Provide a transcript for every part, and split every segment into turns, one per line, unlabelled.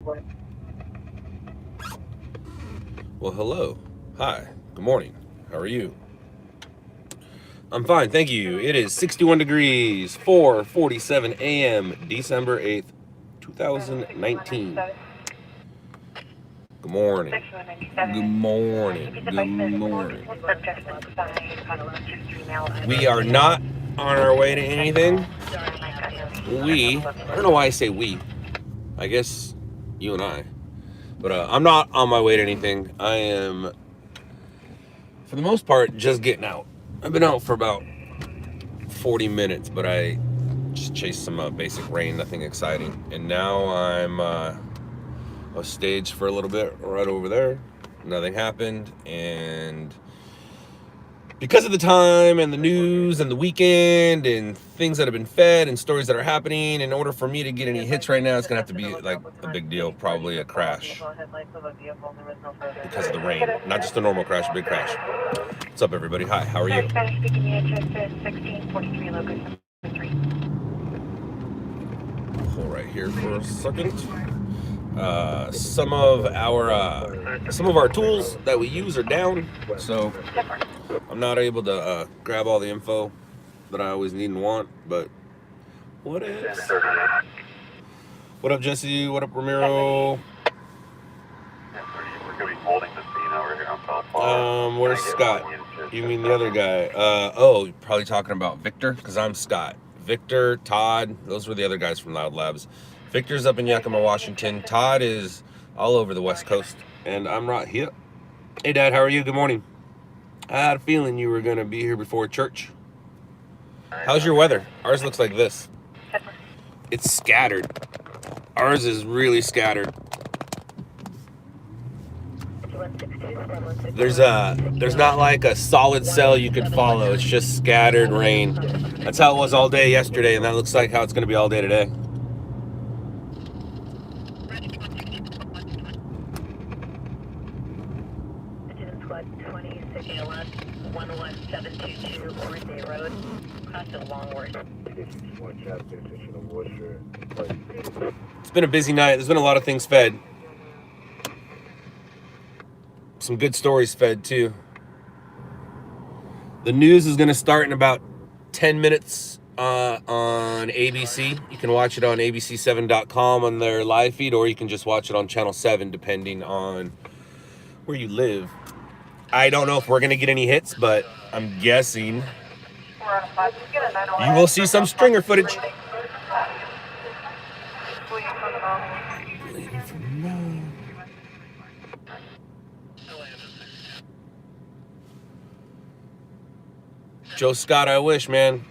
Well, hello. Hi. Good morning. How are you? I'm fine, thank you. It is 61 degrees, 4:47 a.m., December 8th, 2019. Good morning. Good morning. Good morning. We are not on our way to anything. I don't know why I say we. I guess you and I. But I'm not on my way to anything. I am, for the most part, just getting out. I've been out for about 40 minutes, but I just chased some basic rain, nothing exciting. And now I'm a stage for a little bit right over there. Nothing happened, and because of the time and the news and the weekend and things that have been fed and stories that are happening, in order for me to get any hits right now, it's gonna have to be like a big deal, probably a crash because of the rain. Not just a normal crash, a big crash. What's up, everybody? Hi, how are you? Hold right here for a second. Some of our tools that we use are down, so I'm not able to grab all the info that I always need and want. But what up, Jesse? What up, Ramiro? Where's Scott? You mean the other guy? Oh, you're probably talking about Victor, because I'm Scott. Victor, Todd, those were the other guys from LOUDLABS. Victor's up in Yakima, Washington. Todd is all over the West Coast, and I'm right here. Hey, Dad, how are you? Good morning. I had a feeling you were going to be here before church. How's your weather? Ours looks like this. It's scattered. Ours is really scattered. There's not like a solid cell you could follow. It's just scattered rain. That's how it was all day yesterday, and that looks like how it's going to be all day today. It's been a busy night. There's been a lot of things fed. Some good stories fed too. The news is going to start in about 10 minutes on ABC. You can watch it on abc7.com on their live feed, or you can just watch it on Channel 7, depending on where you live. I don't know if we're going to get any hits, but I'm guessing you will see some stringer footage. Joe Scott, I wish, man.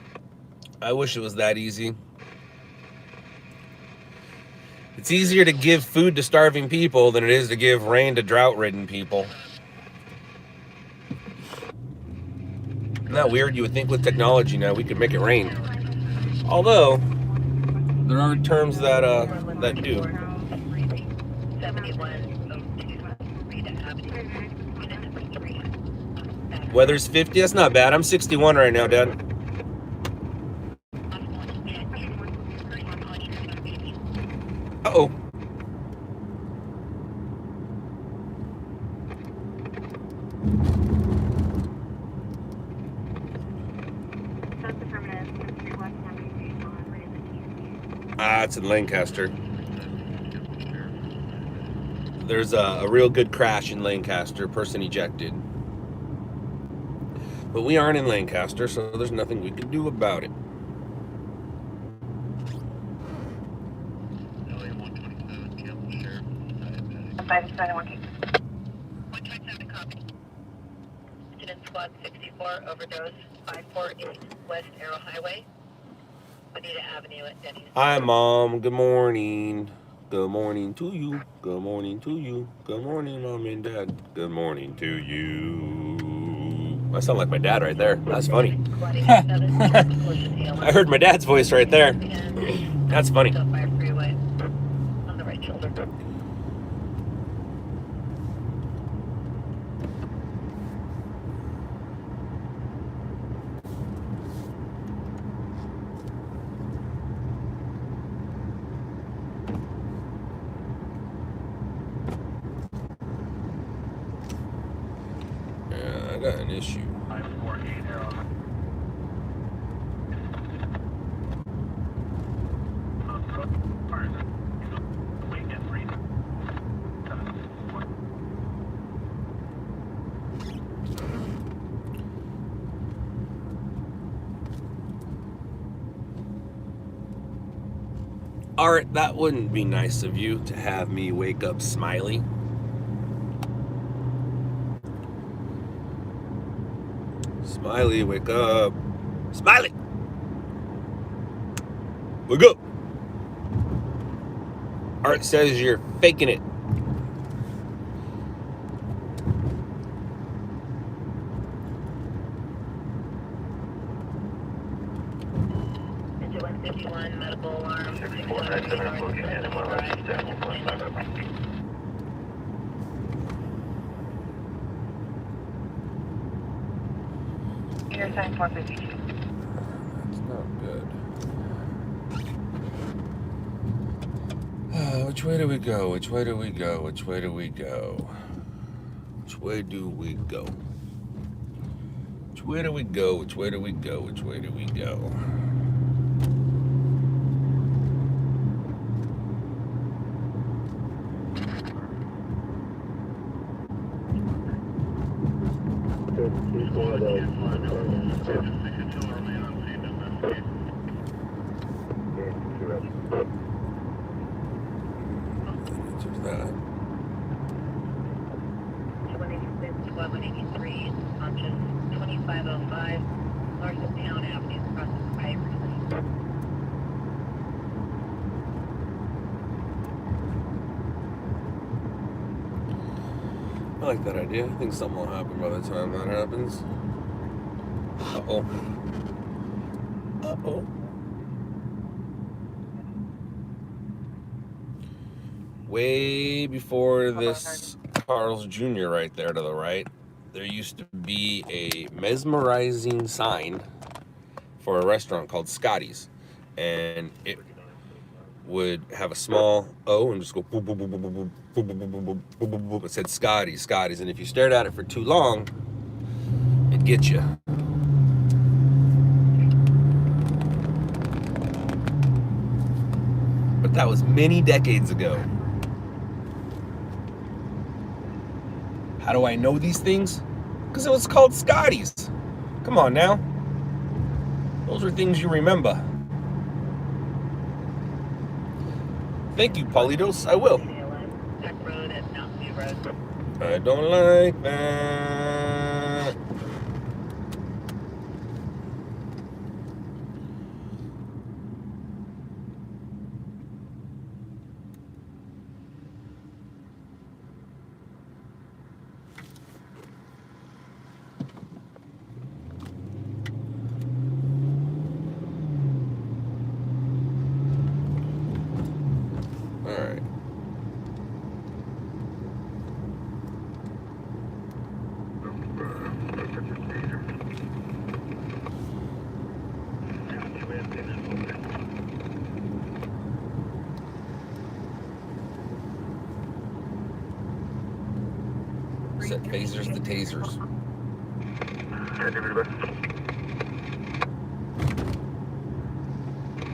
I wish it was that easy. It's easier to give food to starving people than it is to give rain to drought-ridden people. Isn't that weird? You would think with technology now we could make it rain. Although, there are terms that do. Weather's 50. That's not bad. I'm 61 right now, Dad. Uh-oh. It's in Lancaster. There's a real good crash in Lancaster. Person ejected. But we aren't in Lancaster, so there's nothing we can do about it.
Squad 64, overdose, 548 West Arrow Highway, Bonita Avenue at Denny's.
Hi, Mom. Good morning. Good morning to you. Good morning to you. Good morning, Mom and Dad. Good morning to you. I sound like my dad right there. That's funny. I heard my dad's voice right there. That's funny.
On the right shoulder.
got an issue. Art, that wouldn't be nice of you to have me wake up Smiley. Smiley, wake up. Smiley! Wake up! Art says you're faking it.
Into 151, medical alarm.
6497, looking at
Intersign 452.
That's not good. Which way do we go? Which way do we go? Which way do we go? Which way do we go? Which way do we go? Which way do we go? Which way do we go? Answers that.
1183, Compton, 2505, north of Town Avenue, across the Ivory Lane.
I like that idea. I think something will happen by the time that happens. Uh-oh. Uh-oh. Way before this Carl's Jr. right there to the right, there used to be a mesmerizing sign for a restaurant called Scotty's. And it would have a small O and just go boop, boop, boop, boop, boop, boop, boop, boop, boop, boop, boop, boop, boop. It said Scotty's, Scotty's. And if you stared at it for too long, it'd get you. But that was many decades ago. How do I know these things? Because it was called Scotty's. Come on now. Those are things you remember. Thank you, Paulitos. I will.
Back road at Mountain View Road.
I don't like that. All right. Set phasers to tasers.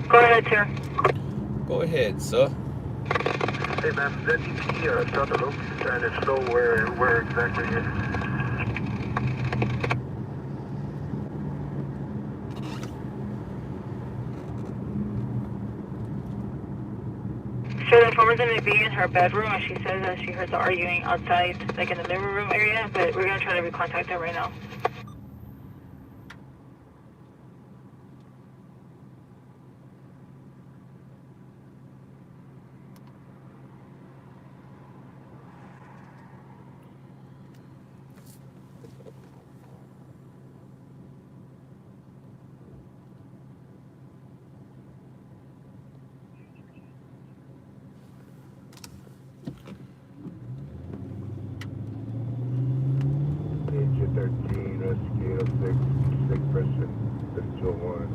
Go ahead, sir.
Go ahead, sir.
Hey, ma'am, ZDP, start the loop, and it's slow where exactly it is.
So the informant's going to be in her bedroom, and she says that she heard the arguing outside, like in the living room area, but we're going to try to recontact her right now.
Page 13, rescue 6 person, 5201.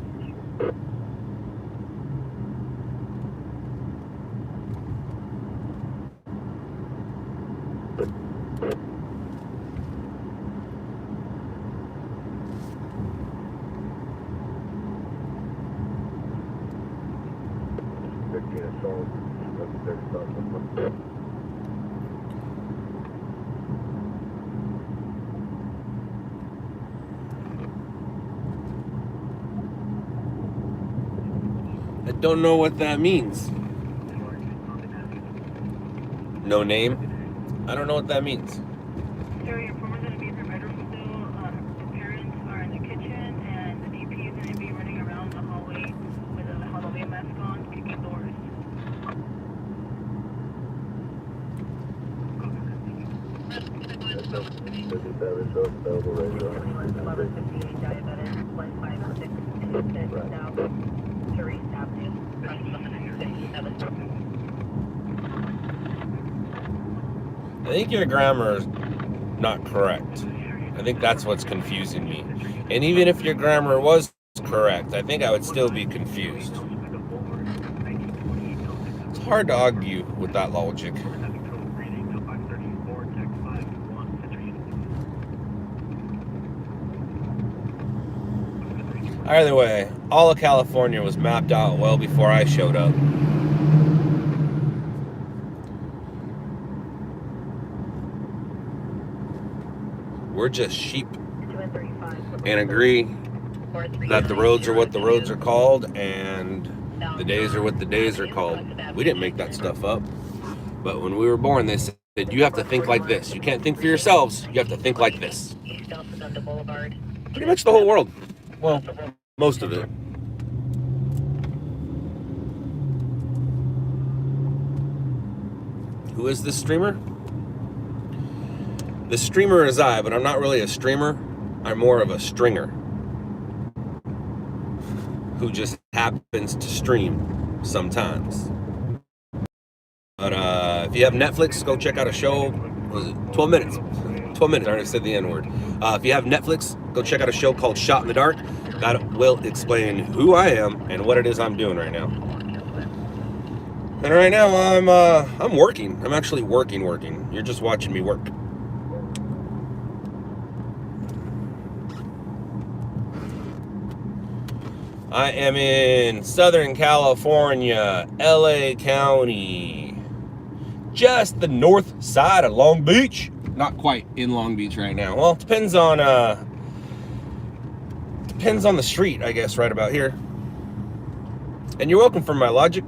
I don't know what that means. No name? I don't know what that means.
Sir, your former's going to be in her bedroom still. Her parents are in the kitchen, and the DP is going to be running around the hallway with a Halloween mask on, kicking doors.
I think your grammar is not correct. I think that's what's confusing me. And even if your grammar was correct, I think I would still be confused. It's hard to argue with that logic. Either way, all of California was mapped out well before I showed up. We're just sheep and agree that the roads are what the roads are called and the days are what the days are called. We didn't make that stuff up. But when we were born, they said, you have to think like this. You can't think for yourselves. You have to think like this. Pretty much the whole world. Well, most of it. Who is this streamer? The streamer is I, but I'm not really a streamer. I'm more of a stringer who just happens to stream sometimes. But if you have Netflix, go check out a show. What was it 12 minutes? 12 minutes. I already said the N-word. If you have Netflix, go check out a show called Shot in the Dark. That will explain who I am and what it is I'm doing right now. And right now I'm working. I'm actually working. You're just watching me work. I am in Southern California, LA County, just the north side of Long Beach. Not quite in Long Beach right now. Well, it depends on the street, I guess, right about here. And you're welcome for my logic.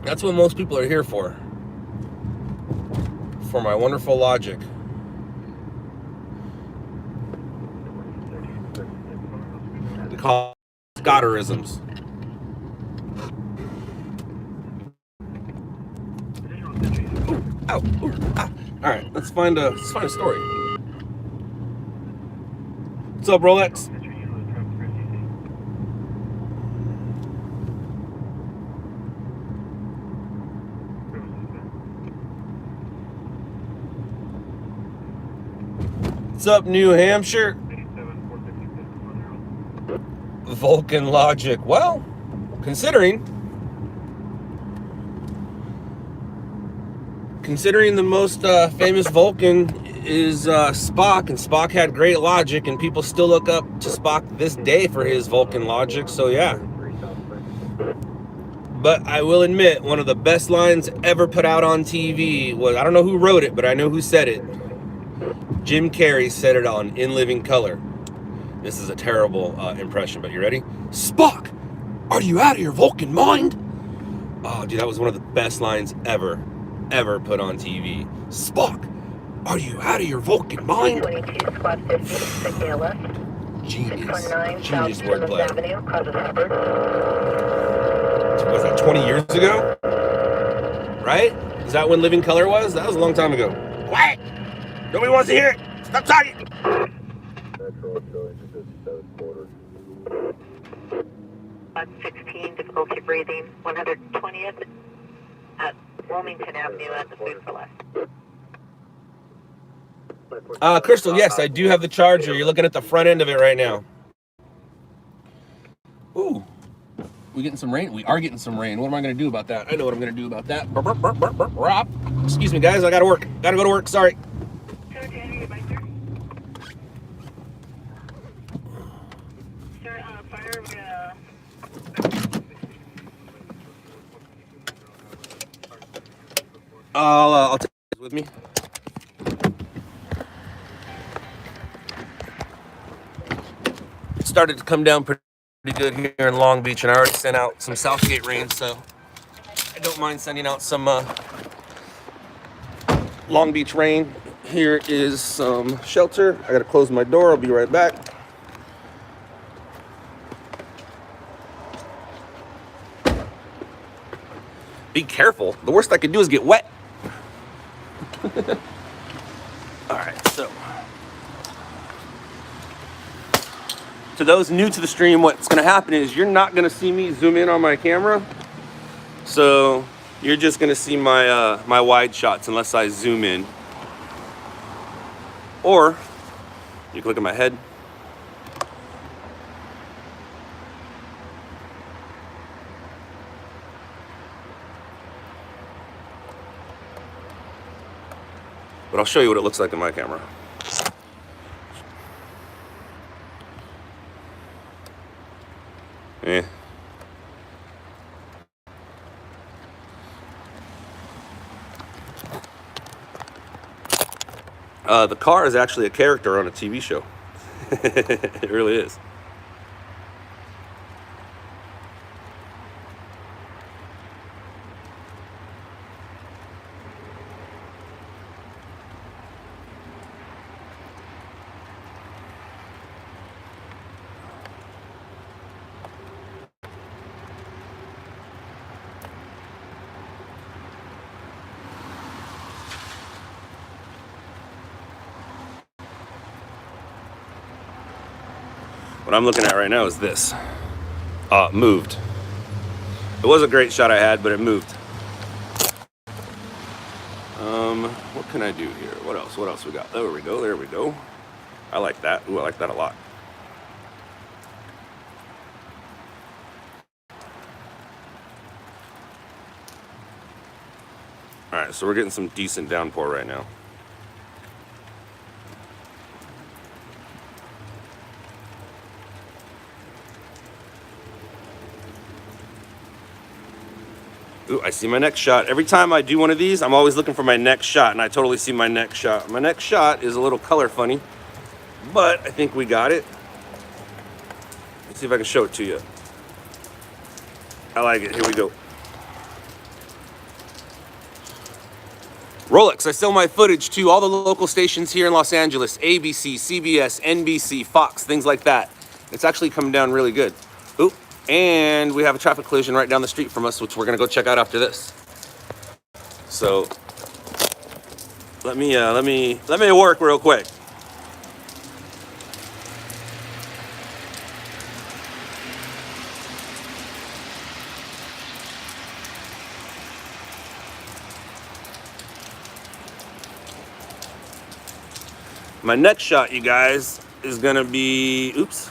That's what most people are here for my wonderful logic. They call Scotterisms. Ow, ooh, ah. All right, let's find a story. What's up, Rolex? What's up, New Hampshire? Vulcan logic. Well, considering the most famous Vulcan is Spock, and Spock had great logic, and people still look up to Spock this day for his Vulcan logic, so yeah. But I will admit, one of the best lines ever put out on TV was, I don't know who wrote it, but I know who said it. Jim Carrey said it on In Living Color. This is a terrible impression, but you ready? Spock, are you out of your Vulcan mind? Oh, dude, that was one of the best lines ever put on TV. Spock, are you out of your Vulcan mind?
22 squad 50, left.
Genius wordplay. Was that 20 years ago? Right? Is that when Living Color was? That was a long time ago. Quiet! Nobody wants to hear it! Stop talking!
16, difficulty breathing, 120th at Wilmington Avenue at the Food for Less.
Crystal, yes, I do have the charger. You're looking at the front end of it right now. Ooh. We getting some rain? We are getting some rain. What am I going to do about that? I know what I'm going to do about that. Burp, burp, burp, burp, burp, burp. Excuse me, guys. I got to work. Got to go to work. Sorry. I'll take it with me. It started to come down pretty good here in Long Beach, and I already sent out some Southgate rain, so I don't mind sending out some Long Beach rain. Here is some shelter. I gotta close my door. I'll be right back. Be careful. The worst I could do is get wet. All right, so to those new to the stream, what's gonna happen is you're not gonna see me zoom in on my camera. So you're just gonna see my my wide shots unless I zoom in. Or you can look at my head. But I'll show you what it looks like in my camera. Eh. The car is actually a character on a TV show. It really is. What I'm looking at right now is this. Moved. It was a great shot I had, but it moved. What can I do here? What else? What else we got? There we go. There we go. I like that. Ooh, I like that a lot. All right, so we're getting some decent downpour right now. Ooh, I see my next shot. Every time I do one of these, I'm always looking for my next shot, and I totally see my next shot. My next shot is a little color funny, but I think we got it. Let's see if I can show it to you. I like it. Here we go. Rolex, I sell my footage to all the local stations here in Los Angeles, ABC, CBS, NBC, Fox, things like that. It's actually coming down really good. Ooh, and we have a traffic collision right down the street from us, which we're gonna go check out after this. So let me work real quick. My next shot, you guys, is gonna be, oops.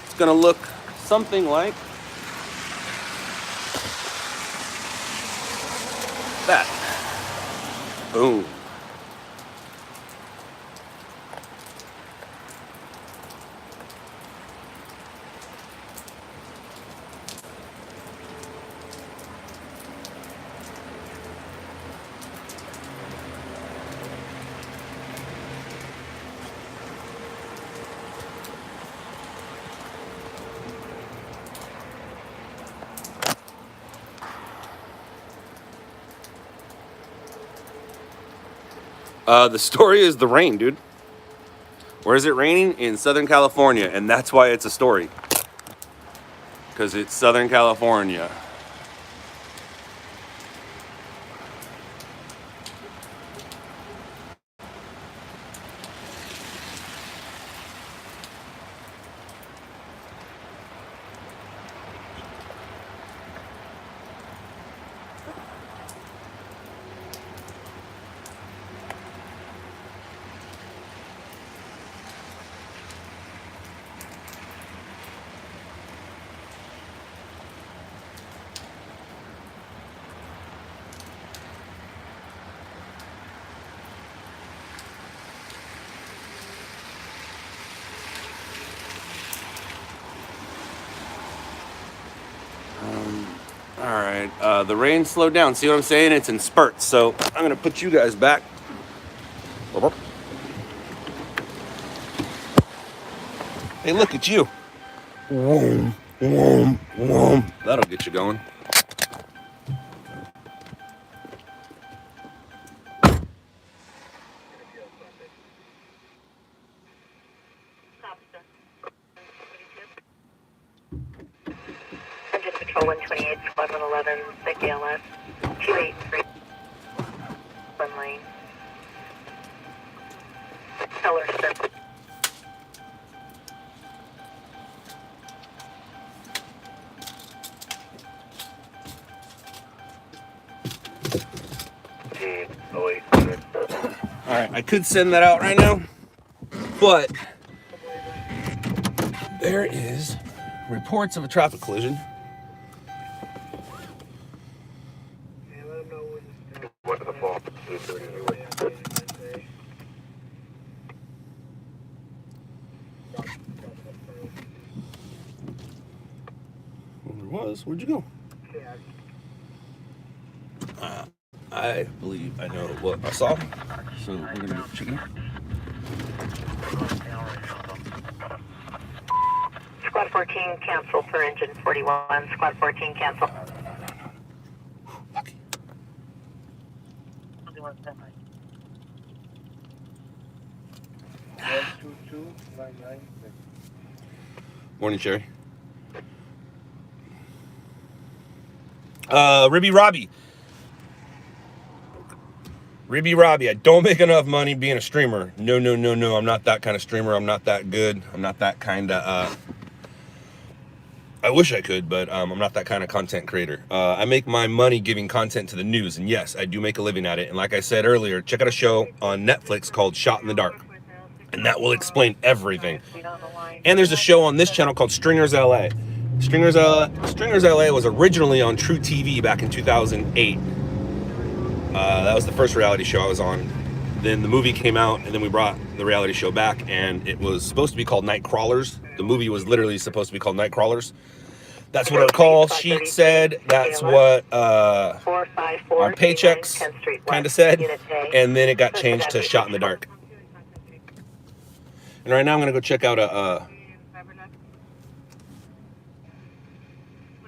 It's gonna look something like that. Boom. The story is the rain, dude. Where is it raining? In Southern California, and that's why it's a story. Because it's Southern California. right, the rain slowed down. See what I'm saying? It's in spurts. So I'm gonna put you guys back. Hey, look at you. Whoom, whoom, whoom. That'll get you going.
Engine Patrol 128, Squad 111, Sick ALS, 283, 1 lane. Color strip.
All right, I could send that out right now, but there is reports of a traffic collision.
What the fall?
Well, there was. Where'd you go? I believe I know what I saw, so we're gonna go check it out.
Squad 14, cancel for engine 41. Squad 14, cancel.
Lucky. Morning, Sherry. Ribby Robbie, I don't make enough money being a streamer. No. I'm not that kind of streamer. I'm not that good. I'm not that kind of, I wish I could, but I'm not that kind of content creator. I make my money giving content to the news. And yes, I do make a living at it. And like I said earlier, check out a show on Netflix called Shot in the Dark. And that will explain everything. And there's a show on this channel called Stringers LA. Stringers LA was originally on True TV back in 2008. That was the first reality show I was on. Then the movie came out, and then we brought the reality show back, and it was supposed to be called Night Crawlers. The movie was literally supposed to be called Night Crawlers. That's what our call sheet said. That's what our paychecks kind of said. And then it got changed to Shot in the Dark. And right now I'm going to go check out a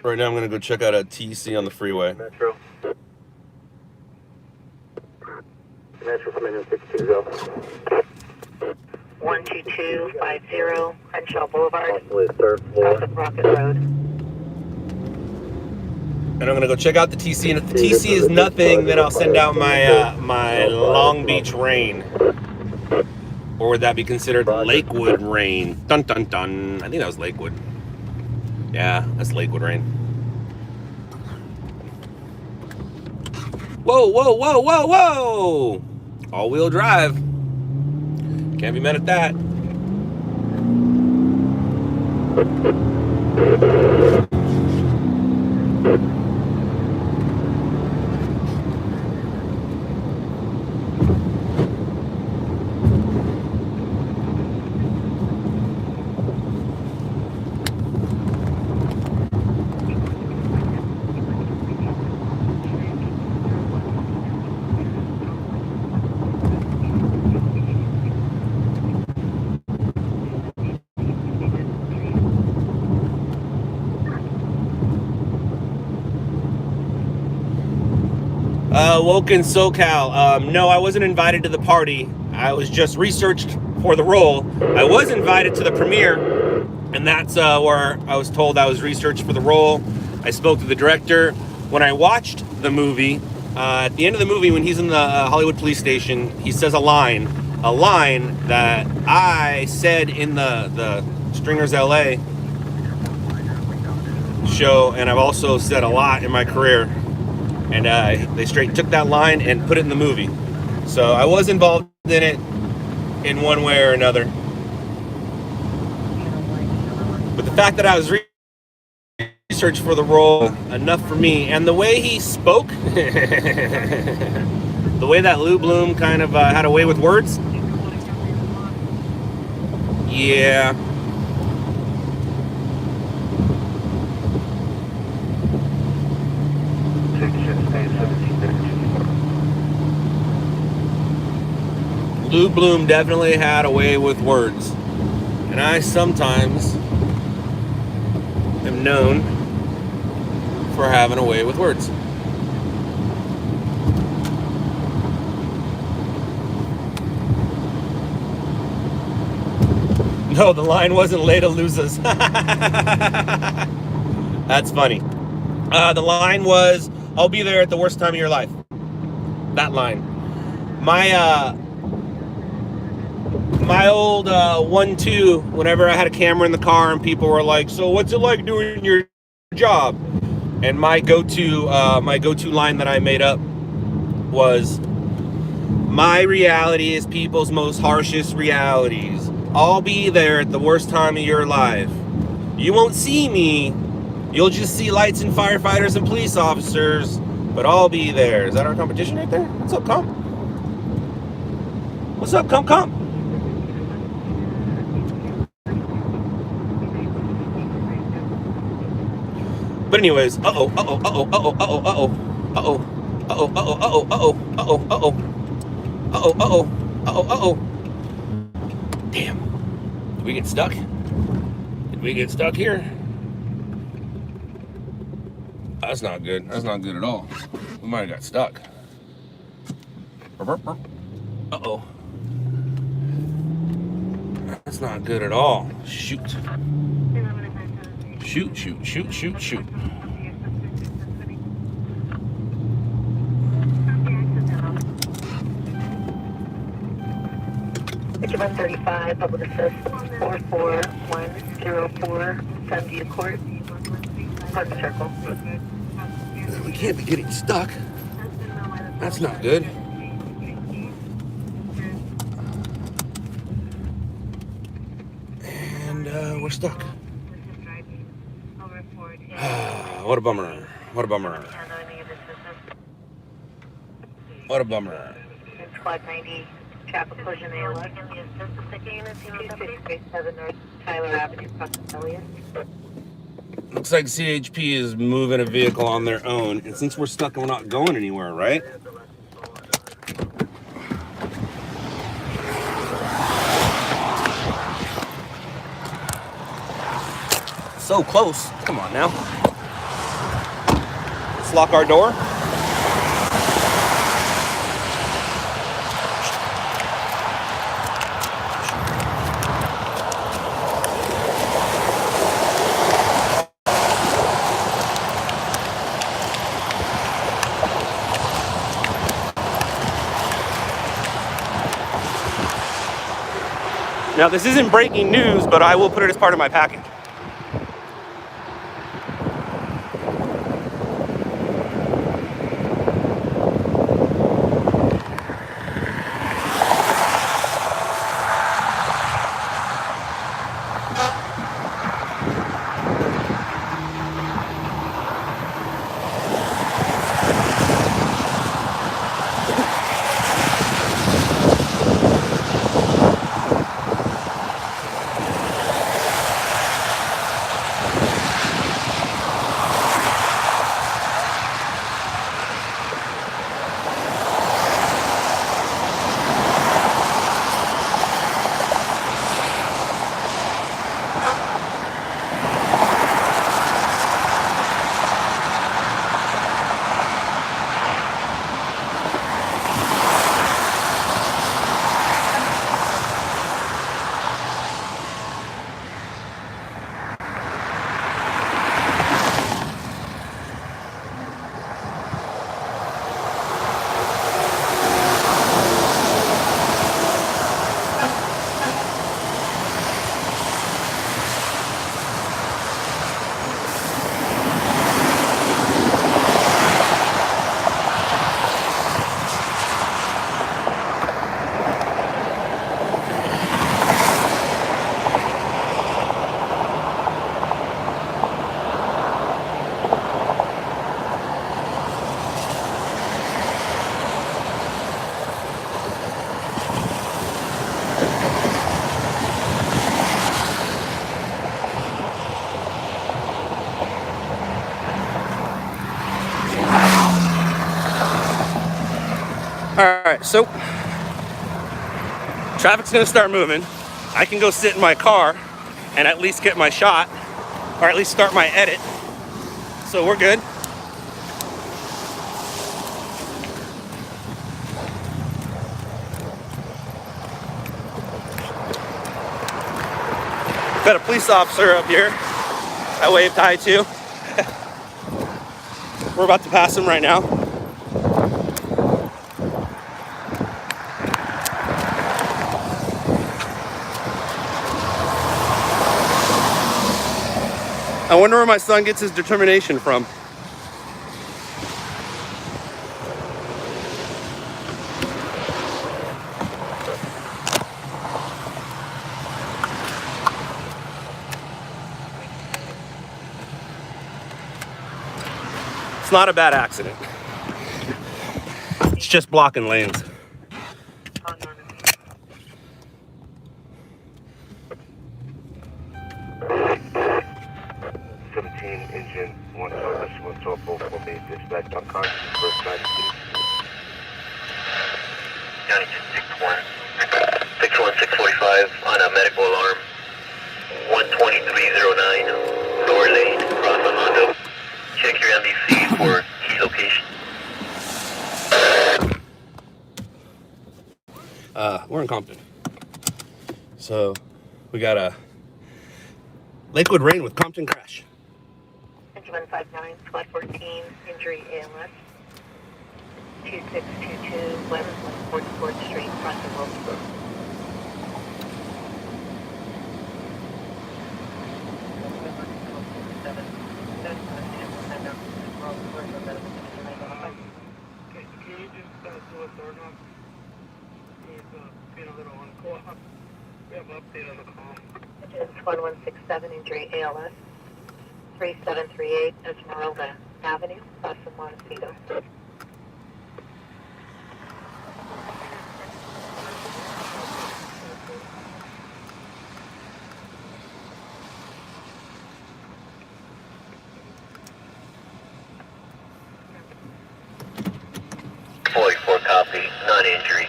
TC on the freeway.
Metro. Metro coming in 620.
12250, Crenshaw Boulevard,
Third floor.
off of Rocket Road.
And I'm gonna go check out the TC, and if the TC is nothing, then I'll send out my my Long Beach rain. Or would that be considered Lakewood rain? Dun dun dun. I think that was Lakewood. Yeah, that's Lakewood rain. Whoa! All-wheel drive. Can't be mad at that. Woken SoCal. No, I wasn't invited to the party. I was just researched for the role. I was invited to the premiere, and that's where I was told I was researched for the role. I spoke to the director. When I watched the movie, at the end of the movie, when he's in the Hollywood police station, he says a line that I said in the Stringers LA show, and I've also said a lot in my career. And they straight took that line and put it in the movie. So I was involved in it in one way or another. But the fact that I was researched for the role, enough for me. And the way he spoke, the way that Lou Bloom kind of had a way with words. Yeah. Lou Bloom definitely had a way with words. And I sometimes am known for having a way with words. No, the line wasn't Leda loses. That's funny. The line was, I'll be there at the worst time of your life. That line. My old 1-2, whenever I had a camera in the car and people were like, so what's it like doing your job? And my go-to line that I made up was, my reality is people's most harshest realities. I'll be there at the worst time of your life. You won't see me. You'll just see lights and firefighters and police officers, but I'll be there. Is that our competition right there? What's up, Comp? What's up, Comp? But anyways, uh-oh. Damn. Did we get stuck? Did we get stuck here? That's not good. That's not good at all. We might have got stuck. Uh-oh. That's not good at all. Shoot. Shoot.
135, public assist, 44104, Sunview Court, Park Circle.
We can't be getting stuck. That's not good. And we're stuck. What a bummer. What a bummer. What a bummer.
Squad 90, traffic collision ALS. 267 North Tyler Avenue, Compton, Elliott.
Looks like CHP is moving a vehicle on their own. And since we're stuck and we're not going anywhere, right? So close. Come on now. Let's lock our door. Now, this isn't breaking news, but I will put it as part of my package. All right, so
Traffic's gonna start moving. I can go sit in my car and at least get my shot, or at least start my edit. So we're good. Got a police officer up here. I waved hi to. We're about to pass him right now. I wonder where my son gets his determination from. It's not a bad accident. It's just blocking lanes.
17 engine 112 both will be dispatched on car first 90 feet. County 61645 on a medical alarm 12309 lower lane across on Hondo. Check your MDC for key location.
We're in Compton. So we got a Lakewood rain with Compton crash.
159, squad 14, injury ALS. 2622 West 44th Street, crossing Wilkesboro.
Okay, can you just do a third one? He's being a little uncooperative. We have an update on the call.
It's 1167, injury ALS. 3738 Esmeralda Avenue, Casa Montecito.
Copy, non-injury.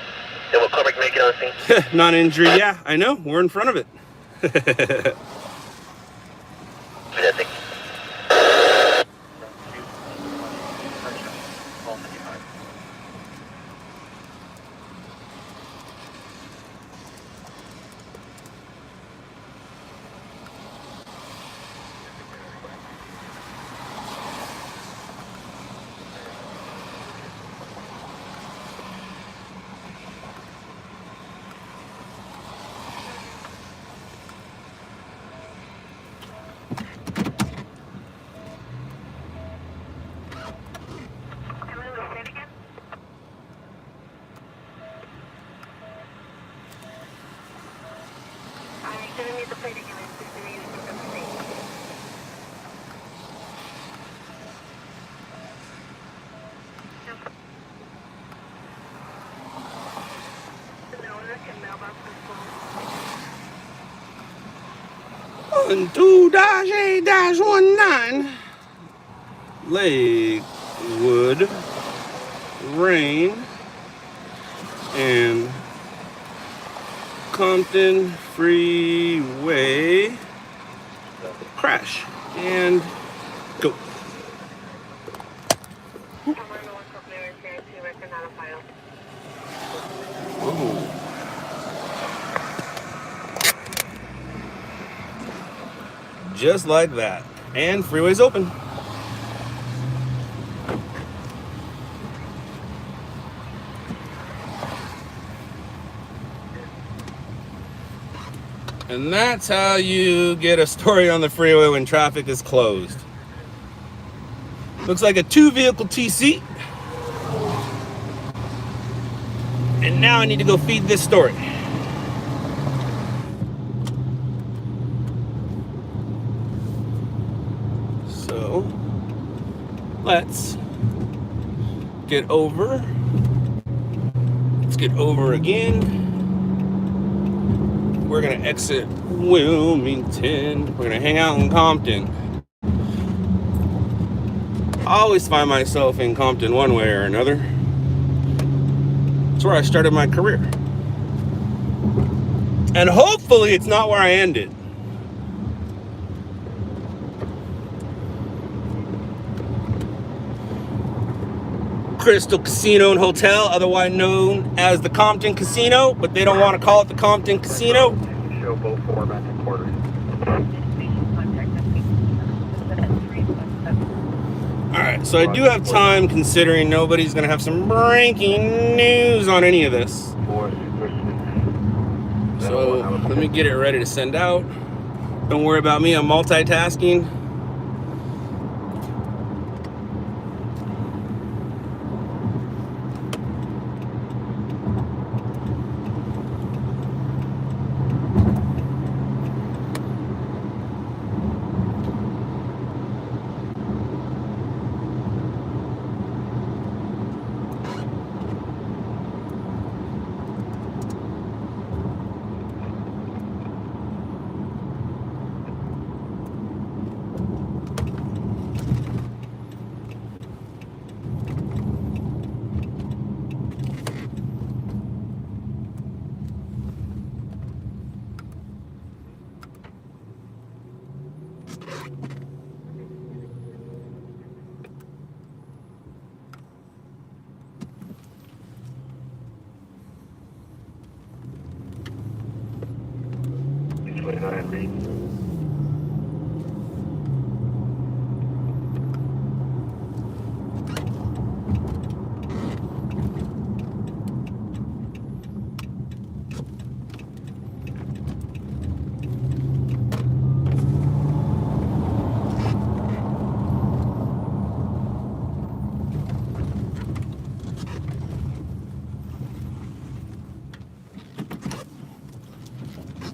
Then will Cobrick make it on scene?
Non-injury, yeah, I know. We're in front of it.
Fantastic.
On 2-8-19 Lakewood rain and Compton freeway crash and go. Oh. Just like that. And freeway's open. And that's how you get a story on the freeway when traffic is closed. Looks like a 2-vehicle TC. And now I need to go feed this story. So let's get over. Let's get over again. We're gonna exit Wilmington. We're gonna hang out in Compton. I always find myself in Compton one way or another. It's where I started my career. And hopefully it's not where I ended. Crystal Casino and Hotel, otherwise known as the Compton Casino, but they don't want to call it the Compton Casino.
Show both forward back and quarters.
Alright, so I do have time considering nobody's going to have some breaking news on any of this. So let me get it ready to send out. Don't worry about me, I'm multitasking.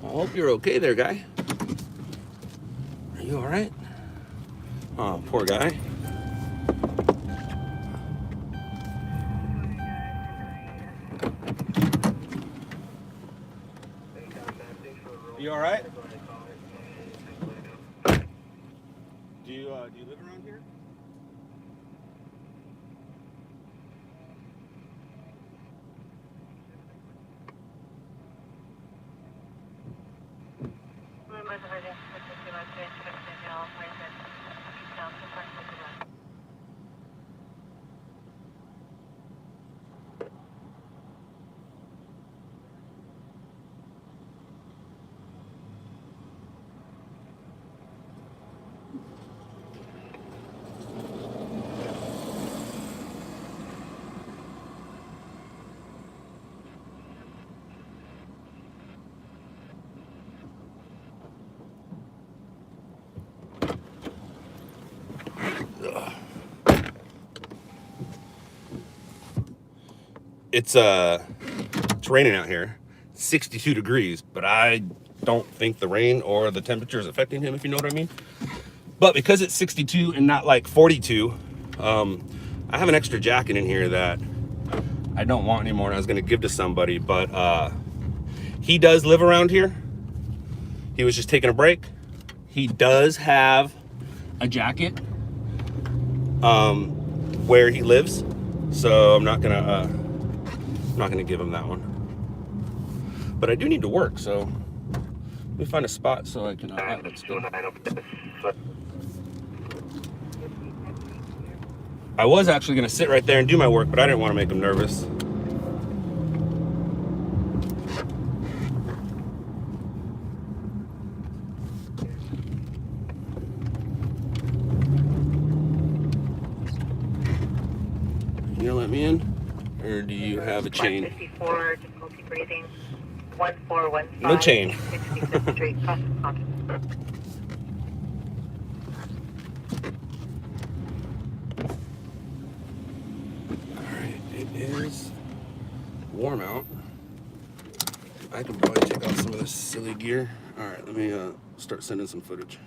I hope you're okay there, guy. Are you all right? Oh, poor guy. You all right? Do you live around here? It's raining out here, 62 degrees, but I don't think the rain or the temperature is affecting him, if you know what I mean. But because it's 62 and not like 42, I have an extra jacket in here that I don't want anymore and I was gonna give to somebody, but he does live around here. He was just taking a break. He does have a jacket where he lives, so I'm not gonna give him that one. But I do need to work, so let me find a spot so I can. That looks good. I was actually gonna sit right there and do my work, but I didn't want to make him nervous. You gonna let me in? Or do you have a chain?
154, difficulty breathing. 1415.
No chain.
65th Street, Compton.
Alright, it is warm out. I can probably take off some of this silly gear. Alright, let me start sending some footage.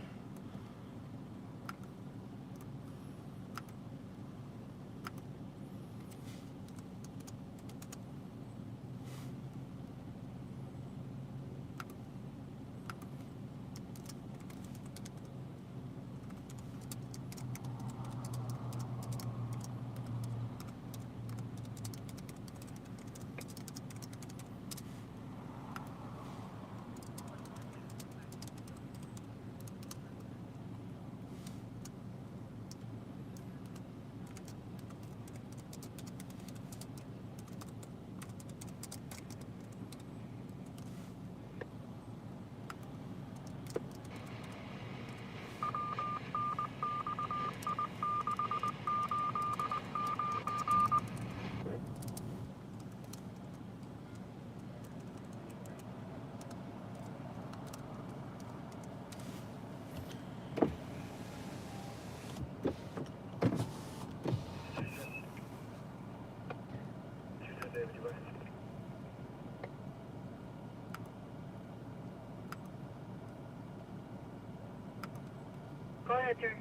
Go ahead, sir.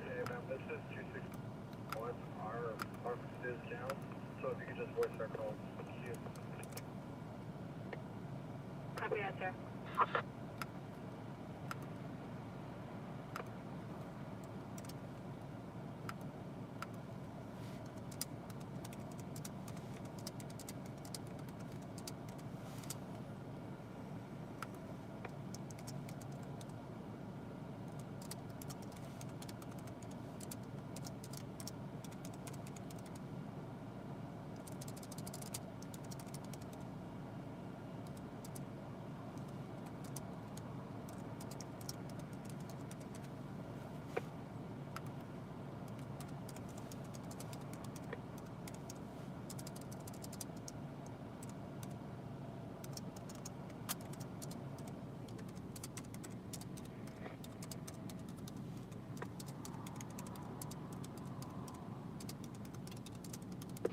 Hey, ma'am, this is 261. Our office is down, so if you could just voice our call. Thank you.
Copy that, sir.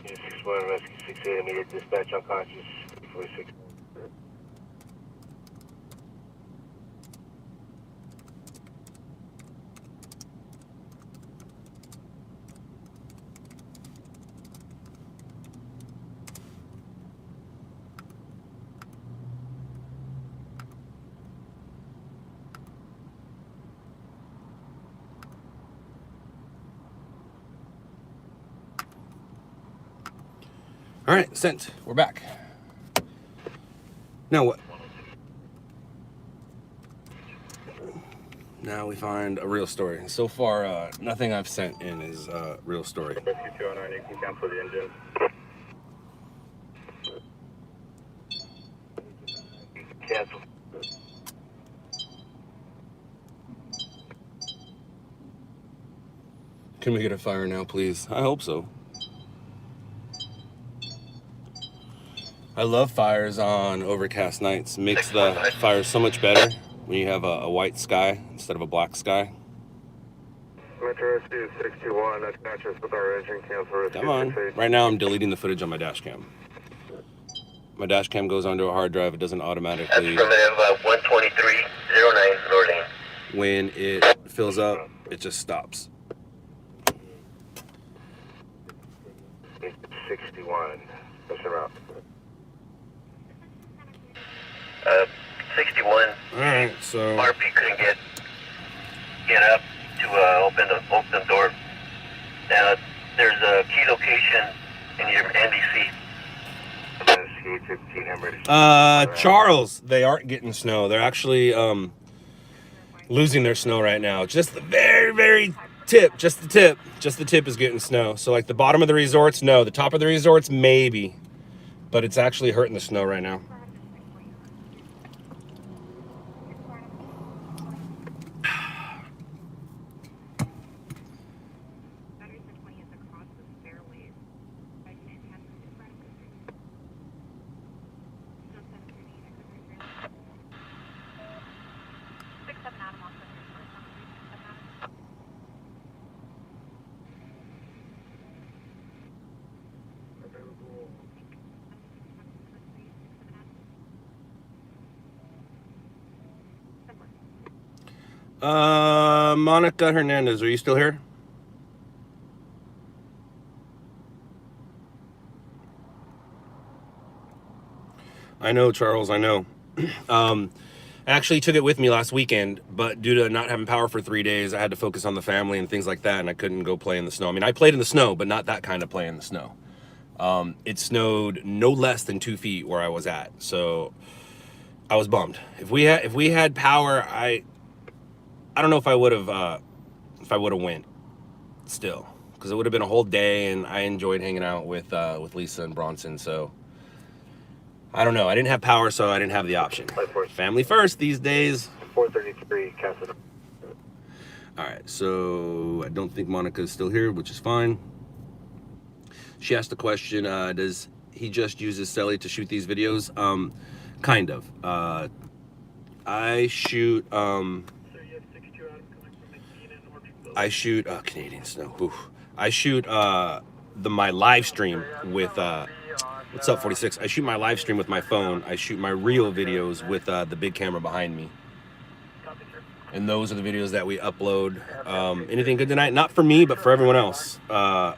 Yeah, 61 Rescue 68, immediate dispatch unconscious, 46.
All right, sent. We're back. Now what? Now we find a real story. So far, nothing I've sent in is a real story.
Rescue 209, you can cancel the engine. Cancel.
Can we get a fire now, please? I hope so. I love fires on overcast nights. Makes the fire so much better when you have a white sky instead of a black sky.
Metro Rescue 621, that's matches with our engine, cancel Rescue
Come on.
68.
Right now I'm deleting the footage on my dash cam. My dash cam goes onto a hard drive. It doesn't automatically.
Affirmative, 12309 Northern.
When it fills up, it just stops.
61, that's around.
61.
All right, so
RP couldn't get up to open the door. There's a key location in your NBC.
Charles, they aren't getting snow. They're actually losing their snow right now. Just the very tip, just the tip is getting snow. So like the bottom of the resorts, no. The top of the resorts, maybe. But it's actually hurting the snow right now. Monica Hernandez, are you still here? I know, Charles, I know. I actually took it with me last weekend, but due to not having power for 3 days, I had to focus on the family and things like that, and I couldn't go play in the snow. I mean, I played in the snow, but not that kind of play in the snow. It snowed no less than 2 feet where I was at, so I was bummed. If we had power, I don't know if I would have went still, because it would have been a whole day, and I enjoyed hanging out with Lisa and Bronson. So I don't know. I didn't have power, so I didn't have the option. Family first these days.
433, cancel.
All right, so I don't think Monica is still here, which is fine. She asked the question, does he just use his celly to shoot these videos? Kind of. I shoot Canadian snow. Oof. I shoot my live stream with what's up 46. I shoot my live stream with my phone. I shoot my real videos with the big camera behind me. And those are the videos that we upload. Anything good tonight? Not for me, but for everyone else. But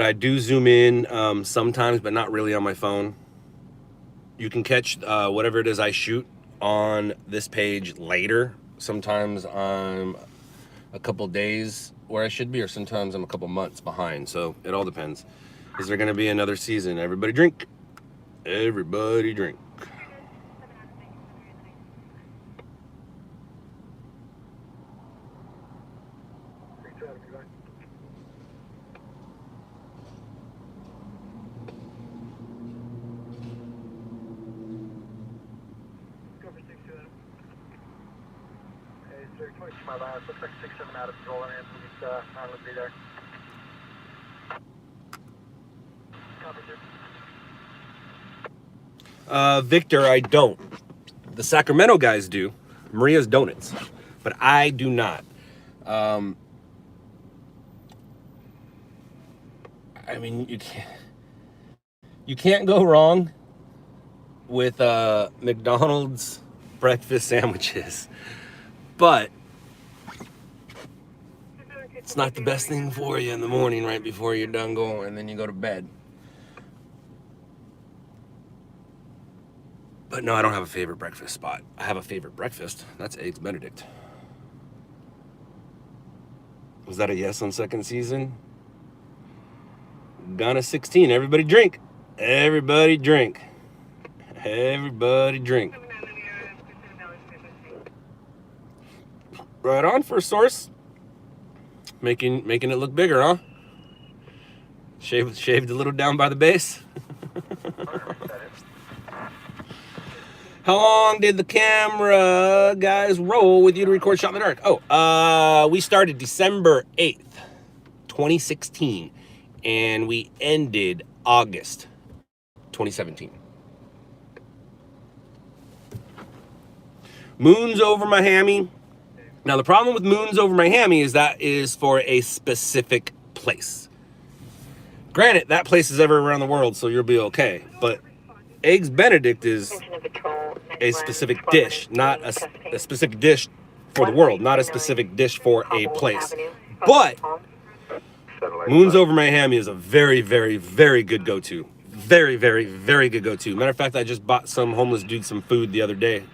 I do zoom in sometimes, but not really on my phone. You can catch whatever it is I shoot on this page later. Sometimes I'm a couple days where I should be, or sometimes I'm a couple months behind. So it all depends. Is there going to be another season? Everybody drink. Everybody drink.
My last, looks like 6-7 out of rolling in, please, not be there. Copy,
Victor, I don't. The Sacramento guys do. Maria's Donuts. But I do not. I mean, you can't go wrong with McDonald's breakfast sandwiches. But it's not the best thing for you in the morning right before you're done going and then you go to bed. But no, I don't have a favorite breakfast spot. I have a favorite breakfast. That's Eggs Benedict. Was that a yes on second season? Gonna 16. Everybody drink. Everybody drink. Everybody drink. Right on, First Source. Making it look bigger, huh? Shaved a little down by the base. How long did the camera guys roll with you to record Shot in the Dark? Oh, we started December 8th, 2016, and we ended August 2017. Moons over my hammy. Now, the problem with Moons over my hammy is that is for a specific place. Granted, that place is everywhere around the world, so you'll be okay. But Eggs Benedict is a specific dish, not a specific dish for the world, not a specific dish for a place. But Moons over my hammy is a very, very, very good go-to. Very, very, very good go-to. Matter of fact, I just bought some homeless dude some food the other day.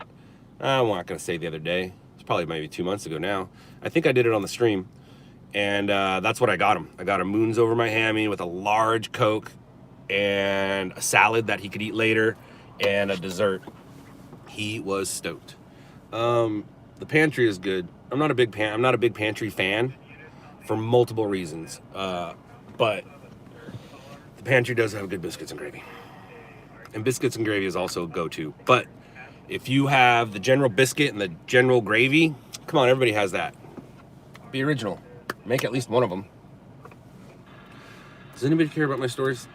I'm not going to say the other day. It's probably maybe 2 months ago now. I think I did it on the stream. And that's what I got him. I got him Moons over my hammy with a large Coke and a salad that he could eat later and a dessert. He was stoked. The pantry is good. I'm not a big pantry fan for multiple reasons. But the pantry does have good biscuits and gravy. And biscuits and gravy is also a go-to. But if you have the general biscuit and the general gravy, come on, everybody has that. Be original. Make at least one of them. Does anybody care about my stories?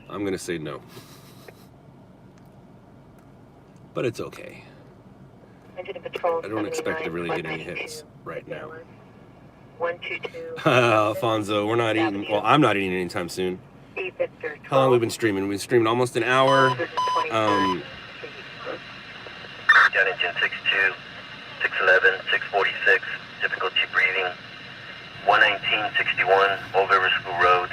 I'm going to say no. But it's okay. I don't expect to really get any hits right now.
122.
Alfonso, we're not eating. Well, I'm not eating anytime soon. How long have we been streaming? We've been streaming almost an hour.
Jet engine 62, 611, 646, difficulty breathing. 11961, Old River School Road.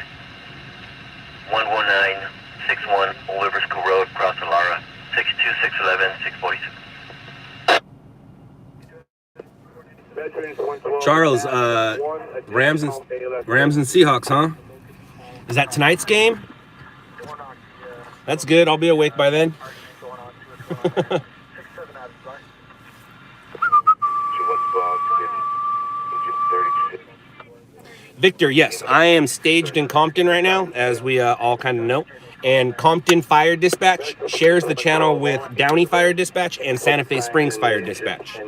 11961, Old River School Road, cross Alara. 62611, 646.
Charles, Rams and Seahawks, huh? Is that tonight's game? That's good. I'll be awake by then. Victor, yes, I am staged in Compton right now, as we all kind of know. And Compton Fire Dispatch shares the channel with Downey Fire Dispatch and Santa Fe Springs Fire Dispatch.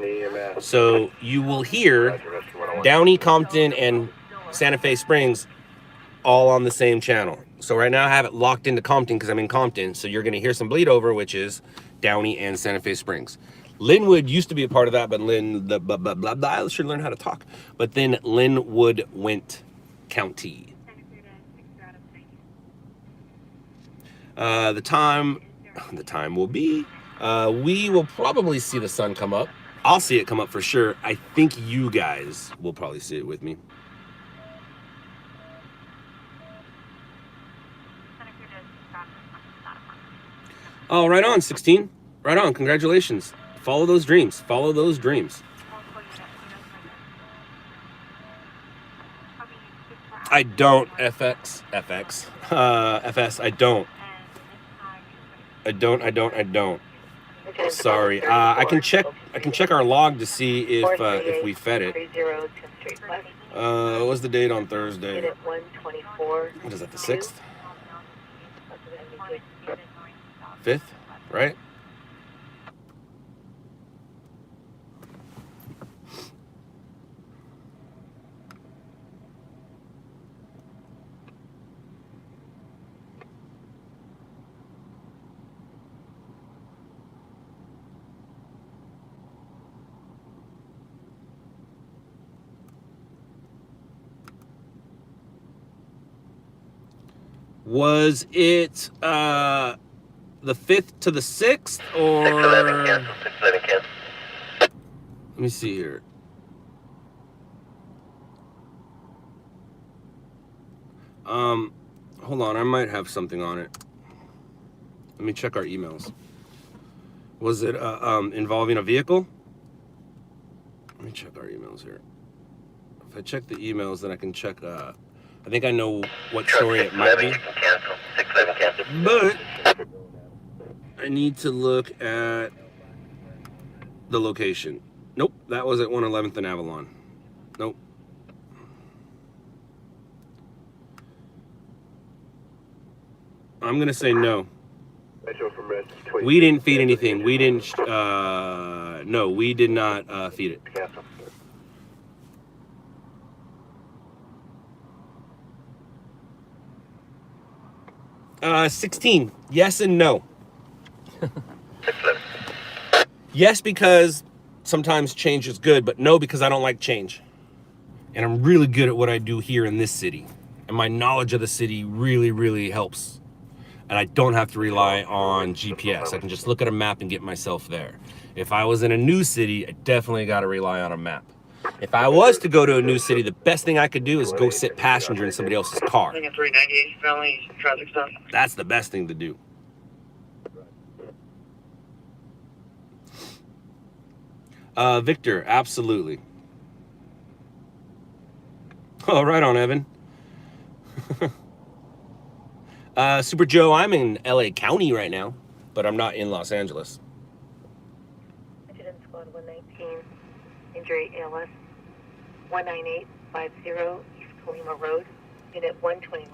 So you will hear Downey, Compton, and Santa Fe Springs all on the same channel.
So right now I have it locked into Compton because I'm in Compton. So you're going to hear some bleed over, which is Downey and Santa Fe Springs. Linwood used to be a part of that, but I should learn how to talk. But then Linwood went county. The time will be, we will probably see the sun come up. I'll see it come up for sure. I think you guys will probably see it with me. Oh, right on, 16. Right on, congratulations. Follow those dreams. Follow those dreams. I don't, FS. I don't. Sorry. I can check our log to see if we fed it. What was the date on Thursday? What is that, the 6th? 5th, right? Was it the 5th to the 6th, or
611 cancel, 611 cancel.
let me see here. Hold on, I might have something on it. Let me check our emails. Was it involving a vehicle? Let me check our emails here. If I check the emails, then I can check. I think I know what story it might be.
611 cancel.
But I need to look at the location. Nope, that was at 111th and Avalon. Nope. I'm gonna say no. We didn't feed anything. We didn't. No, we did not feed it. 16. Yes and no. Yes, because sometimes change is good, but no, because I don't like change. And I'm really good at what I do here in this city. And my knowledge of the city really, really helps. And I don't have to rely on GPS. I can just look at a map and get myself there. If I was in a new city, I definitely got to rely on a map. If I was to go to a new city, the best thing I could do is go sit passenger in somebody else's car.
398 family traffic stop.
That's the best thing to do. Victor, absolutely. Oh, right on, Evan. Super Joe, I'm in LA County right now, but I'm not in Los Angeles.
Incident squad 119, injury ALS 19850 East Colima Road, unit 121.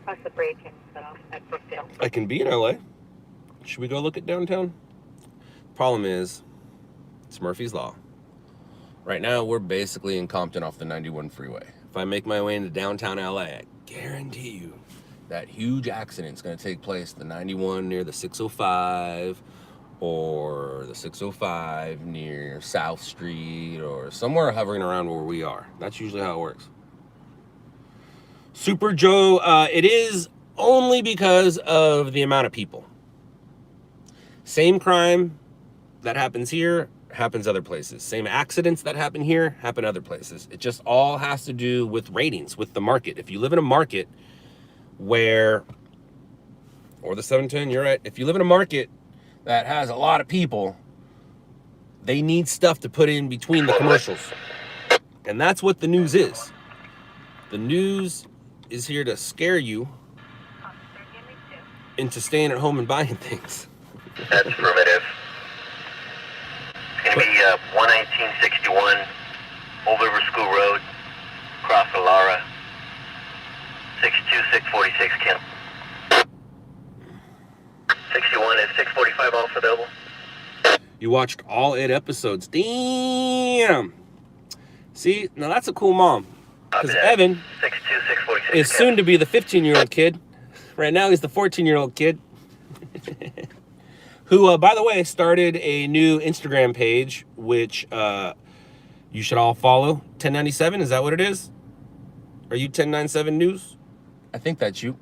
Cross the break and set off at Brookdale.
I can be in LA. Should we go look at downtown? Problem is, it's Murphy's Law. Right now, we're basically in Compton off the 91 freeway. If I make my way into downtown LA, I guarantee you that huge accident's gonna take place the 91 near the 605, or the 605 near South Street, or somewhere hovering around where we are. That's usually how it works. Super Joe, it is only because of the amount of people. Same crime that happens here happens other places. Same accidents that happen here happen other places. It just all has to do with ratings, with the market. If you live in a market where, or the 710, you're right. If you live in a market that has a lot of people, they need stuff to put in between the commercials. And that's what the news is. The news is here to scare you into staying at home and buying things.
That's affirmative. It's going to be 11961 Old River School Road, across the Lara. 62646 Kim. 61 is 645 also available.
You watched all 8 episodes. Damn. See, now that's a cool mom. Because Evan
62646
is soon to be the 15-year-old kid Right now, he's the 14-year-old kid who, by the way, started a new Instagram page, which you should all follow. 1097, is that what it is? Are you 1097 News? I think that's you.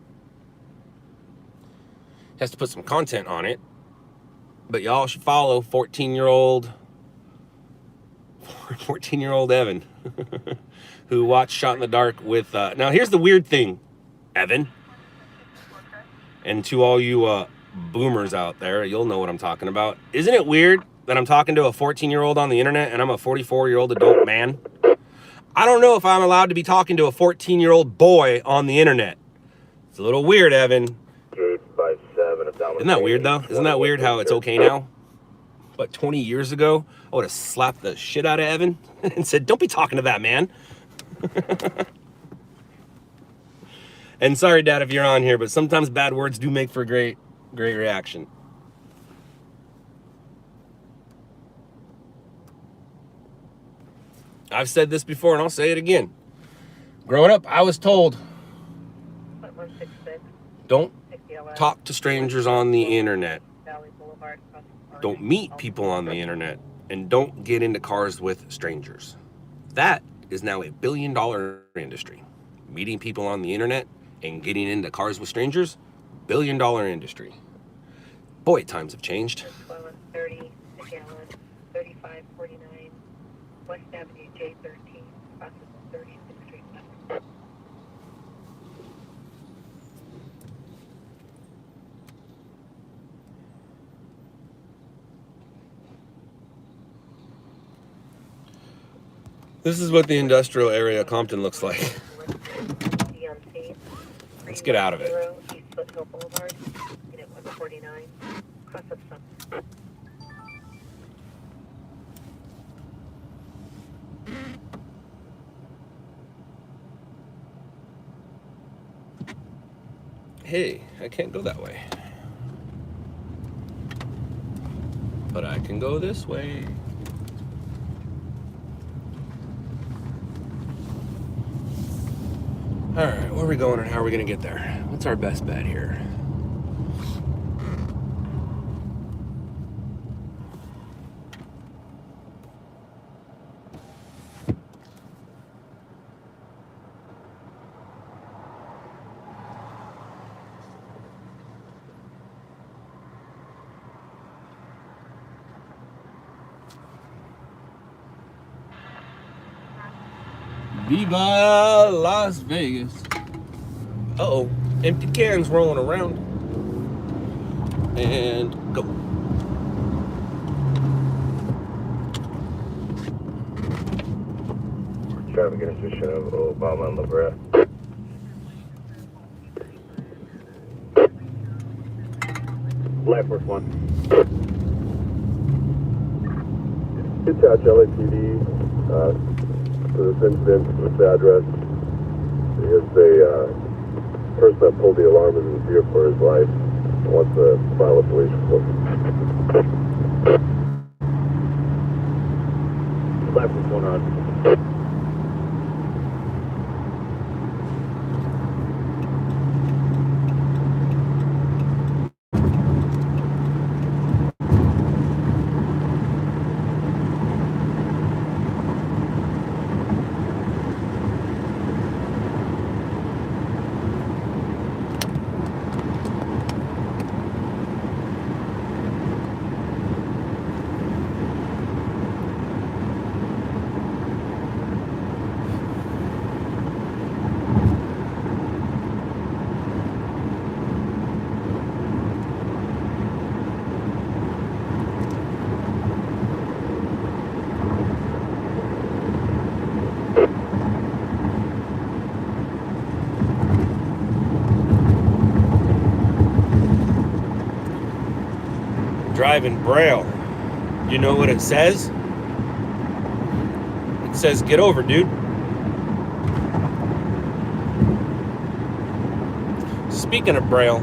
Has to put some content on it. But y'all should follow 14-year-old Evan, who watched Shot in the Dark with... now, here's the weird thing, Evan. And to all you boomers out there, you'll know what I'm talking about. Isn't it weird that I'm talking to a 14-year-old on the internet and I'm a 44-year-old adult man? I don't know if I'm allowed to be talking to a 14-year-old boy on the internet. It's a little weird, Evan. Isn't that weird, though? Isn't that weird how it's okay now? But 20 years ago, I would have slapped the shit out of Evan and said, don't be talking to that man. And sorry, Dad, if you're on here, but sometimes bad words do make for a great reaction. I've said this before, and I'll say it again. Growing up, I was told, don't talk to strangers on the internet. Don't meet people on the internet. And don't get into cars with strangers. That is now a billion-dollar industry. Meeting people on the internet and getting into cars with strangers, billion-dollar industry. Boy, times have changed.
30 a gallon, 35.49, West Avenue J13, process 36th Street West.
This is what the industrial area of Compton looks like. Let's get out of it.
East Foothill Boulevard, unit 149, cross of Sun.
Hey, I can't go that way. But I can go this way. All right, where are we going and how are we going to get there? What's our best bet here? Viva Las Vegas. Uh-oh, empty cans rolling around. And go.
Traffic intersection of Obama and La Brea. Life Force 1.
Dispatch LAPD for this incident, this address. Is a person that pulled the alarm in his fear for his life. Wants to file a police report.
Life Force 1 on.
Driving Braille. You know what it says? It says, get over, dude. Speaking of Braille,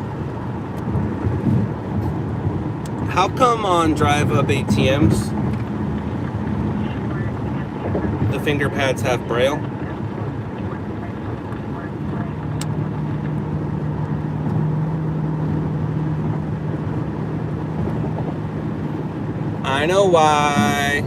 how come on Drive Up ATMs the finger pads have Braille? I know why.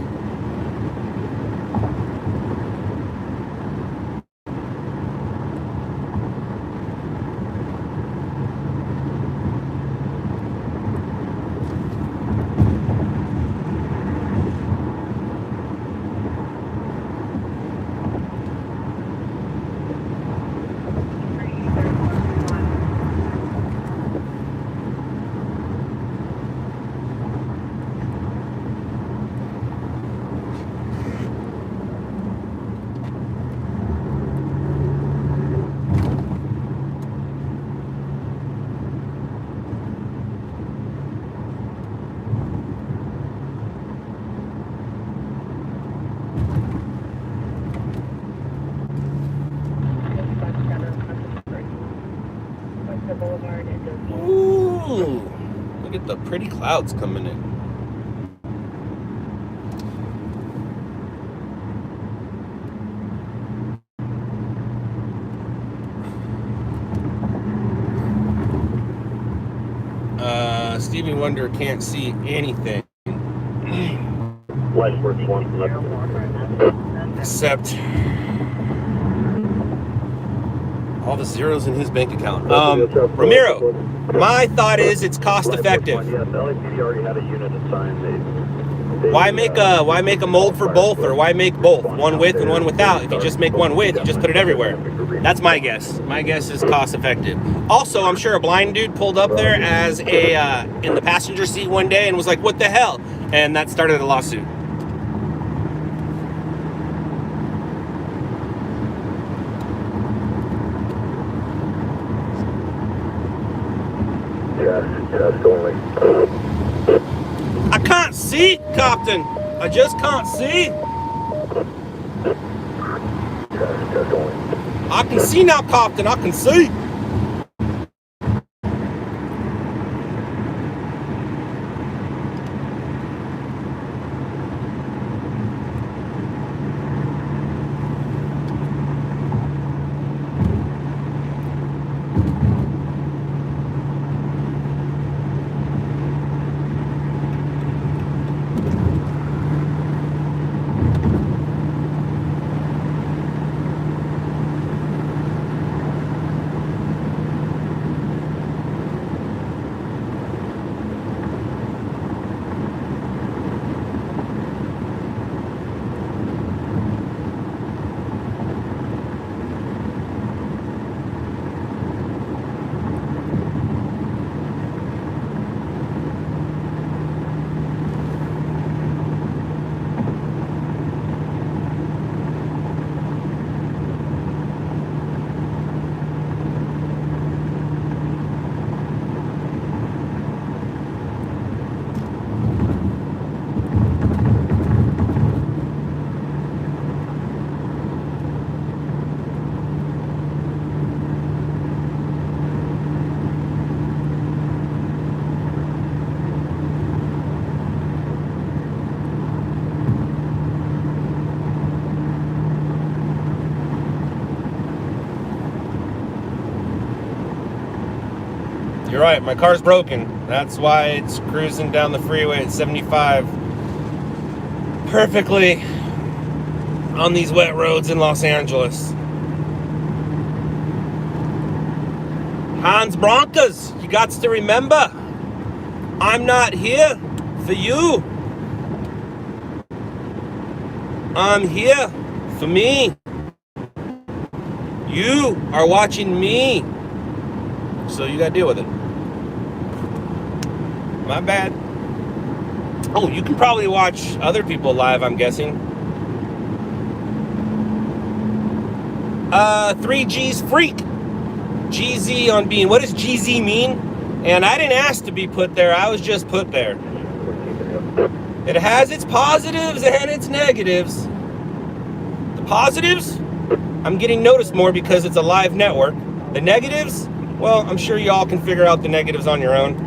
Ooh, look at the pretty clouds coming in. Stevie Wonder can't see anything. Except all the zeros in his bank account. Ramiro, my thought is it's cost effective.
Yeah, the LAPD already had a unit assigned.
Why make a mold for both, or why make both, one with and one without? If you just make one with, you just put it everywhere. That's my guess. My guess is cost effective. Also, I'm sure a blind dude pulled up there as a in the passenger seat one day and was like, "What the hell?" And that started a lawsuit.
Test only.
I can't see, Compton. I just can't see.
Test only.
I can see now, Compton. I can see. You're right, my car's broken. That's why it's cruising down the freeway at 75 perfectly on these wet roads in Los Angeles. Hans Broncos, you got to remember, I'm not here for you. I'm here for me. You are watching me. So you gotta deal with it. My bad. Oh, you can probably watch other people live, I'm guessing. 3G's Freak. GZ on Bean. What does GZ mean? And I didn't ask to be put there. I was just put there. It has its positives and its negatives. The positives, I'm getting noticed more because it's a live network. The negatives, well, I'm sure you all can figure out the negatives on your own.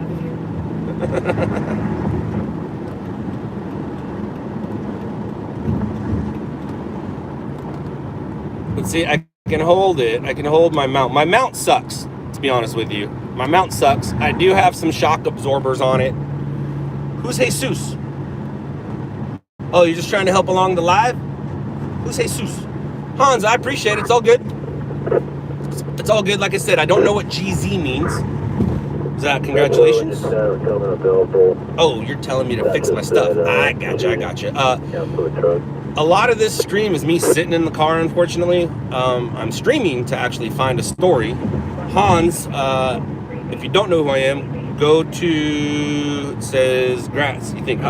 But see, I can hold it. I can hold my mount. My mount sucks, to be honest with you. My mount sucks. I do have some shock absorbers on it. Who's Jesus? Oh, you're just trying to help along the live? Who's Jesus? Hans, I appreciate it. It's all good. It's all good. Like I said, I don't know what GZ means. Is that congratulations? Oh, you're telling me to fix my stuff. I gotcha. A lot of this stream is me sitting in the car, unfortunately. I'm streaming to actually find a story. Hans, if you don't know who I am, go to, it says grass, you think,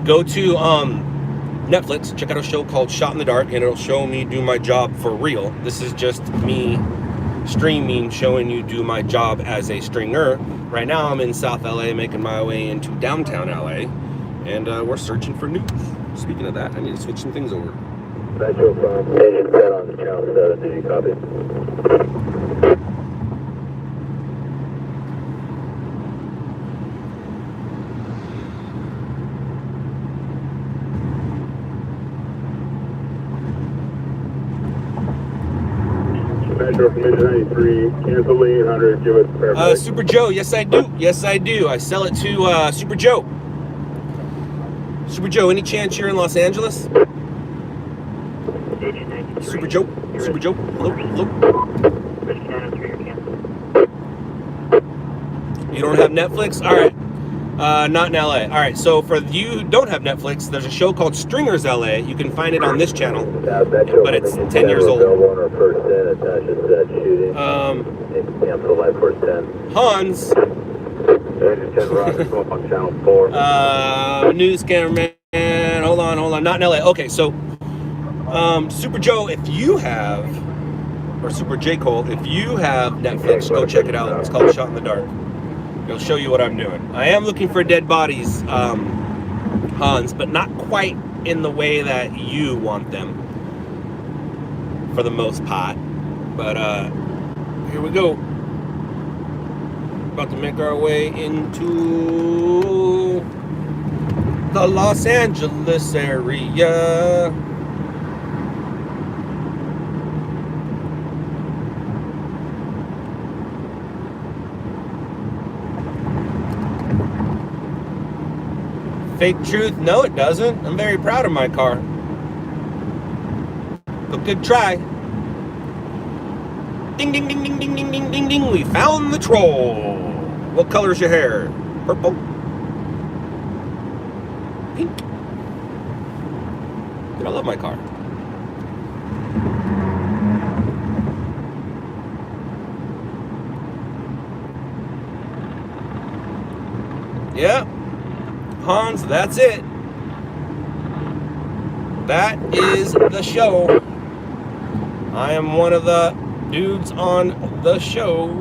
go to Netflix, check out a show called Shot in the Dark, and it'll show me do my job for real. This is just me streaming, showing you do my job as a stringer. Right now I'm in South LA, making my way into downtown LA, and we're searching for news. Speaking of that, I need to switch some things over.
Metro from Agent 10 on the channel 7, did you copy? Metro from Agent 93, cancel lane 100, give us paramedic.
Super Joe, yes I do. Yes I do. I sell it to Super Joe. Super Joe, any chance you're in Los Angeles? Super Joe? Super Joe? Hello? Hello? You don't have Netflix? Alright. Not in LA. Alright, so for you who don't have Netflix, there's a show called Stringers LA. You can find it on this channel. But it's 10 years old. Hans. News cameraman. Hold on. Not in LA. Okay, so Super Joe, if you have, or Super J. Cole, if you have Netflix, go check it out. It's called Shot in the Dark. It'll show you what I'm doing. I am looking for dead bodies, Hans, but not quite in the way that you want them, for the most part. But here we go. About to make our way into the Los Angeles area. Fake truth? No, it doesn't. I'm very proud of my car. But good try. Ding, ding, ding, ding, ding, ding, ding, ding, ding. We found the troll. What color's your hair? Purple? Pink? Dude, I love my car. Yeah. Hans, that's it. That is the show. I am one of the dudes on the show.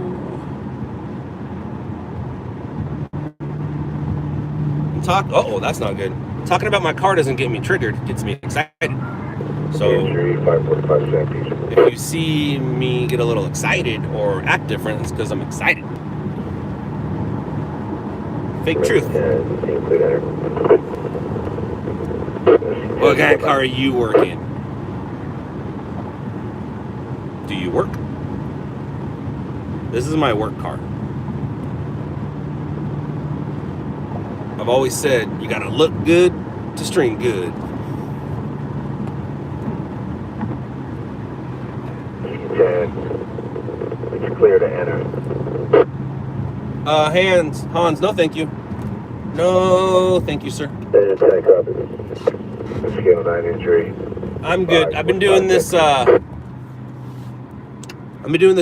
Oh, that's not good. Talking about my car doesn't get me triggered, it gets me excited. So if you see me get a little excited or act different, it's because I'm excited. Fake truth. What kind of car are you working? Do you work? This is my work car. I've always said you gotta look good to string good.
It's clear to enter.
Hans, no thank you. No, thank you, sir.
Scale 9 injury.
I'm good. I've been doing this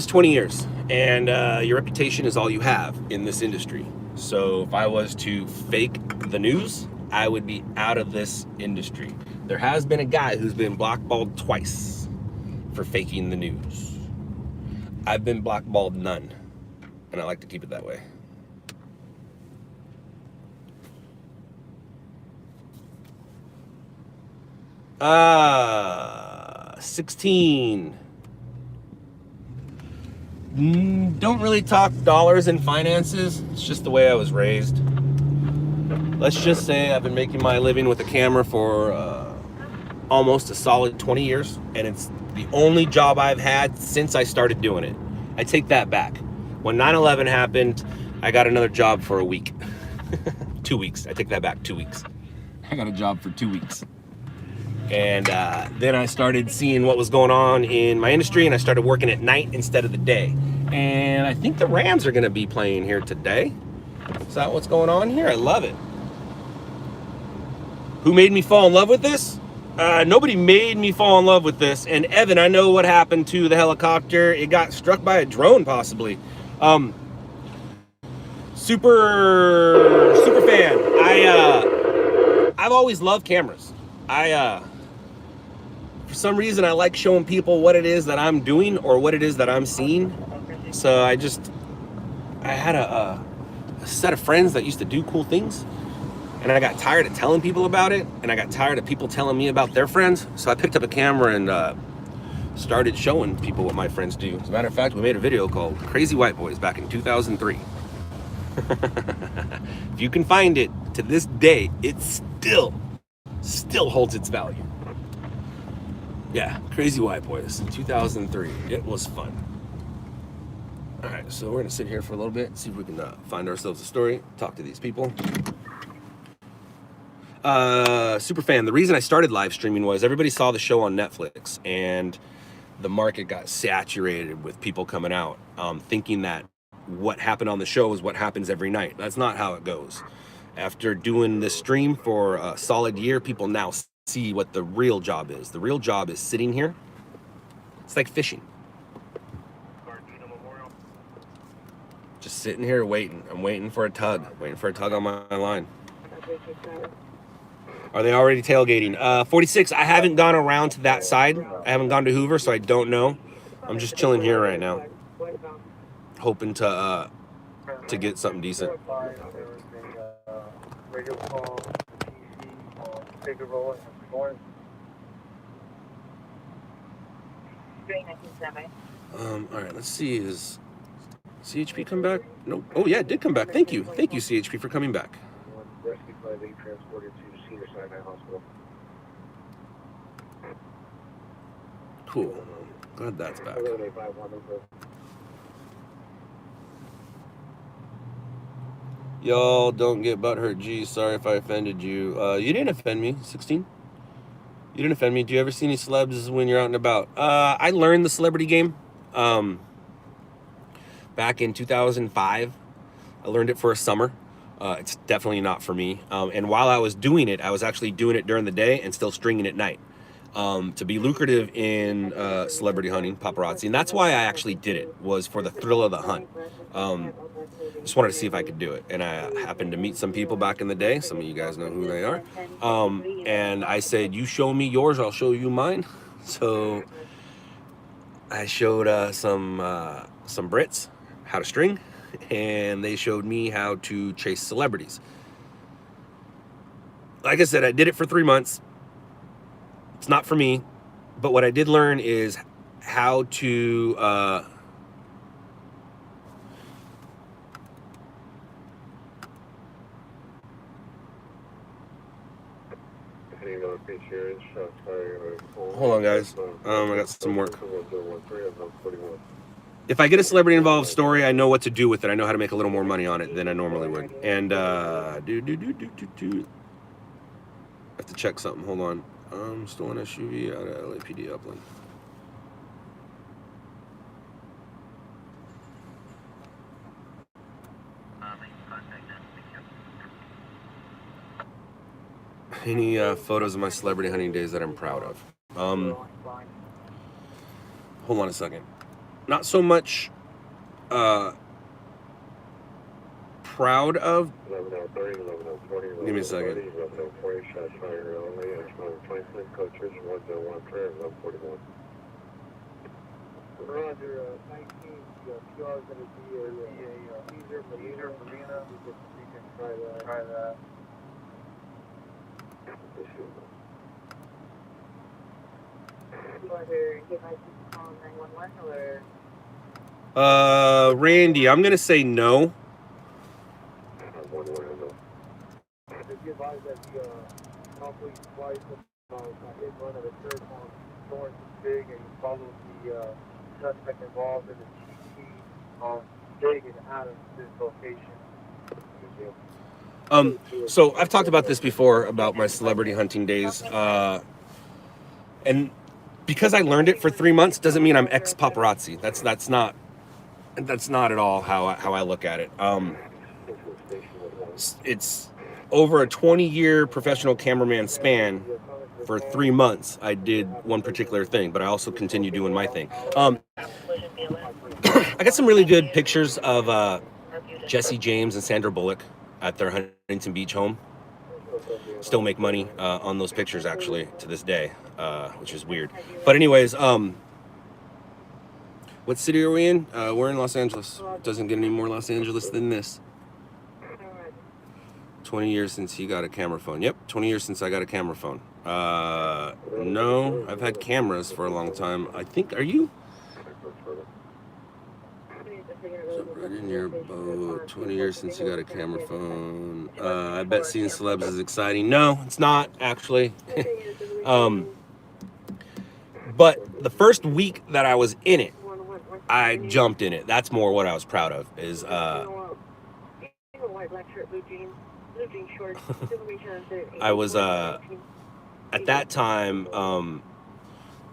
20 years, and your reputation is all you have in this industry. So if I was to fake the news, I would be out of this industry. There has been a guy who's been blackballed twice for faking the news. I've been blackballed none, and I like to keep it that way. 16. Don't really talk dollars and finances. It's just the way I was raised. Let's just say I've been making my living with a camera for almost a solid 20 years, and it's the only job I've had since I started doing it. I take that back. When 9/11 happened, I got another job for a week. 2 weeks. I take that back, 2 weeks. I got a job for 2 weeks. And then I started seeing what was going on in my industry, and I started working at night instead of the day. And I think the Rams are going to be playing here today. Is that what's going on here? I love it. Who made me fall in love with this? Nobody made me fall in love with this. And Evan, I know what happened to the helicopter. It got struck by a drone, possibly. Super fan. I've always loved cameras. For some reason, I like showing people what it is that I'm doing or what it is that I'm seeing. So I had a set of friends that used to do cool things, and I got tired of telling people about it, and I got tired of people telling me about their friends. So I picked up a camera and started showing people what my friends do. As a matter of fact, we made a video called Crazy White Boys back in 2003. If you can find it, to this day, it still holds its value. Yeah, Crazy White Boys, 2003. It was fun. All right, so we're gonna sit here for a little bit, see if we can find ourselves a story, talk to these people. Super fan. The reason I started live streaming was everybody saw the show on Netflix, and the market got saturated with people coming out, thinking that what happened on the show is what happens every night. That's not how it goes. After doing this stream for a solid year, people now see what the real job is. The real job is sitting here. It's like fishing. Just sitting here waiting. I'm waiting for a tug. Waiting for a tug on my line. Are they already tailgating? 46, I haven't gone around to that side. I haven't gone to Hoover, so I don't know. I'm just chilling here right now. Hoping to get something decent.
Radio call, take a roll and perform.
397.
All right, let's see. Is CHP come back? Nope. Oh yeah, it did come back. Thank you, CHP, for coming back.
Rescue flight being transported to Cedar Sinai Hospital.
Cool. Glad that's back. Y'all don't get butthurt. Gee, sorry if I offended you. You didn't offend me, 16. You didn't offend me. Do you ever see any celebs when you're out and about? I learned the celebrity game back in 2005. I learned it for a summer. It's definitely not for me. And while I was doing it, I was actually doing it during the day and still stringing at night. To be lucrative in celebrity hunting, paparazzi. And that's why I actually did it, was for the thrill of the hunt. Just wanted to see if I could do it. And I happened to meet some people back in the day. Some of you guys know who they are. And I said, you show me yours, I'll show you mine. So I showed some Brits how to string, and they showed me how to chase celebrities. Like I said, I did it for 3 months. It's not for me, but what I did learn is how to hold on, guys. I got some work. If I get a celebrity involved story, I know what to do with it. I know how to make a little more money on it than I normally would. And I have to check something. Hold on. Stolen SUV out of LAPD Upland. Any photos of my celebrity hunting days that I'm proud of? Hold on a second. Not so much proud of. Give me a second.
Roger, 19, PR is going to be a teaser marina. We can try that.
Whether he might be calling 911 or...
Randy, I'm going to say no.
Be advised that the conflict twice hit run of a church on Lawrence Big, and he followed the suspect involved in the TT Big and out of this location.
So I've talked about this before, about my celebrity hunting days. And because I learned it for 3 months doesn't mean I'm ex paparazzi. That's not at all how I look at it. It's over a 20-year professional cameraman span. For 3 months, I did one particular thing, but I also continue doing my thing. I got some really good pictures of Jesse James and Sandra Bullock at their Huntington Beach home. Still make money on those pictures, actually, to this day, which is weird. But anyways, what city are we in? We're in Los Angeles. It doesn't get any more Los Angeles than this. 20 years since you got a camera phone. Yep, 20 years since I got a camera phone. No, I've had cameras for a long time. I think, are you? Right in your boat. 20 years since you got a camera phone. I bet seeing celebs is exciting. No, it's not, actually. But the first week that I was in it, I jumped in it. That's more what I was proud of, is I was at that time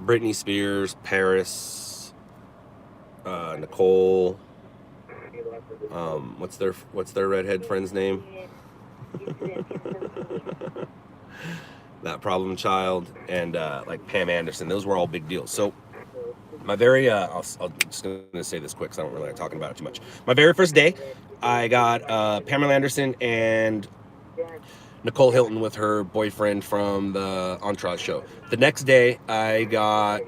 Britney Spears, Paris, Nicole, what's their redhead friend's name? That Problem Child, and like Pam Anderson. Those were all big deals. So my very I'm just gonna say this quick because I don't really like talking about it too much. My very first day, I got Pamela Anderson and Nicole Hilton with her boyfriend from the Entourage show. The next day, I got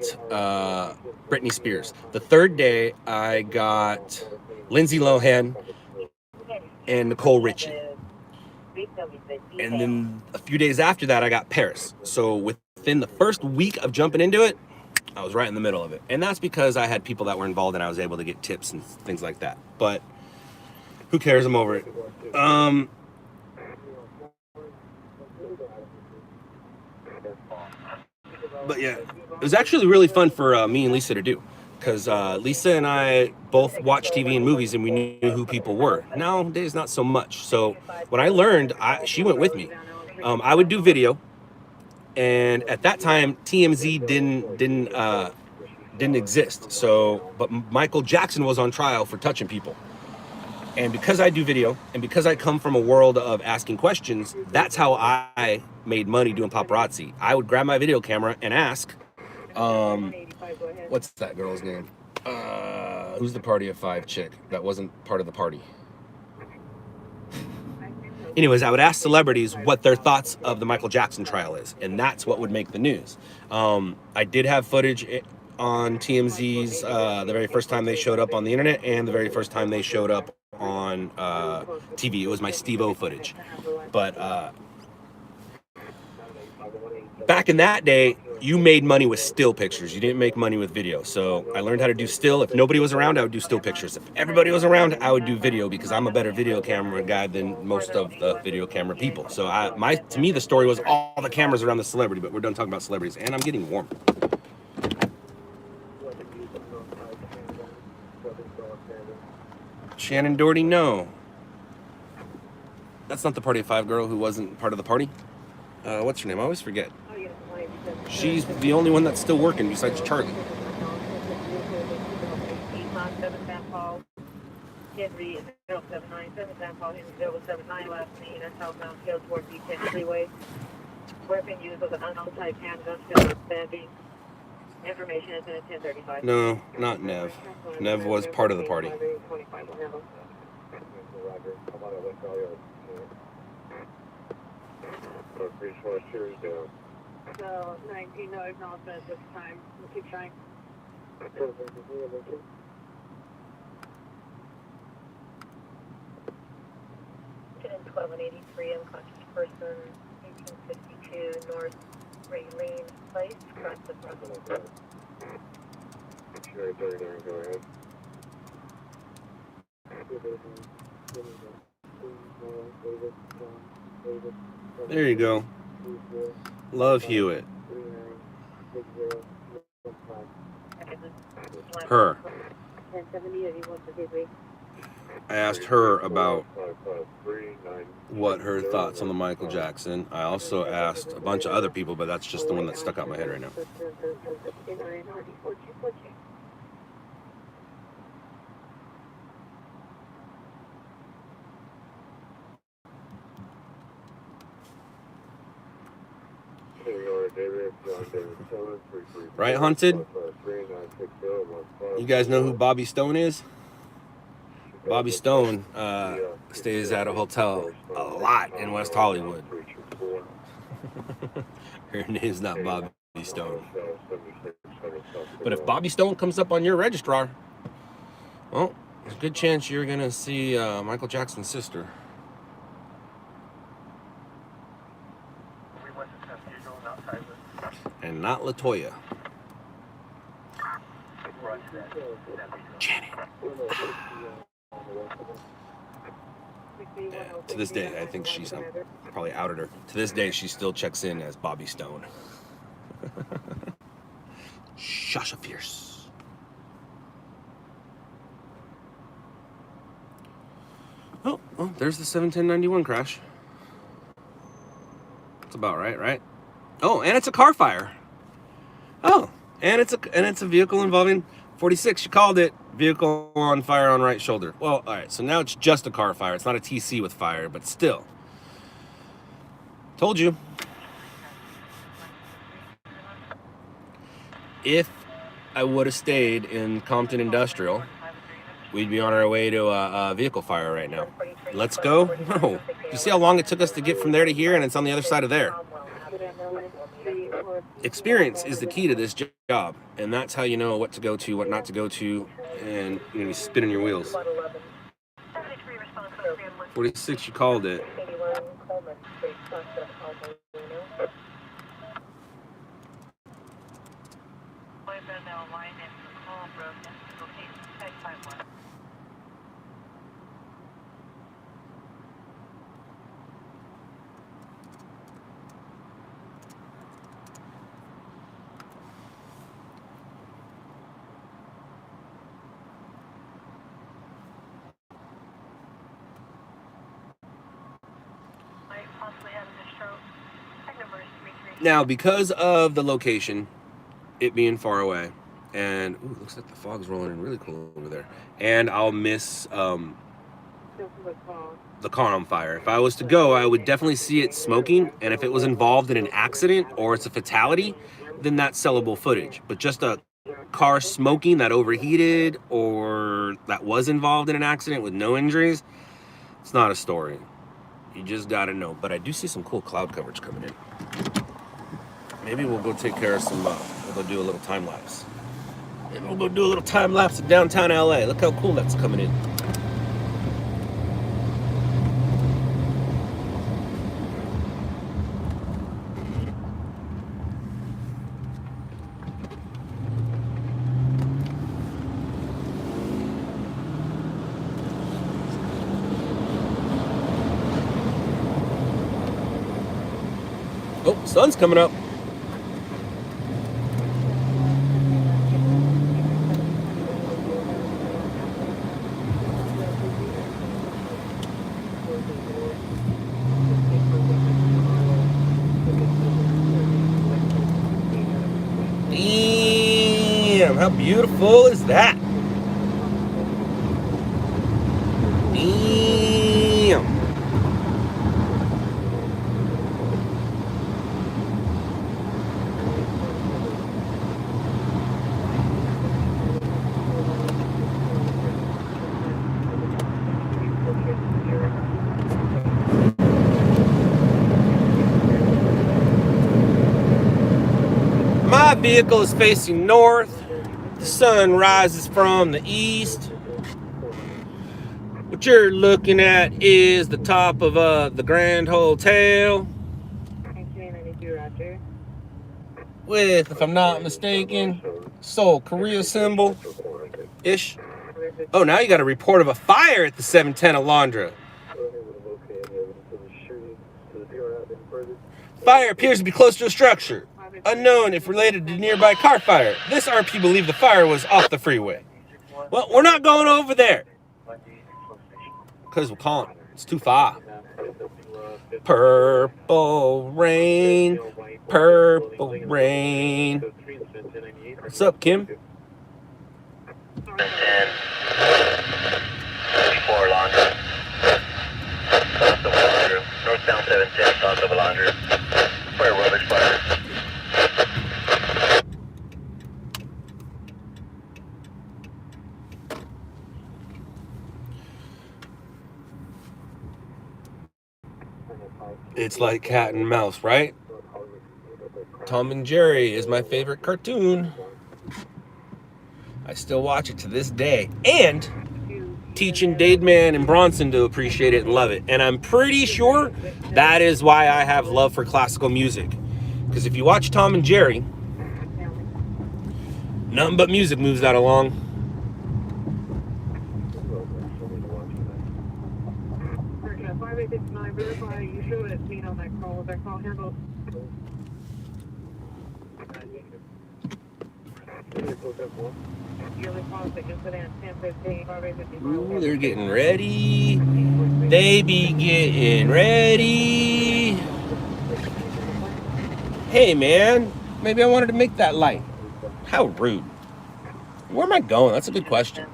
Britney Spears. The third day, I got Lindsay Lohan and Nicole Richie. And then a few days after that, I got Paris. So within the first week of jumping into it, I was right in the middle of it. And that's because I had people that were involved and I was able to get tips and things like that. But who cares? I'm over it. But yeah, it was actually really fun for me and Lisa to do. Because Lisa and I both watched TV and movies and we knew who people were. Nowadays, not so much. So when I learned, she went with me. I would do video. And at that time, TMZ didn't exist. So, but Michael Jackson was on trial for touching people. And because I do video, and because I come from a world of asking questions, that's how I made money doing paparazzi. I would grab my video camera and ask, what's that girl's name? Who's the Party of Five chick that wasn't part of the party? Anyways, I would ask celebrities what their thoughts of the Michael Jackson trial is, and that's what would make the news. I did have footage on TMZ's the very first time they showed up on the internet and the very first time they showed up on TV. It was my Steve-O footage. But back in that day, you made money with still pictures. You didn't make money with video. So I learned how to do still. If nobody was around, I would do still pictures. If everybody was around, I would do video because I'm a better video camera guy than most of the video camera people. So to me, the story was all the cameras around the celebrity, but we're done talking about celebrities, and I'm getting warm. Shannon Doherty, no. That's not the Party of Five girl who wasn't part of the party. What's her name? I always forget. She's the only one that's still working besides Charlie. No, not Nev. Nev was part of the party.
So 19, no acknowledgement at this time. We'll keep trying.
1283 unconscious person, 1852 North Raylene Place, across the front.
Sure, go ahead.
There you go. Love Hewitt. Her.
I asked her about what her thoughts on the Michael Jackson. I also asked a bunch of other people, but that's just the one that stuck out in my head right now. Right, Hunted? You guys know who Bobby Stone is? Bobby Stone stays at a hotel a lot in West Hollywood. Her name's not Bobby Stone. But if Bobby Stone comes up on your registrar, well, there's a good chance you're going to see Michael Jackson's sister. And not LaToya. Janet. Yeah, to this day, I think she's probably outed her. To this day, she still checks in as Bobby Stone. Shasha Fierce. Oh, there's the 71091 crash. That's about right? Oh, and it's a car fire. Oh, and it's a vehicle involving 46. You called it. Vehicle on fire on right shoulder. Well, all right, so now it's just a car fire. It's not a TC with fire, but still. Told you. If I would have stayed in Compton Industrial, we'd be on our way to a vehicle fire right now. Let's go? No. You see how long it took us to get from there to here, and it's on the other side of there. Experience is the key to this job, and that's how you know what to go to, what not to go to, and you're spinning your wheels. 46, you called it. Now, because of the location, it being far away, and ooh, looks like the fog's rolling in really cool over there, and I'll miss the car on fire. If I was to go, I would definitely see it smoking, and if it was involved in an accident or it's a fatality, then that's sellable footage. But just a car smoking that overheated or that was involved in an accident with no injuries, it's not a story. You just gotta know. But I do see some cool cloud coverage coming in. Maybe we'll go take care of some, we'll go do a little time lapse. Maybe we'll go do a little time lapse of downtown LA. Look how cool that's coming in. Oh, sun's coming up. Damn, how beautiful is that? Damn. My vehicle is facing north. The sun rises from the east. What you're looking at is the top of the Grand Hotel. With, if I'm not mistaken, Seoul Korea symbol-ish. Oh, now you got a report of a fire at the 710 Alondra. Fire appears to be close to a structure. Unknown if related to nearby car fire. This RP believed the fire was off the freeway. Well, we're not going over there. because we can't. It's too far. Purple rain, purple rain. What's up, Kim?
710, before Laundry. South of Laundry. Northbound 710, south of Laundry. Fire rubbish fire.
It's like cat and mouse, right? Tom and Jerry is my favorite cartoon. I still watch it to this day. And teaching Dademan and Bronson to appreciate it and love it. And I'm pretty sure that is why I have love for classical music. Because if you watch Tom and Jerry, nothing but music moves that along.
You showed it seen on that call. Was that call handled?
Ooh, they're getting ready. They be getting ready. Hey, man. Maybe I wanted to make that light. How rude. Where am I going? That's a good question.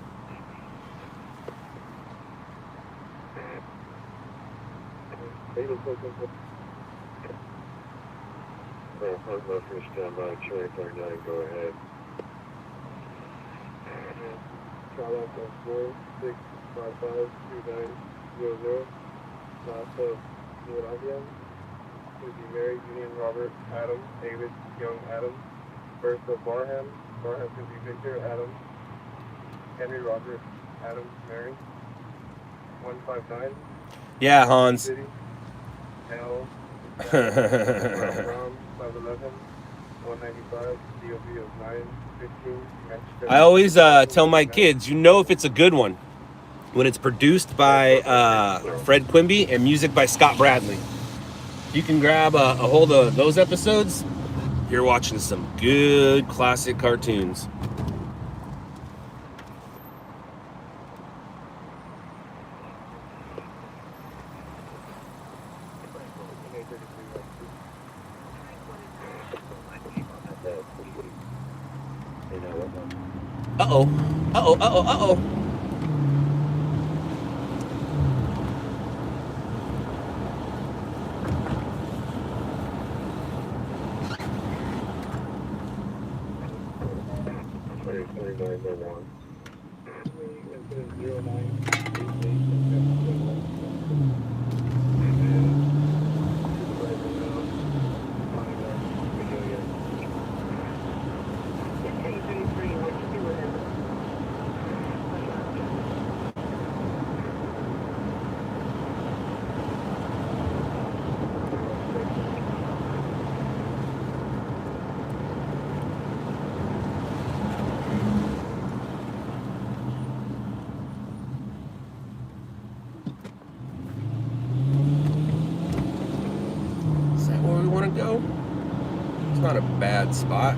Stand by, Cherry 39, go ahead. Call out of 46552900. South of LOUDLABS. Would be Mary, Union, Robert, Adam, David, Young, Adam. First of Barham. Barham could be Victor, Adam. Henry, Robert, Adam, Mary. 159.
Yeah, Hans.
City. L. Brown, 511. 195. DOB of 915.
I always tell my kids, you know if it's a good one when it's produced by Fred Quimby and music by Scott Bradley. You can grab a hold of those episodes. You're watching some good classic cartoons. Uh-oh. Uh-oh, uh-oh, uh-oh. Is that where we want to go? It's not a bad spot.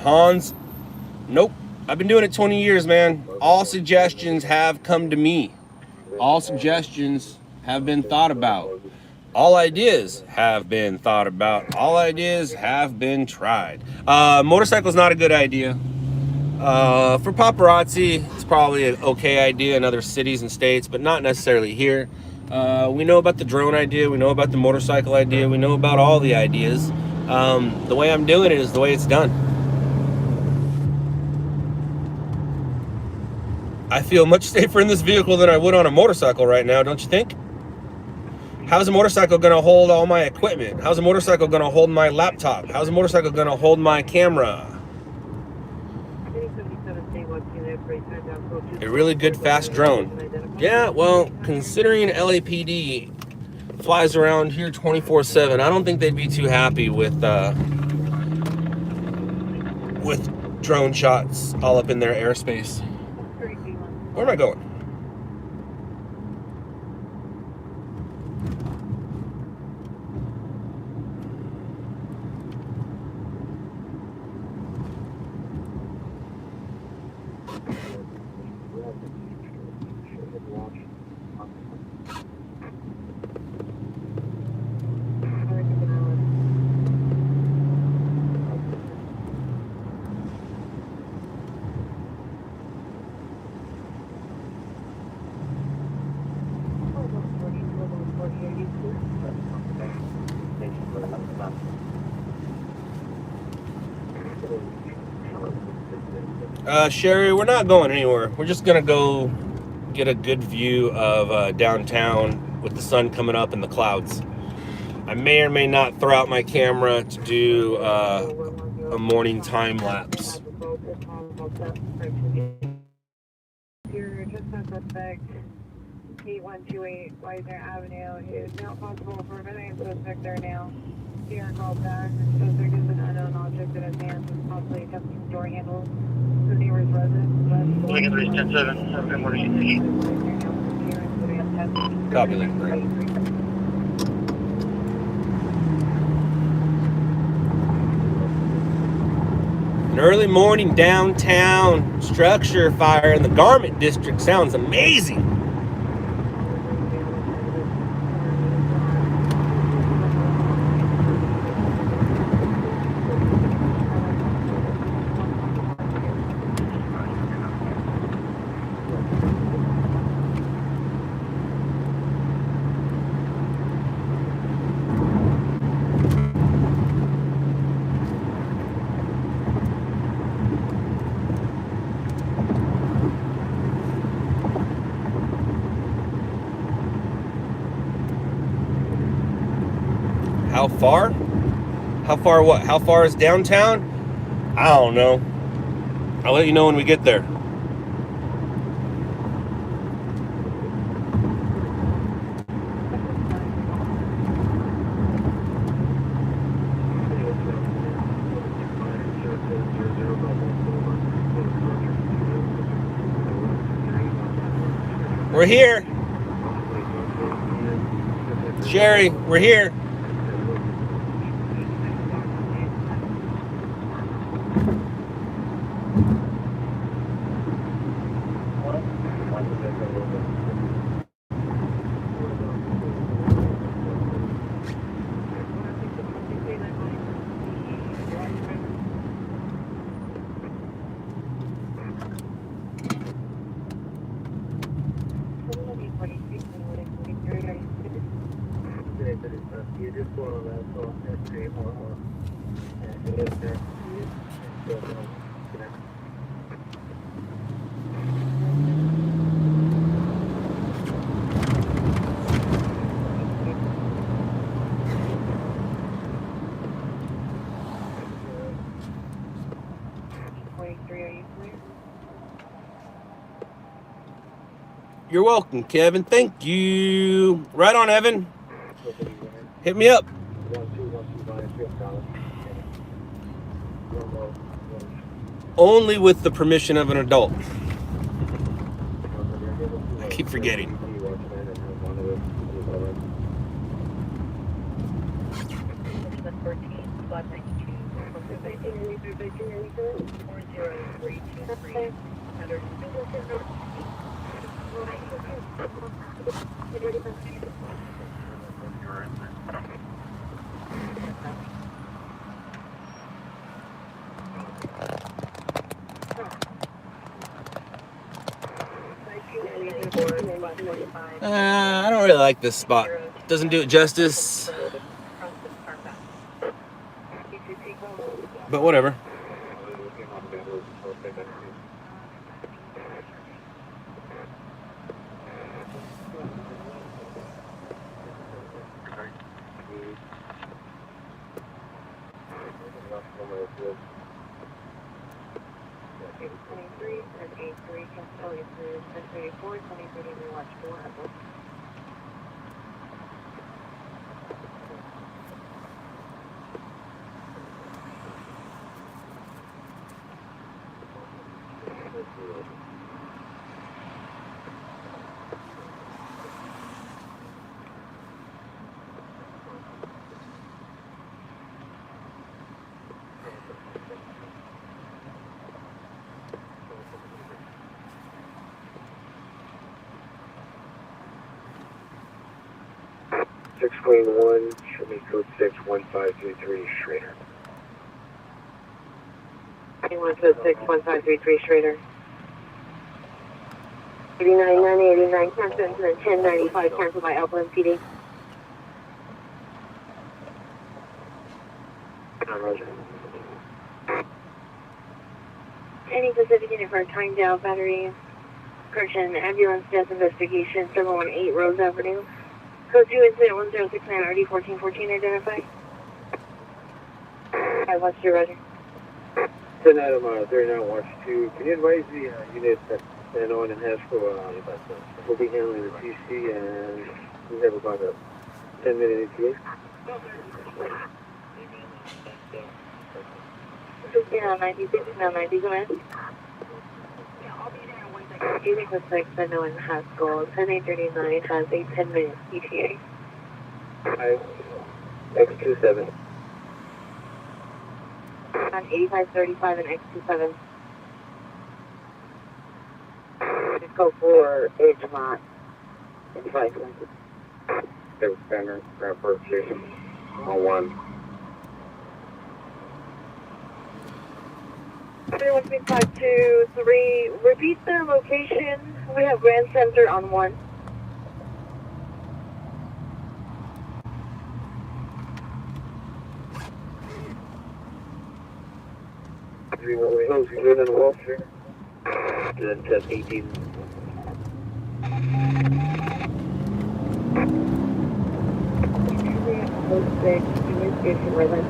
Hans, nope. I've been doing it 20 years, man. All suggestions have come to me. All suggestions have been thought about. All ideas have been thought about. All ideas have been tried. Motorcycle's not a good idea. For paparazzi, it's probably an okay idea in other cities and states, but not necessarily here. We know about the drone idea. We know about the motorcycle idea. We know about all the ideas. The way I'm doing it is the way it's done. I feel much safer in this vehicle than I would on a motorcycle right now, don't you think? How's a motorcycle gonna hold all my equipment? How's a motorcycle gonna hold my laptop? How's a motorcycle gonna hold my camera? A really good fast drone. Yeah, well, considering LAPD flies around here 24/7, I don't think they'd be too happy with drone shots all up in their airspace. Where am I going?
Sherry, we're not going anywhere. We're just gonna go get a good view of downtown with the sun coming up and the clouds. I may or may not throw out my camera to do a morning time lapse.
You're just a suspect. 8128 Wiesner Avenue. It is now possible for a suspect there now. Here, call back. Suspect is an unknown object in his hands and possibly attempting door handles. The neighbor's residence.
Lincoln 310-7. Have a good morning.
Copy, Lincoln 3. An early morning downtown structure fire in the garment district sounds amazing. How far? How far what? How far is downtown? I don't know. I'll let you know when we get there. We're here. Sherry, we're here. You're welcome, Kevin. Thank you. Right on, Evan. Hit me up. Only with the permission of an adult. I keep forgetting. I don't really like this spot. Doesn't do it justice. But whatever.
6 Queen 1, show me code 61533 Schrader.
1261533 Schrader. 89 Compton, and then 1095 canceled by Upland PD.
Roger.
Any Pacific unit for a timed down battery, correction, ambulance death investigation, 718 Rose Avenue. Code 2 incident 1069 RD 1414 identify. I lost you, Roger.
10 Adam 39 Watch 2. Can you advise the unit that stand on and Haskell we'll be handling the TC and we have about a 10-minute ETA?
Yeah, 96, now 90, go ahead. Unit was like Seno and Haskell, 10839 has a 10-minute ETA.
X27.
On 8535 and X27. Just go for Edgemont in Franklin.
They were Spanner, Grand Park Station, on 1.
31653, repeat the location. We have Grand Center on 1.
Hills, you live in Wall Street? Then test 18.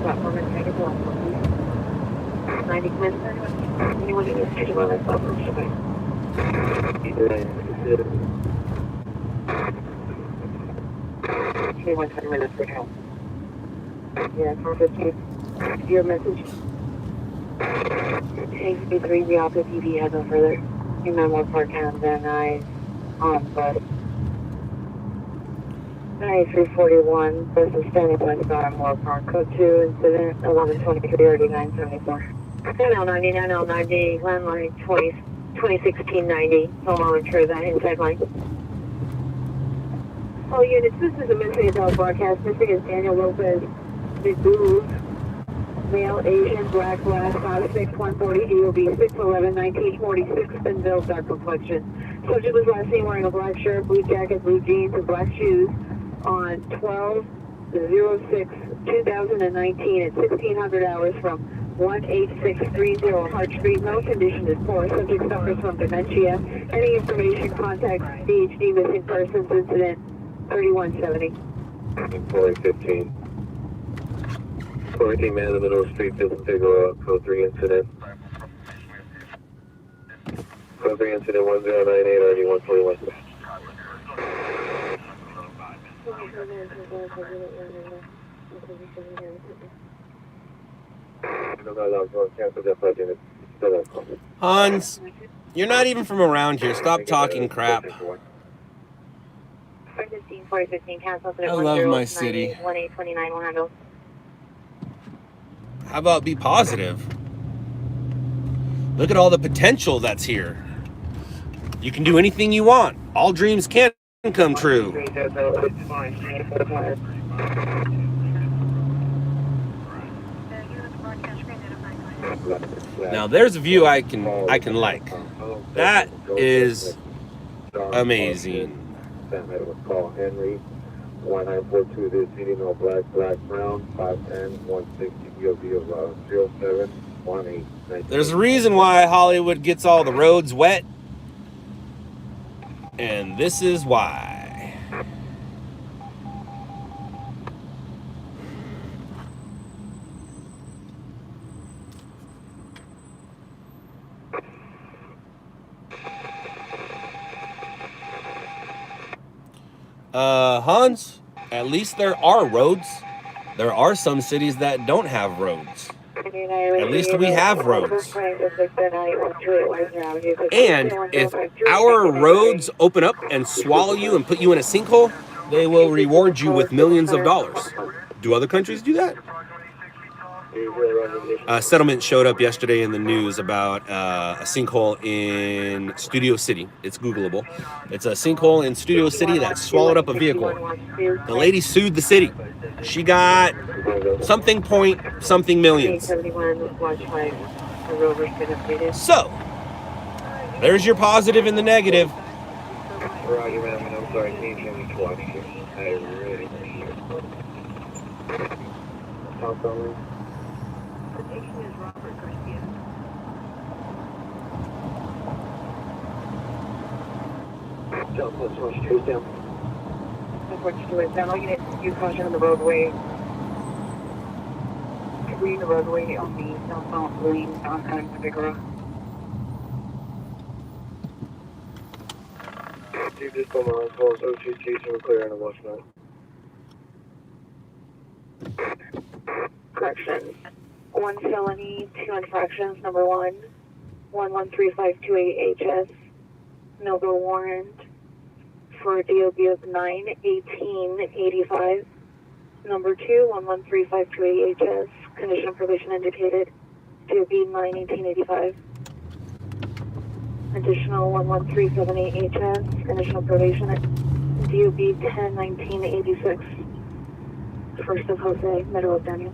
Platform and take it off. 90 minutes. Anyone who needs to run that platform should be. Okay, 1 minutes for help. Yeah, 415. Your message. Take 3 the Alpha TV has no further. Remember Park and then I on bus. 9341, bus is standing by Star Moore Park. Code 2, incident 1123 RD 974. NL90, NL90, landline 2016-90. So I'll ensure that inside line. All units, this is a missing adult broadcast. Missing is Daniel Lopez, Big male, Asian, black, glass, 5'6", 140, DOB 6'11", 1946, Spinville, dark complexion. Subject was last seen wearing a black shirt, blue jacket, blue jeans, and black shoes on 12/06/2019 at 1600 hours from 18630 Hart Street. No condition is poor. Subject suffers from dementia. Any information, contact DHD Missing Persons Incident 3170.
4015. 14 man in the middle of the street, Figueroa, code 3 incident. Code 3 incident 1098 RD 141.
Hans, you're not even from around here. Stop talking crap.
415, cancel.
I love my city.
1829 will handle.
How about be positive? Look at all the potential that's here. You can do anything you want. All dreams can come true. Now there's a view I can like. That is amazing.
Call Henry 1942 this evening, no black, brown, 510 160 DOB of 0718.
There's a reason why Hollywood gets all the roads wet, and this is why. Hans, at least there are roads. There are some cities that don't have roads. At least we have roads. And if our roads open up and swallow you and put you in a sinkhole, they will reward you with millions of dollars. Do other countries do that?
Settlement showed up yesterday in the news about a sinkhole in Studio City. It's Googleable. It's a sinkhole in Studio City that swallowed up a vehicle. The lady sued the city. She got something millions. So, there's your positive and the negative.
Roger, man. I'm sorry. Can you hear me twice? I really appreciate it. Compton.
Use caution on the roadway. Green the roadway on the southbound lane downtown Figueroa.
Chief, just on my own calls. OTC, so we're clear on the west side.
Correction. 1 felony, 2 infractions. Number 1, 113528HS. No bill warrant for a DOB of 9/18/85. Number 2, 113528HS. Condition of probation indicated. DOB 9/18/85. Additional 11378HS. Condition of probation at DOB 10/19/86. First of Jose, middle of Daniel.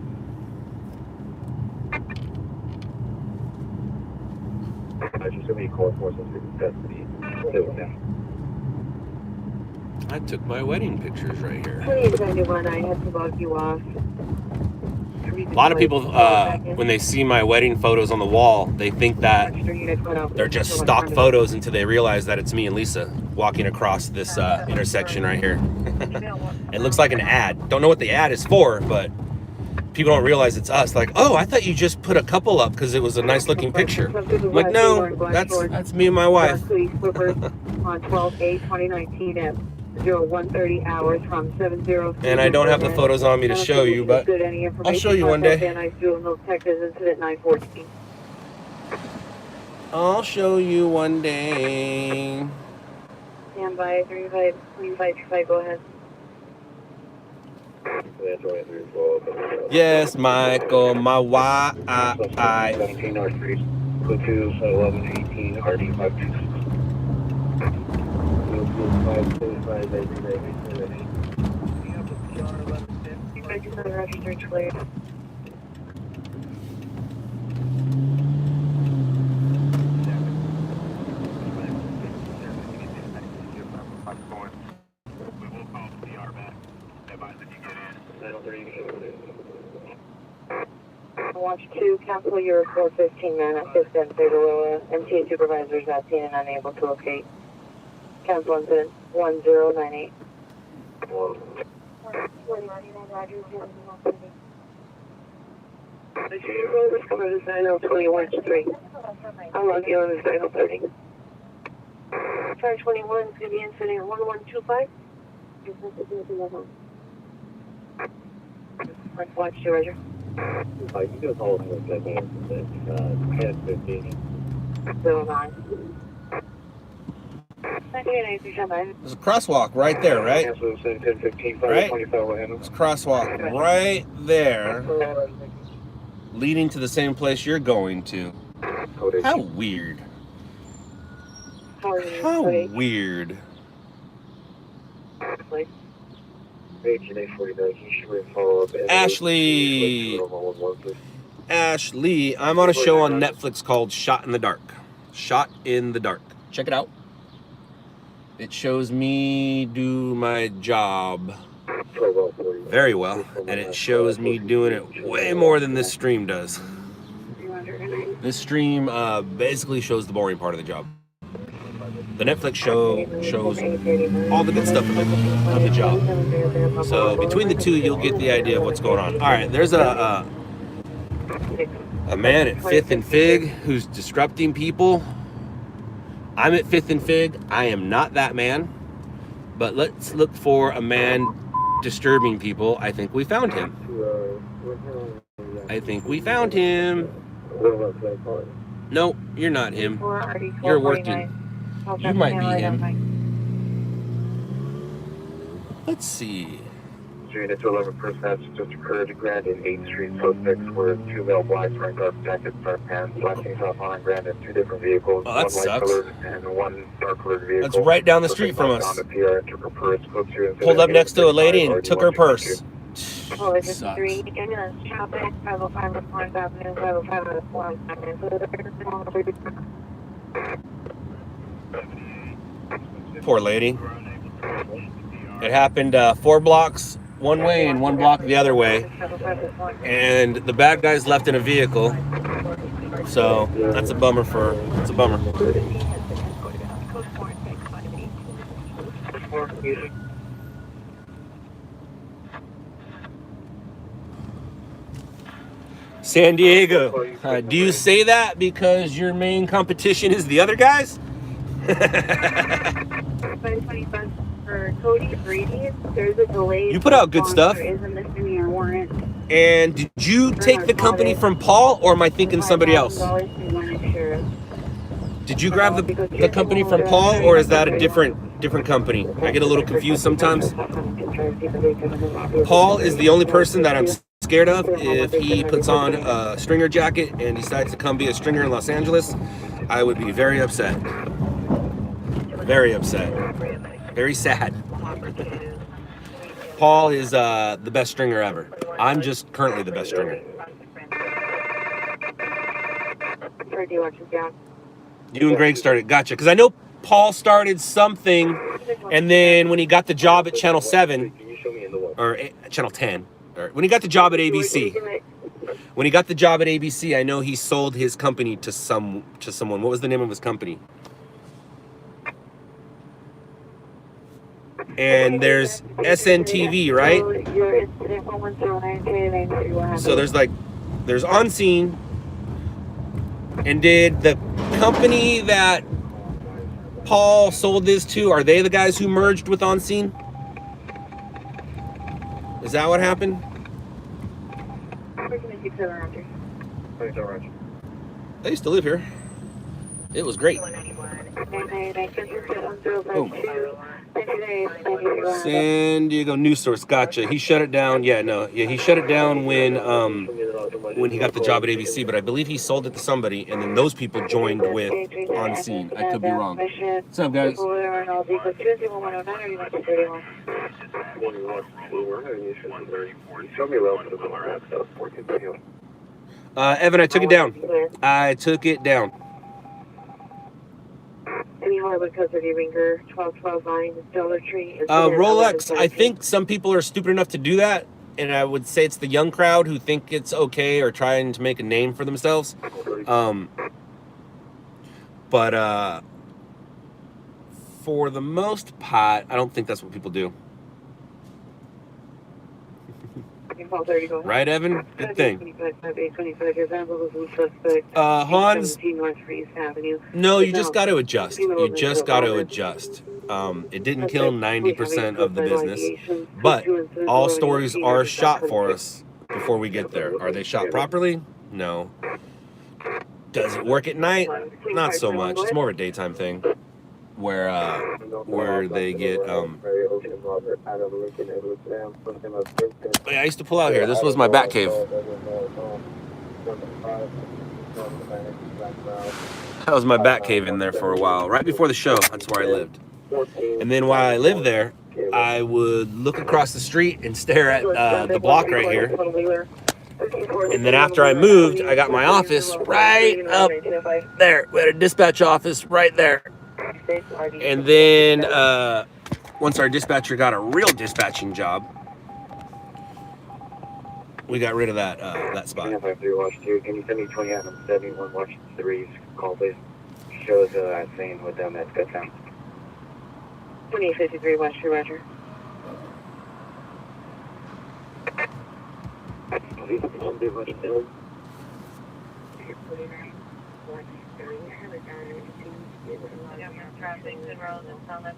I just gonna be called for some custody.
I took my wedding pictures right here.
Please, anyone, I had to log you off.
A lot of people, when they see my wedding photos on the wall, they think that they're just stock photos until they realize that it's me and Lisa walking across this intersection right here. It looks like an ad. Don't know what the ad is for, but people don't realize it's us. Like, oh, I thought you just put a couple up because it was a nice looking picture. I'm like, no, that's me and my wife.
On 12/8/2019 at 0130 hours from 70.
And I don't have the photos on me to show you, but I'll show you one day. I'll show you one day.
Stand by, 3525, go ahead.
Yes, Michael, my wife.
17 North Street, 1118 RD 526.
Registered cleared. Watch 2, cancel your 415 man at 5th and Figueroa. MTA supervisors not seen and unable to locate. Cancel incident 1098. The road was covered as 9021-3. I'll log you on as 9030. Car 21 is going to be incident 1125. Watch 2, Roger.
You can hold with that incident, 1015.
09. 1989.
There's a crosswalk right there, right?
Cancel 1015,
Right?
525
There's a crosswalk right there, leading to the same place you're going to. How weird. How weird. Ashley, I'm on a show on Netflix called Shot in the Dark. Shot in the Dark. Check it out. It shows me do my job very well, and it shows me doing it way more than this stream does. This stream basically shows the boring part of the job. The Netflix show shows all the good stuff of the job. So between the two, you'll get the idea of what's going on. All right, there's a man at 5th and Fig who's disrupting people. I'm at 5th and Fig. I am not that man. But let's look for a man disturbing people. I think we found him. I think we found him. No, you're not him. You're working. You might be him. Let's see.
unit to 11 first match just occurred. Grand and 8th Street suspects were 2 male blacks wearing dark jackets, dark pants, flashing off on Grand in 2 different vehicles.
Oh, that
one light
sucks.
colored and one dark colored vehicle.
That's right down the street from us.
Found a PR and took her purse, booked her into
Pulled
the
up next to a lady and took her
8122.
purse.
Oh, it's
Sucks.
3 ambulance traffic, 505 at Florence Avenue, 505 at Florence Avenue.
Poor lady. It happened 4 blocks one way and 1 block the other way. And the bad guys left in a vehicle. So that's a bummer it's a bummer. San Diego, do you say that because your main competition is the other guys?
525 for Cody Brady. There's a delay.
You put out good stuff.
There is a misdemeanor warrant.
And did you take the company from Paul, or am I thinking somebody else? Did you grab the company from Paul, or is that a different company? I get a little confused sometimes. Paul is the only person that I'm scared of. If he puts on a stringer jacket and decides to come be a stringer in Los Angeles, I would be very upset. Very upset. Very sad. Paul is the best stringer ever. I'm just currently the best stringer. You and Greg started, gotcha. Because I know Paul started something, and then when he got the job at Channel 7, or Channel 10, or when he got the job at ABC, I know he sold his company to someone. What was the name of his company? And there's SNTV, right? So there's On Scene. And did the company that Paul sold this to, are they the guys who merged with On Scene? Is that what happened? I used to live here. It was great. Oh. San Diego News Source, gotcha. He shut it down. Yeah, he shut it down when he got the job at ABC, but I believe he sold it to somebody, and then those people joined with On Scene. I could be wrong. What's up, guys? Evan, I took it down.
Any Hollywood Coast of Ringer, 1212 Dollar Tree.
Rolex, I think some people are stupid enough to do that, and I would say it's the young crowd who think it's okay or trying to make a name for themselves. But for the most part, I don't think that's what people do. Right, Evan? Good thing. Hans? No, you just got to adjust. You just got to adjust. It didn't kill 90% of the business, but all stories are shot for us before we get there. Are they shot properly? No. Does it work at night? Not so much. It's more of a daytime thing. Where they get I used to pull out here. This was my bat cave. That was my bat cave in there for a while. Right before the show, that's where I lived. And then while I lived there, I would look across the street and stare at the block right here. And then after I moved, I got my office right up there. We had a dispatch office right there. And then once our dispatcher got a real dispatching job, we got rid of that spot.
Can you send me 20 out of 71 Washington 3's call, please? Shows saying with them at Good Town.
2853 West True, Roger.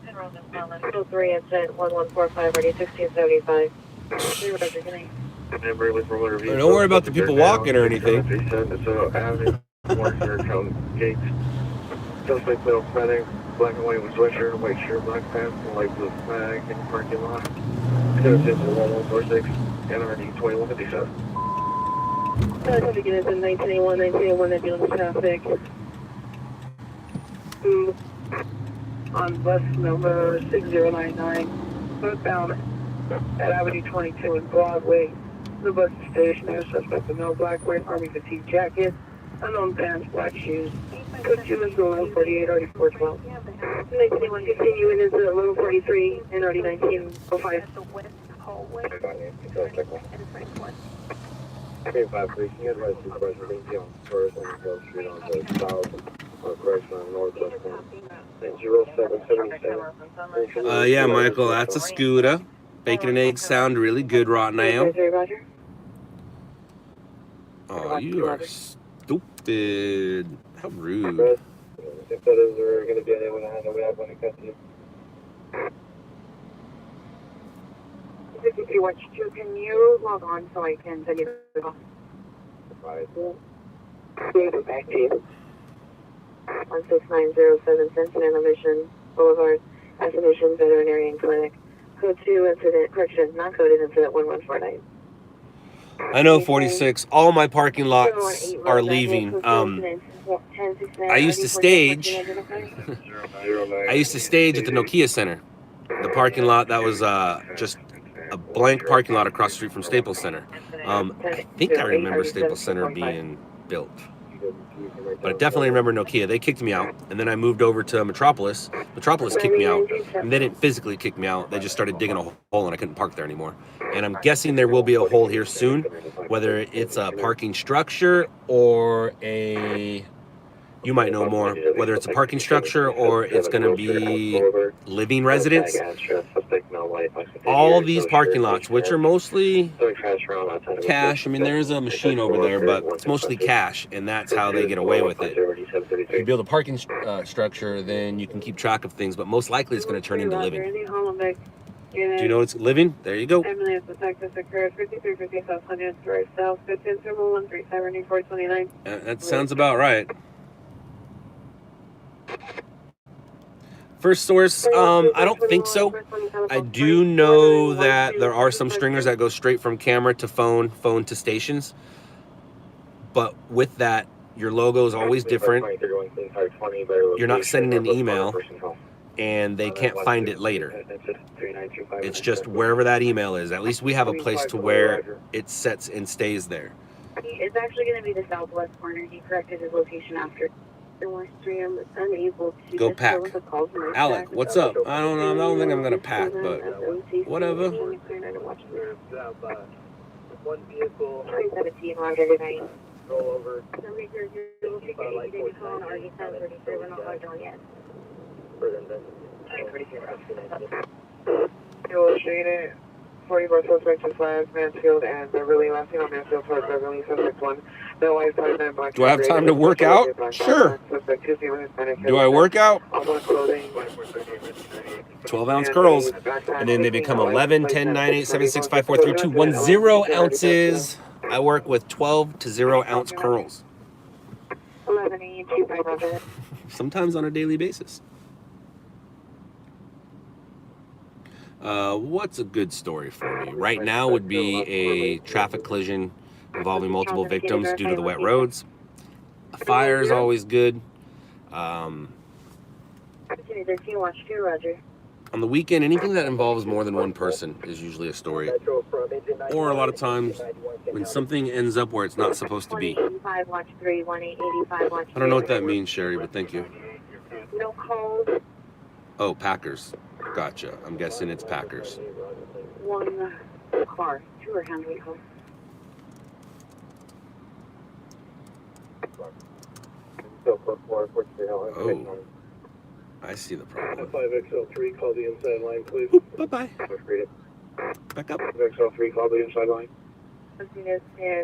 Penrose 3 at 1145, ready 1675.
Don't worry about the people walking or anything.
Suspect male spreading, black and white with sweatshirt, white shirt, black pants, and light blue flag in the parking lot. 1146, NRD 2157.
Traffic units in 1981, 1981, they're dealing with traffic.
On bus number 6099, southbound at Avenue 22 and Broadway. The bus is stationary, suspect in no black, wearing army fatigue jacket, unknown pants, black shoes. Code 2 is 1148, already 412.
1981, continue, it is 1143, NRD 1905.
Okay, 5-3, can you advise supervisor Lindsay on first and Hill Street on the south, or correction on northwest corner? 0777.
Yeah, Michael, that's a scooter. Bacon and eggs sound really good right now.
Roger.
Oh, you are stupid. How rude.
If that is, we're going to be unable to handle. We have one in custody.
5312, can you log on so I can send you the call? Back to you. 16907 Cincinnati Mission Boulevard, Ascension Veterinarian Clinic. Code 2 incident, correction, not coded incident 1149.
I know 46. All my parking lots are leaving. I used to stage. I used to stage at the Nokia Center, the parking lot that was just a blank parking lot across the street from Staples Center. I think I remember Staples Center being built, but I definitely remember Nokia. They kicked me out, and then I moved over to Metropolis. Metropolis kicked me out, and they didn't physically kick me out. They just started digging a hole, and I couldn't park there anymore. And I'm guessing there will be a hole here soon, whether it's a parking structure or a... You might know more, whether it's a parking structure or it's going to be living residents. All of these parking lots, which are mostly cash. I mean, there is a machine over there, but it's mostly cash, and that's how they get away with it. If you build a parking structure, then you can keep track of things, but most likely it's going to turn into living. Do you know it's living? There you go.
Ambulance attack this occurred 5350 South 100 Story South, 15-137-429.
That sounds about right. First source, I don't think so. I do know that there are some stringers that go straight from camera to phone, phone to stations. But with that, your logo is always different. You're not sending an email, and they can't find it later. It's just wherever that email is. At least we have a place to where it sets and stays there.
It's actually going to be the southwest corner. He corrected his location after.
Go pack. Alec, what's up? I don't know. I don't think I'm gonna pack, but whatever.
One vehicle
317 Roger, good night.
roll over.
Illustrated 44 suspects in Flags, Mansfield, and Beverly. Last seen on Mansfield towards Beverly, suspect 1. No lifetime, no black.
Do I have time to work out? Sure. Do I work out? 12-ounce curls, and then they become 11, 10, 9, 8, 7, 6, 5, 4, 3, 2, 1, 0 ounces. I work with 12 to 0 ounce curls.
11
Sometimes on a daily basis. What's a good story for me? Right now would be a traffic collision involving multiple victims due to the wet roads. A fire is always good. On the weekend, anything that involves more than one person is usually a story. Or a lot of times when something ends up where it's not supposed to be. I don't know what that means, Sherry, but thank you. Oh, Packers. Gotcha. I'm guessing it's Packers.
One car, 2 are handling calls.
Oh, I see the problem.
5XL3, call the inside line, please.
Bye-bye. Back up.
5XL3, call the inside line.
And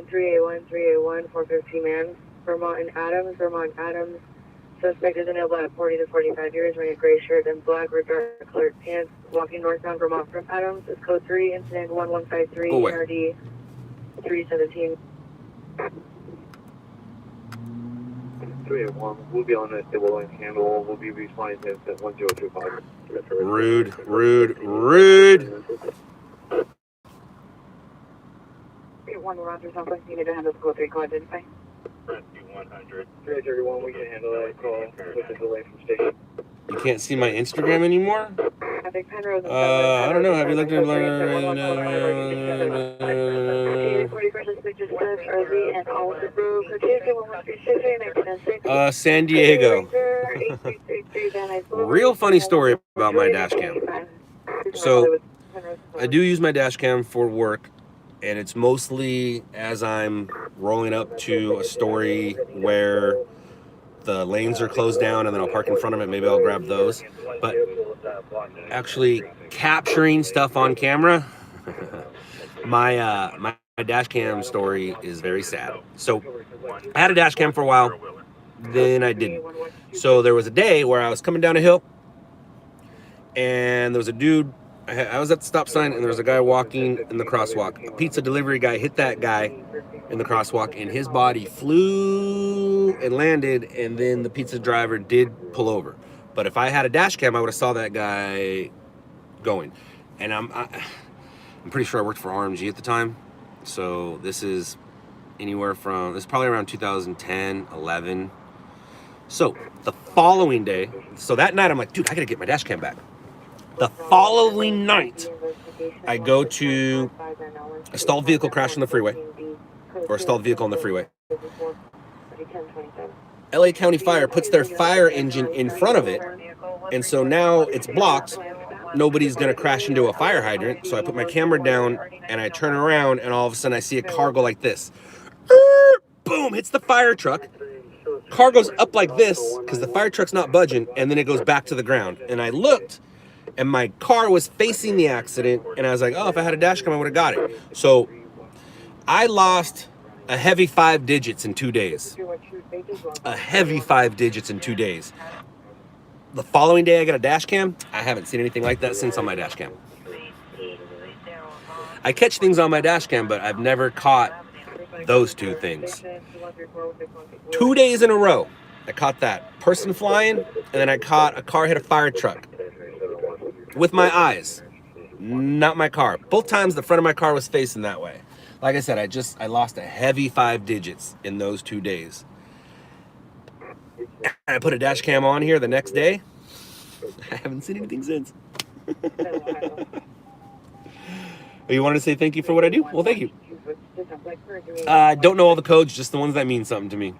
381, 415 man. Vermont Adams. Suspect is a male, black, 40 to 45 years, wearing a gray shirt and black or dark colored pants, walking northbound Vermont from Adams. Is code 3, incident 1153, NRD 317.
381, we'll be on it. It will handle. We'll be responding to 1025.
Rude.
1 Roger, Southwest, you need to handle school 3, call identify.
100. 331, we can handle that call with a delay from station.
You can't see my Instagram anymore?
I think Penrose and
I don't know. Have you looked at San Diego? Real funny story about my dash cam. So I do use my dash cam for work, and it's mostly as I'm rolling up to a story where the lanes are closed down and then I'll park in front of it. Maybe I'll grab those. But actually capturing stuff on camera, my dash cam story is very sad. So I had a dash cam for a while, then I didn't. So there was a day where I was coming down a hill and there was a dude. I was at the stop sign and there was a guy walking in the crosswalk. A pizza delivery guy hit that guy in the crosswalk and his body flew and landed, and then the pizza driver did pull over. But if I had a dash cam, I would have saw that guy going. And I'm pretty sure I worked for RMG at the time. So this is anywhere from, this is probably around 2010, 11. So the following day, so that night I'm like, dude, I gotta get my dash cam back. The following night, I go to a stalled vehicle crash on the freeway, or a stalled vehicle on the freeway. LA County Fire puts their fire engine in front of it, and so now it's blocked. Nobody's gonna crash into a fire hydrant, so I put my camera down and I turn around, and all of a sudden I see a car go like this. Boom, hits the fire truck. Car goes up like this because the fire truck's not budging, and then it goes back to the ground. And I looked, and my car was facing the accident, and I was like, oh, if I had a dash cam, I would have got it. So I lost a heavy 5 digits in 2 days. A heavy 5 digits in 2 days. The following day I got a dash cam. I haven't seen anything like that since on my dash cam. I catch things on my dash cam, but I've never caught those two things. 2 days in a row, I caught that person flying, and then I caught a car hit a fire truck. With my eyes, not my car. Both times the front of my car was facing that way. Like I said, I lost a heavy 5 digits in those 2 days. And I put a dash cam on here the next day. I haven't seen anything since. You wanted to say thank you for what I do? Well, thank you. I don't know all the codes, just the ones that mean something to me.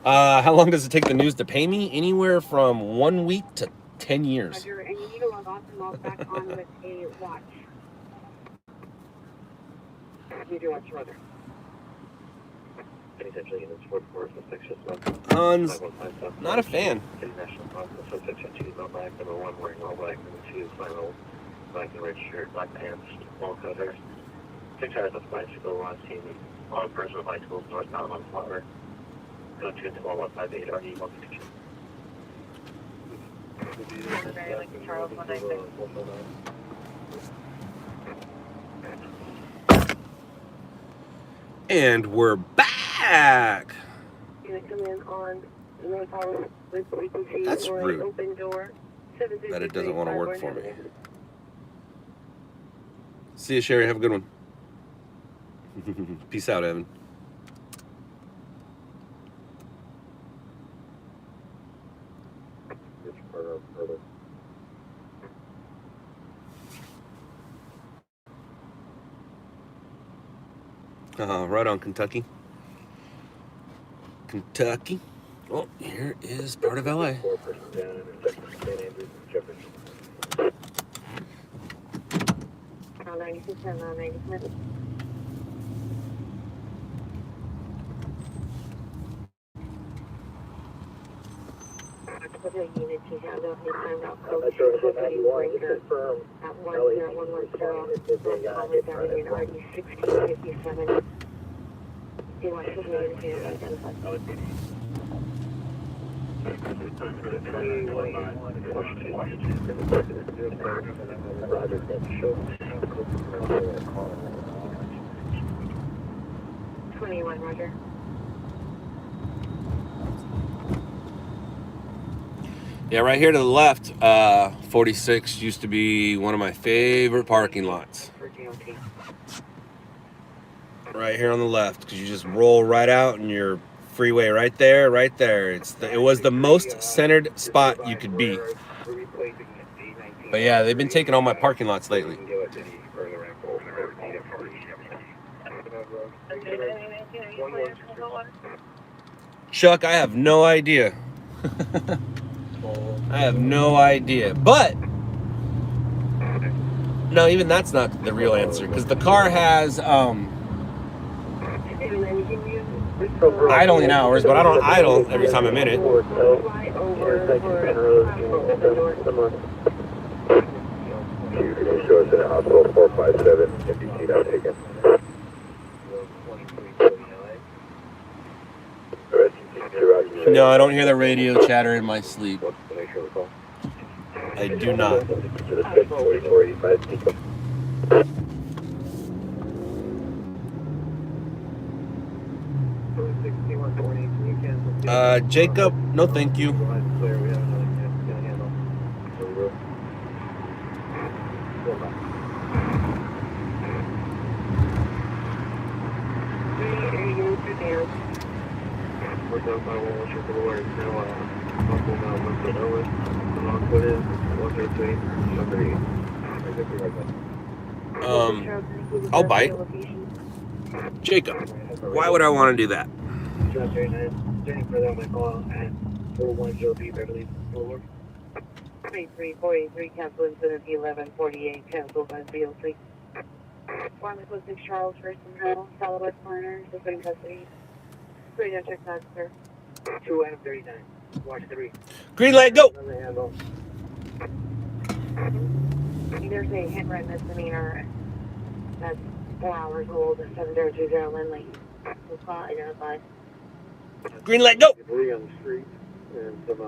How long does it take the news to pay me? Anywhere from 1 week to 10 years.
And you need to log off and log back on with a watch. You do watch weather.
Not a fan.
Black and red shirt, black pants, all colors. 6 hours of bicycle on team, on personal bicycles, northbound on Flower. Go to 12158 RE 152.
Charles 196.
And we're back.
You're gonna come in on the North Hollywood frequency.
That's rude.
Open door.
That it doesn't want to work for me. See you, Sherry. Have a good one. Peace out, Evan. Right on, Kentucky. Kentucky. Oh, here is part of LA.
Roger.
Yeah, right here to the left, 46 used to be one of my favorite parking lots.
right here on the left, because you just roll right out and you're freeway right there, right there. It was the most centered spot you could be. But yeah, they've been taking all my parking lots lately. Chuck, I have no idea. I have no idea. But no, even that's not the real answer, because the car has idling hours, but I don't idle every time I'm in it.
Show us in hospital 457, MDT now taken.
No, I don't hear the radio chatter in my sleep. I do not. Jacob, no thank you. I'll bite. Jacob, why would I want to do that?
2343, cancel incident 1148, canceled by VOC. 106 Charles, first and middle, Southwest corner, just in custody. Radio check that, sir.
2 Adam 39. Watch 3.
Green light, go!
There's a hit and run misdemeanor that's 4 hours old, 7020 Lindley. We'll call identified.
Green light, go!
Debris on the street and some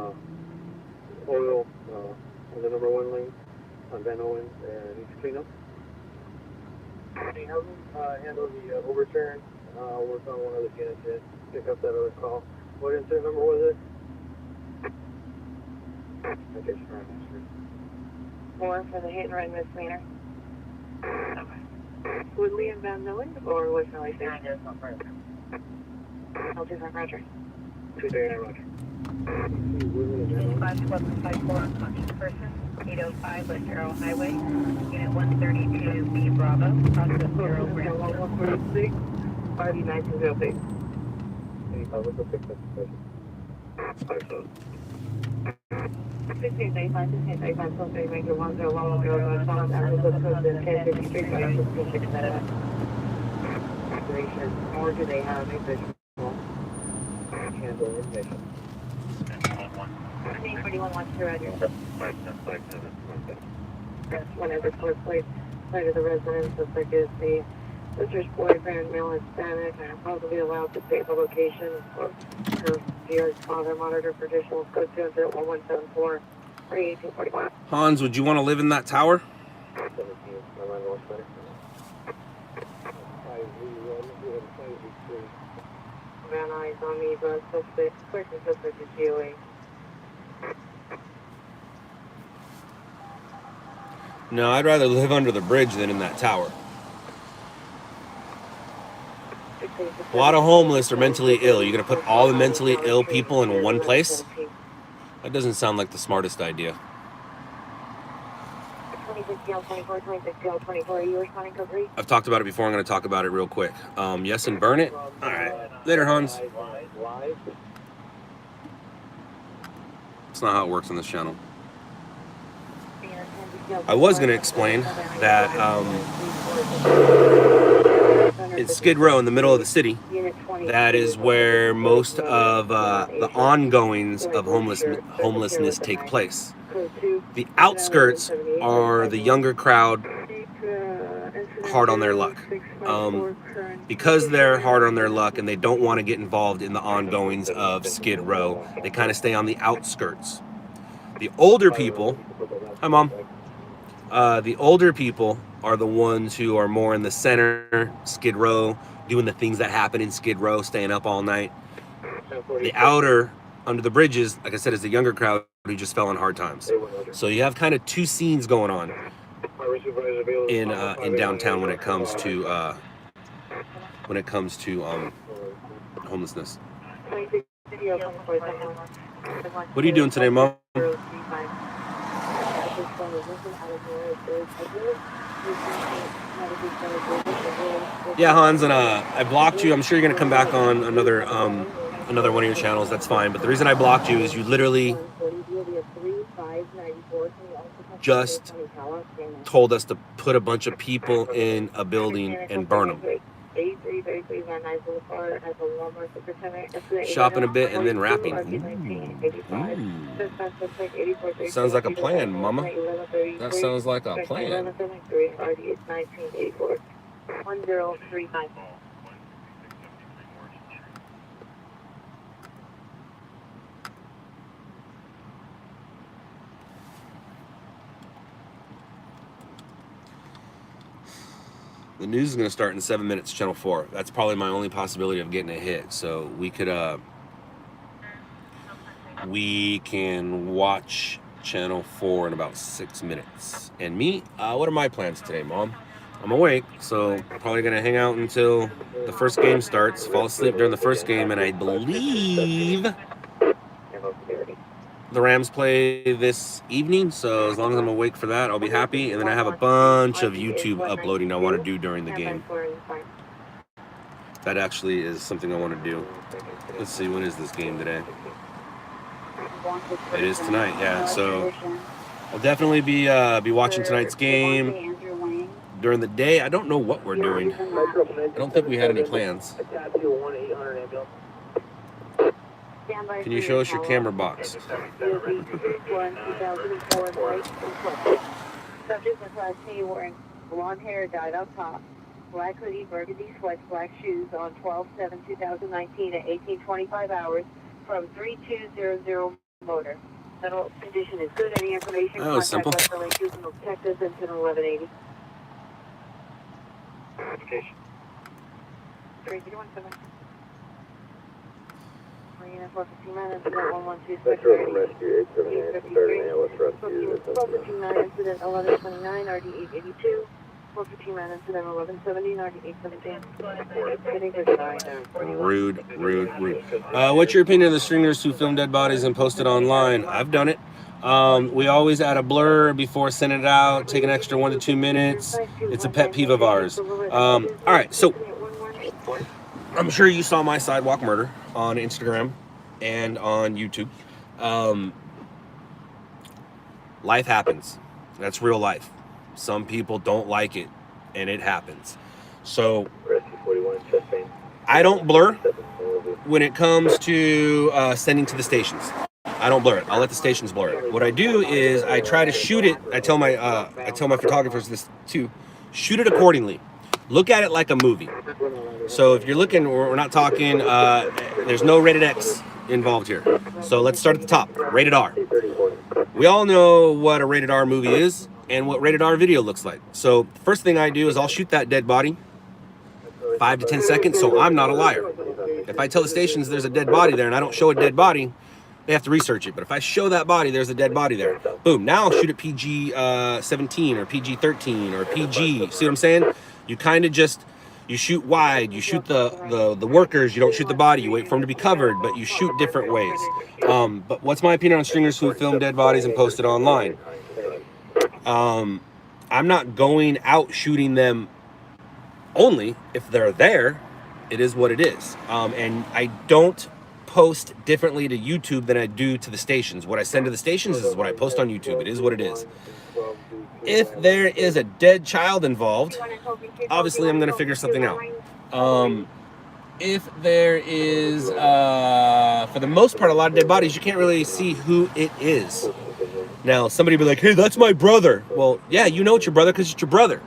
oil on the number 1 lane on Van Owen needs cleanup. Handle the overturn. I'll work on one other unit to pick up that other call. What incident number was it? Okay, sure.
4 for the hit and run misdemeanor. Woodley and Van Noen or West Valley Station? I'll do that, Roger.
239, Roger.
5754, unconscious person, 805 West Arrow Highway, Unit 132B Bravo, process 0 Grand.
146, 59206. 85, what's the fix that situation?
1635, 1635, so they make it 101 0 South Avenue, the code is 1053, 567. Or do they have a visual?
Handle admission.
41 wants to address. Whenever close plate of the residence, looks like it's the sister's boyfriend, male Hispanic, and probably allowed to state the location of her dear's father. Monitor for additional code 21174 1841.
Hans, would you want to live in that tower?
17, my line was better.
Van eyes on me, but suspect, question suspect is GOA.
No, I'd rather live under the bridge than in that tower. A lot of homeless or mentally ill. You're going to put all the mentally ill people in one place? That doesn't sound like the smartest idea.
26L24, 26L24, are you responding to agree?
I've talked about it before. I'm going to talk about it real quick. Yes, and burn it. All right. Later, Hans. That's not how it works on this channel. I was going to explain that it's Skid Row in the middle of the city. That is where most of the ongoings of homelessness take place. The outskirts are the younger crowd hard on their luck. Because they're hard on their luck and they don't want to get involved in the ongoings of Skid Row, they kind of stay on the outskirts. The older people, hi Mom, the older people are the ones who are more in the center, Skid Row, doing the things that happen in Skid Row, staying up all night. The outer, under the bridges, like I said, is the younger crowd who just fell on hard times. So you have kind of two scenes going on in downtown when it comes to
when it comes to homelessness. What are you doing today, Mom? Yeah, Hans, and I blocked you. I'm sure you're gonna come back on another one of your channels. That's fine. But the reason I blocked you is you literally just told us to put a bunch of people in a building and burn them. Shopping a bit and then rapping. Ooh. Sounds like a plan, Mama. That sounds like a plan.
1035.
The news is going to start in 7 minutes, Channel 4. That's probably my only possibility of getting a hit. So we can watch Channel 4 in about 6 minutes. And me, what are my plans today, Mom? I'm awake, so probably going to hang out until the first game starts, fall asleep during the first game, and I believe the Rams play this evening, so as long as I'm awake for that, I'll be happy. And then I have a bunch of YouTube uploading I want to do during the game. That actually is something I want to do. Let's see, when is this game today? It is tonight, yeah. So I'll definitely be watching tonight's game during the day. I don't know what we're doing. I don't think we had any plans. Can you show us your camera box?
Subject was last seen wearing blonde hair dyed up top, black hoodie, burgundy sweats, black shoes on 12/7/2019 at 18:25 hours from 3200 Motor. Federal condition is good. Any information?
That was simple.
Contact Juvenile Detectives and 1180.
Notification.
3017. Unit 459, incident 112.
Metro from Rescue 878, starting ALS Rescue.
459, incident 1129, RD 882. 459, incident 1170, RD 817.
Rude. What's your opinion of the stringers who film dead bodies and post it online? I've done it. We always add a blur before sending it out, take an extra 1 to 2 minutes. It's a pet peeve of ours. All right, so I'm sure you saw my sidewalk murder on Instagram and on YouTube. Life happens. That's real life. Some people don't like it, and it happens. So I don't blur when it comes to sending to the stations. I don't blur it. I'll let the stations blur it. What I do is I try to shoot it. I tell my photographers this too. Shoot it accordingly. Look at it like a movie. So if you're looking, we're not talking, there's no rated X involved here. So let's start at the top, rated R. We all know what a rated R movie is and what rated R video looks like. So the first thing I do is I'll shoot that dead body 5 to 10 seconds, so I'm not a liar. If I tell the stations there's a dead body there and I don't show a dead body, they have to research it. But if I show that body, there's a dead body there. Boom, now I'll shoot it PG 17 or PG 13 or PG. See what I'm saying? You kind of just, you shoot wide, you shoot the workers, you don't shoot the body, you wait for them to be covered, but you shoot different ways. But what's my opinion on stringers who film dead bodies and post it online? I'm not going out shooting them only. If they're there, it is what it is. And I don't post differently to YouTube than I do to the stations. What I send to the stations is what I post on YouTube. It is what it is. If there is a dead child involved, obviously I'm going to figure something out. If there is, for the most part, a lot of dead bodies, you can't really see who it is. Now, somebody will be like, hey, that's my brother. Well, yeah, you know it's your brother because it's your brother.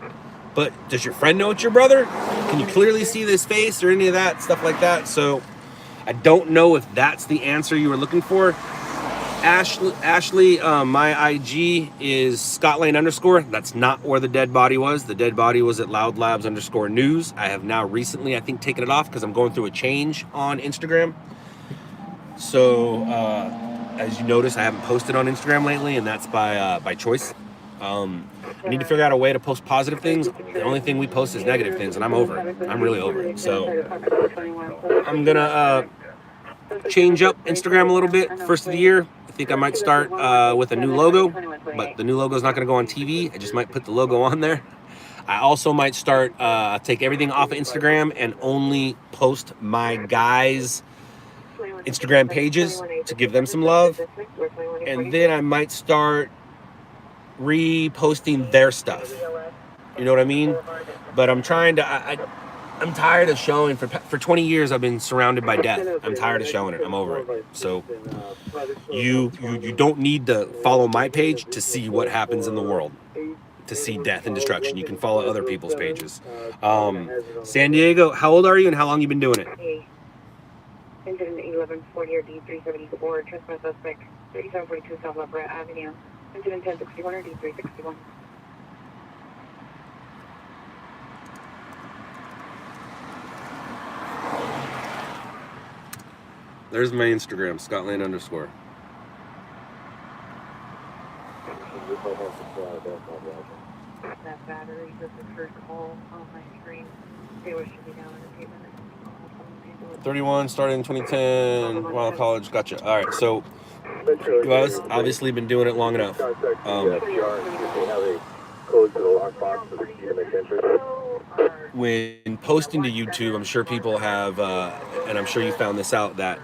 But does your friend know it's your brother? Can you clearly see this face or any of that, stuff like that? So I don't know if that's the answer you were looking for. Ashley, my IG is Scottlane_. That's not where the dead body was. The dead body was at LOUDLABS_news. I have now recently, I think, taken it off because I'm going through a change on Instagram. So, as you notice, I haven't posted on Instagram lately, and that's by choice.
I need to figure out a way to post positive things. The only thing we post is negative things, and I'm over it. I'm really over it. So I'm gonna change up Instagram a little bit. First of the year, I think I might start with a new logo, but the new logo is not gonna go on TV. I just might put the logo on there. I also might start take everything off of Instagram and only post my guys' Instagram pages to give them some love, and then I might start reposting their stuff. You know what I mean? But I'm trying to. I'm tired of showing. For 20 years, I've been surrounded by death. I'm tired of showing it. I'm over it. So you don't need to follow my page to see what happens in the world, to see death and destruction. You can follow other people's pages. San Diego, how old are you and how long you been doing it?
Incident 1140 or D374, transfer suspect 3742 South Lafayette Avenue. Incident 1061 or D361.
There's my Instagram, Scotland_.
That battery was the first call on my screen. They wish to be down in a few minutes.
31, started in 2010, while in college. Gotcha. All right, so you guys obviously been doing it long enough. When posting to YouTube, I'm sure people have, and I'm sure you found this out, that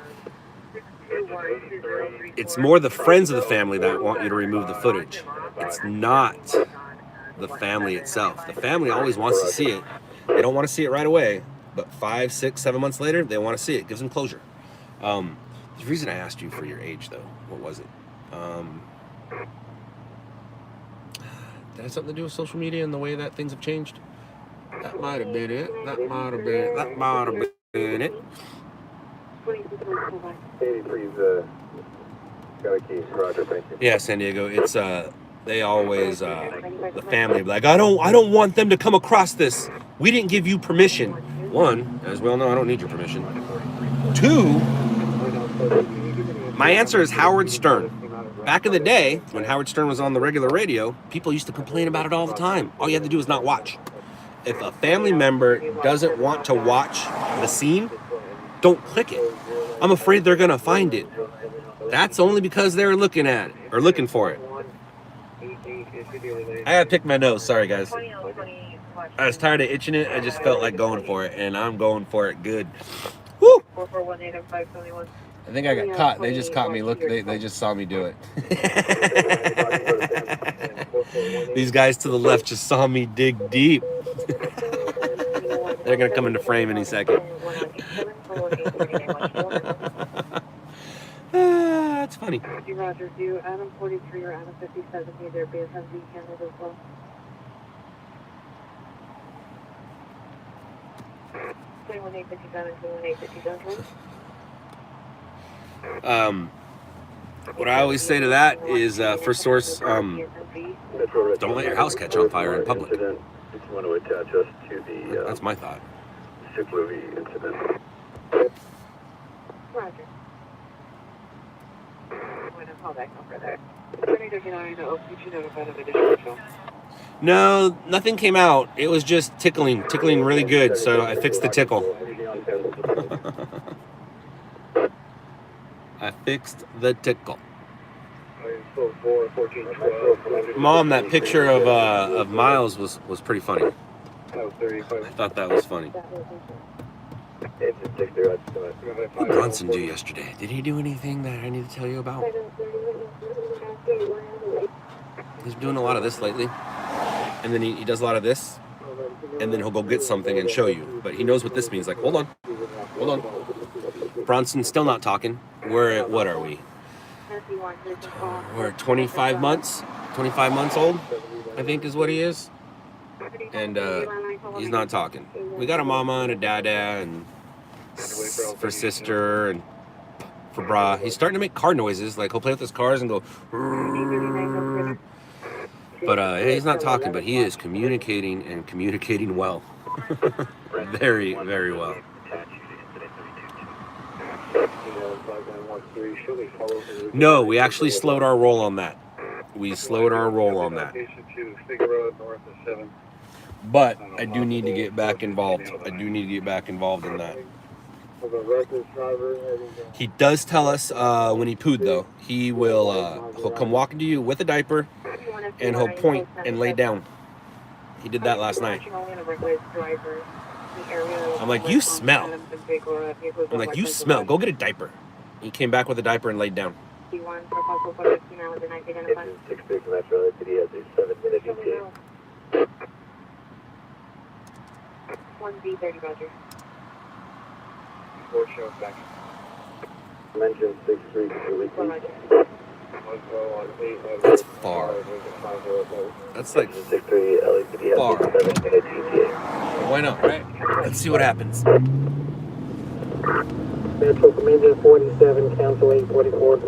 it's more the friends of the family that want you to remove the footage. It's not the family itself. The family always wants to see it. They don't want to see it right away, but 5, 6, 7 months later, they want to see it. It gives them closure. The reason I asked you for your age, though, what was it? Did it have something to do with social media and the way that things have changed? That might have been it. That might have been it. Yeah, San Diego. It's they always the family be like, I don't want them to come across this. We didn't give you permission. One, as we all know, I don't need your permission. Two, my answer is Howard Stern. Back in the day, when Howard Stern was on the regular radio, people used to complain about it all the time. All you had to do is not watch. If a family member doesn't want to watch the scene, don't click it. I'm afraid they're gonna find it. That's only because they're looking at it or looking for it. I gotta pick my nose. Sorry, guys. I was tired of itching it. I just felt like going for it, and I'm going for it good. Woo! I think I got caught. They just caught me. Look, they just saw me do it. These guys to the left just saw me dig deep. They're gonna come into frame any second. That's funny.
Roger, do Adam 43 or Adam 57 need their BSMV handled as well?
What I always say to that is, for source, don't let your house catch on fire in public. That's my thought.
Roger. I'm going to call back over there.
No, nothing came out. It was just tickling really good, so I fixed the tickle. I fixed the tickle. Mom, that picture of Miles was pretty funny. I thought that was funny. What did Bronson do yesterday? Did he do anything that I need to tell you about? He's doing a lot of this lately. And then he does a lot of this. And then he'll go get something and show you. But he knows what this means. Like, hold on. Bronson's still not talking. We're at, what are we? We're 25 months. 25 months old, I think is what he is. And he's not talking. We got a mama and a dada and for sister and for bra. He's starting to make car noises. Like he'll play with his cars and go. But he's not talking. But he is communicating and communicating well. Very, very well. No, we actually slowed our roll on that. we slowed our roll on that. But I do need to get back involved. I do need to get back involved in that. He does tell us when he pooed though, he'll come walking to you with a diaper and he'll point and lay down. He did that last night. I'm like, you smell. I'm like, you smell. Go get a diaper. He came back with a diaper and laid down.
6-3 Metro LAPD has a 7-minute ETA.
1B30, Roger.
4 shows back.
Mention 6-3
Roger.
That's far. That's like
6-3 LAPD has
far.
a 7-minute ETA.
Why not, right? Let's see what happens.
Metro from engine 47, cancel 844.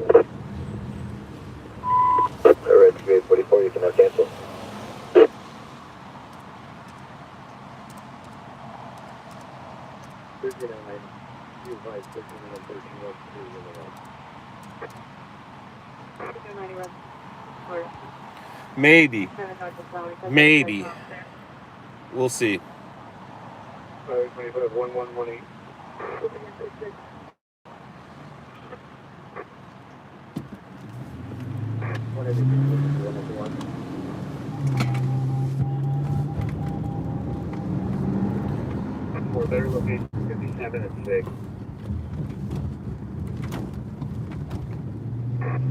Alright, 844, you can now cancel.
Maybe. Maybe. We'll see.
1118. For their location 57 and 6.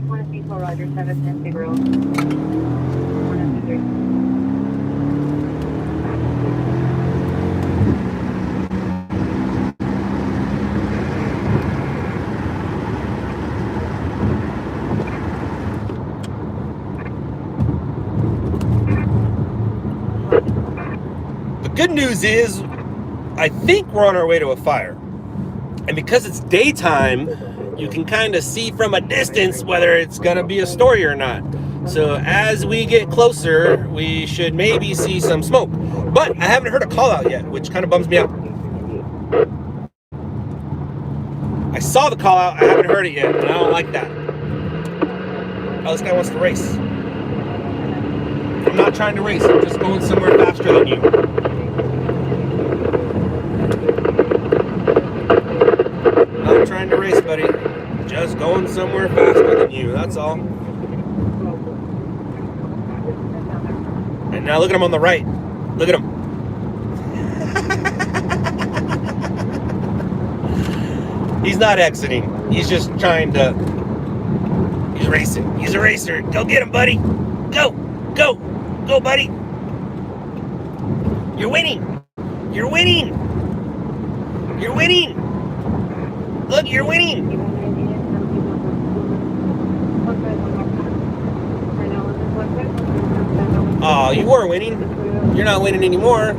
1B4, Roger, 710, big roll. 103.
The good news is, I think we're on our way to a fire. And because it's daytime, you can kind of see from a distance whether it's going to be a story or not. So as we get closer, we should maybe see some smoke. But I haven't heard a call out yet, which kind of bums me out. I saw the call out, I haven't heard it yet, and I don't like that. Oh, this guy wants to race. I'm not trying to race, I'm just going somewhere faster than you. Not trying to race, buddy. Just going somewhere faster than you, that's all. And now look at him on the right. Look at him. He's not exiting. He's just trying to... He's racing. He's a racer. Go get him, buddy. Go. Go. Go, buddy. You're winning. You're winning. You're winning. Look, you're winning. Oh, you were winning. You're not winning anymore.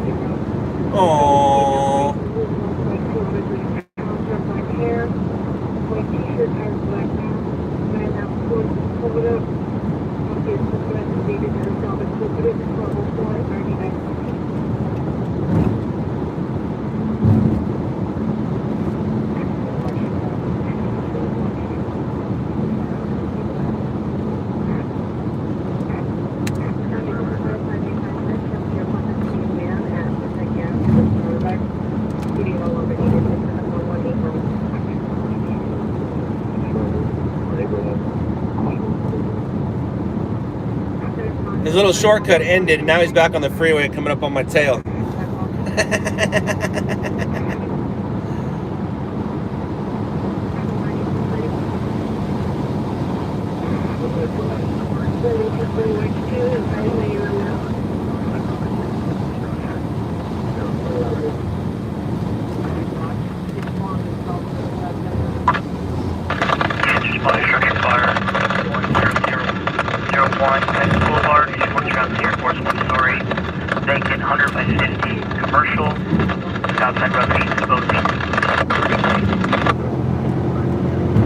Oh. His little shortcut ended, and now he's back on the freeway coming up on my tail.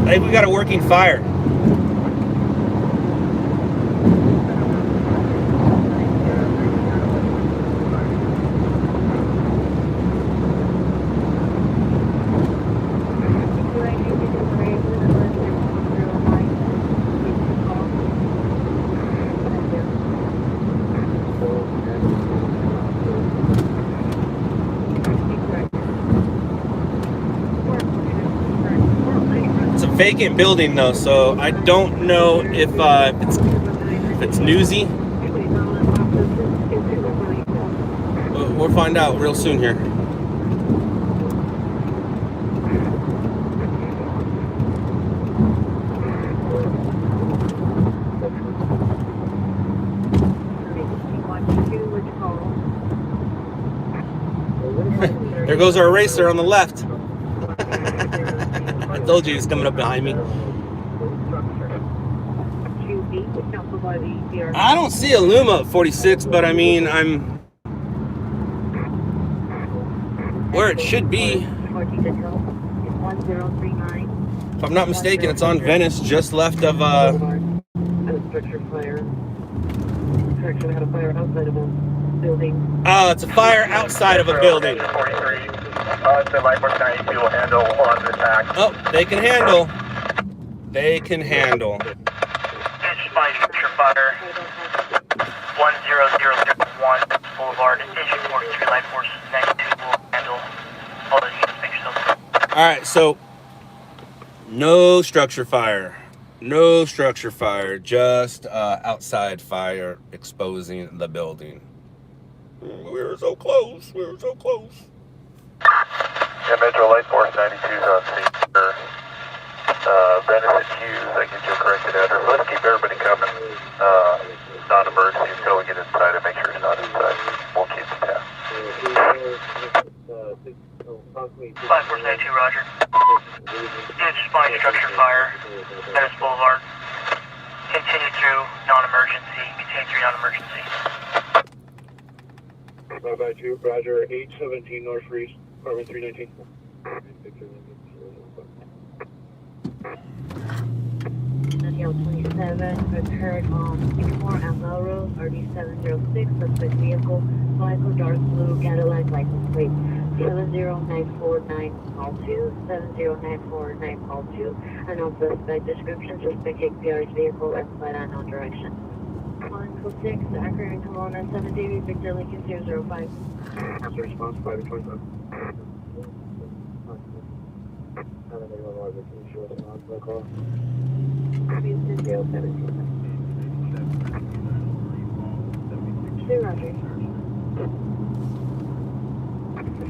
I think we got a working fire. vacant building though, so I don't know if it's newsy. But we'll find out real soon here. There goes our racer on the left. I told you he's coming up behind me. I don't see a Luma at 46, but I mean, I'm where it should be. If I'm not mistaken, it's on Venice, just left of it's a fire outside of a building. Oh, they can handle. They can handle.
Structure fire. 10001 Boulevard. Engine 43 Light Force 92 will handle all the units. Make yourself.
All right, so no structure fire. No structure fire, just outside fire exposing the building. We were so close. We were so close.
Yeah, Metro Light Force 92 is on scene. Venice and Hughes, I get you a corrected address. Let's keep everybody coming. Non-emergency until we get inside and make sure it's not inside. We'll keep the tab. 5492, Roger. It's spine structure fire. Venice Boulevard. Continue through non-emergency. Continue through non-emergency.
552, Roger. 817 North Freeze, apartment 319.
Danielle 27, occurred on 64 Amel Road, RD706, suspect vehicle, Michael dark blue Cadillac, license plate 70949 70949 unknown suspect description, suspect HPR's vehicle, occupied unknown direction. 126, Accurate and Kelowna, 7 David Victor Lincoln 005.
Answer response 525.
Houston 017. Two Roger.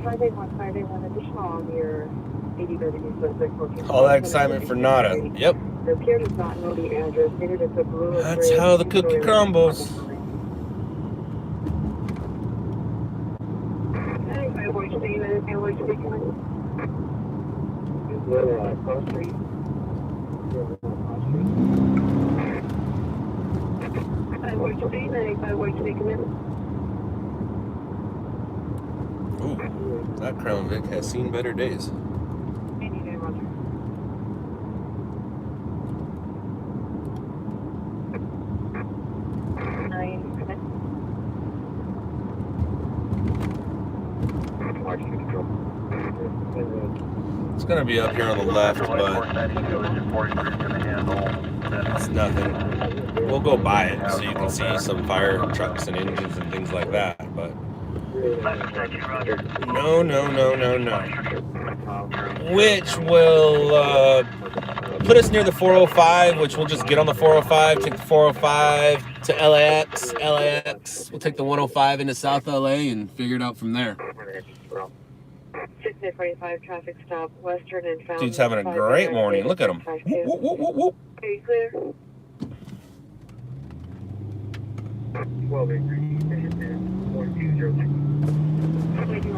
581 additional on your 80 revenue suspect 14.
All that excitement for nada. Yep.
The appear does not know the address. Neither does the blue.
That's how the cookie crumbles.
Cross Street.
Ooh, that Crown Vic has seen better days. It's gonna be up here on the left, but it's nothing. We'll go by it so you can see some fire trucks and engines and things like that, but no. Which will put us near the 405, which we'll just get on the 405, take the 405 to LAX. We'll take the 105 into South LA and figure it out from there.
645 traffic stop, Western and Fountain.
Dude's having a great morning. Look at him. Whoop, whoop, whoop, whoop, whoop.
Are you clear?
12 acres, 4206.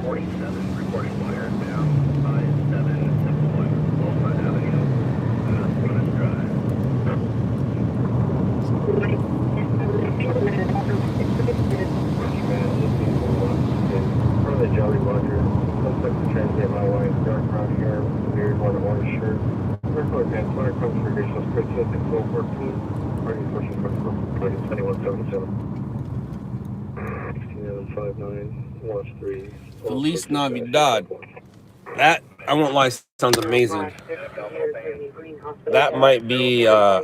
47, reporting fire down 57 Walnut Avenue, Plymouth Drive. From the Jolly Roger, looks like the transient my wife, dark brown hair, beard, one orange shirt. Circular pants, water comes for racial script, 1214, party pushing for 2177. 1659, watch 3.
Feliz Navidad. That, I won't lie, sounds amazing. That might be our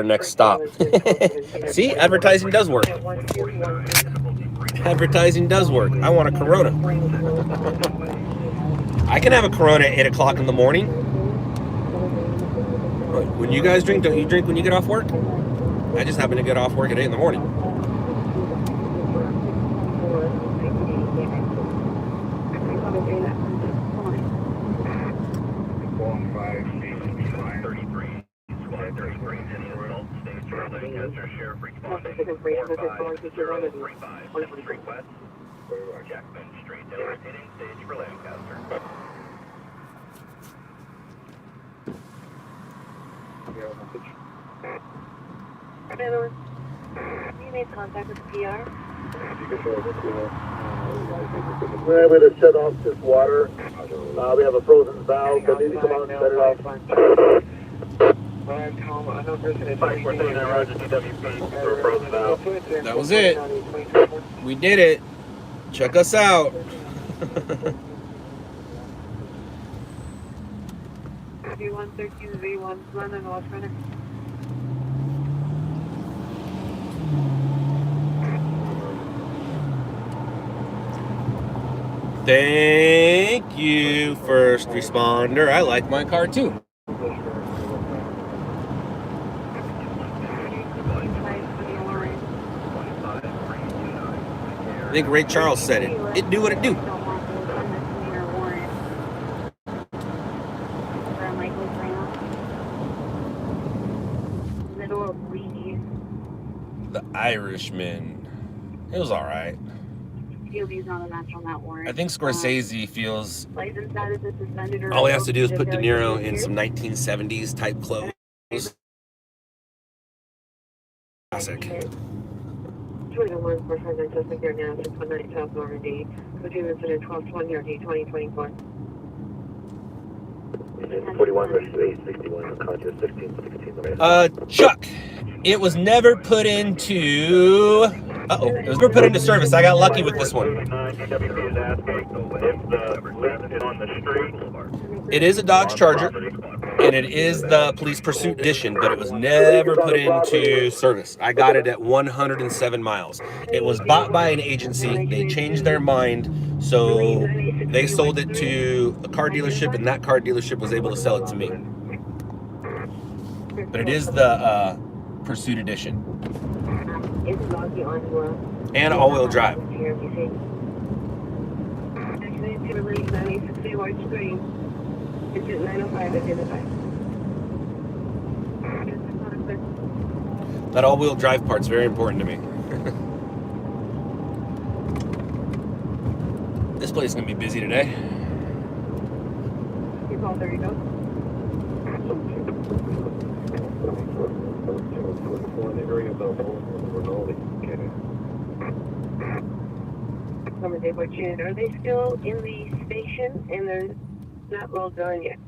next stop. See, advertising does work. Advertising does work. I want a Corona. I can have a Corona at 8 o'clock in the morning. When you guys drink, don't you drink when you get off work? I just happen to get off work at 8 in the morning.
You made contact with the PR.
We're able to shut off this water. We have a frozen valve, but need to come out and shut it off.
That was it. We did it. Check us out.
V113V1 London West Runner.
Thank you, first responder. I like my car too. I think Ray Charles said it. It do what it do. The Irishman. It was all right. I think Scorsese feels all he has to do is put De Niro in some 1970s type clothes. Classic.
41 versus 861, conscious 1616.
Chuck, it was never put into. It was never put into service. I got lucky with this one. It is a Dodge Charger, and it is the Police Pursuit Edition, but it was never put into service. I got it at 107 miles. It was bought by an agency. They changed their mind, so they sold it to a car dealership, and that car dealership was able to sell it to me. But it is the Pursuit Edition. And all-wheel drive. That all-wheel drive part's very important to me. This place is gonna be busy today.
Are they still in the station and they're not well done yet?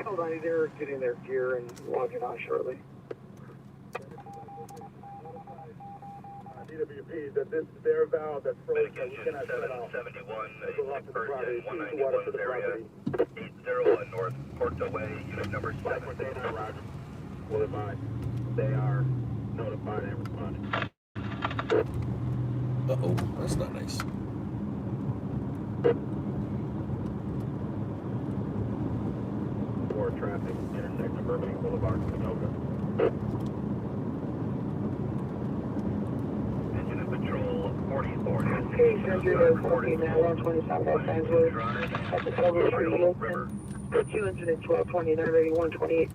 Hold on, they're getting their gear and logging on shortly.
DWP, that this is their valve that's frozen. We cannot shut it off.
71,
Go off to the property.
person,
Choose the water for the
191
property.
80 North Porto Way, unit number 7.
Will advise. They are notified and responding.
Uh-oh, that's not nice.
For traffic, intersection of Burbank Boulevard, Canoga.
Engine and patrol 44.
Okay, Treasure 49, 127, Los Angeles. At the Silver Tree, Houston. 212, 29, ready 128.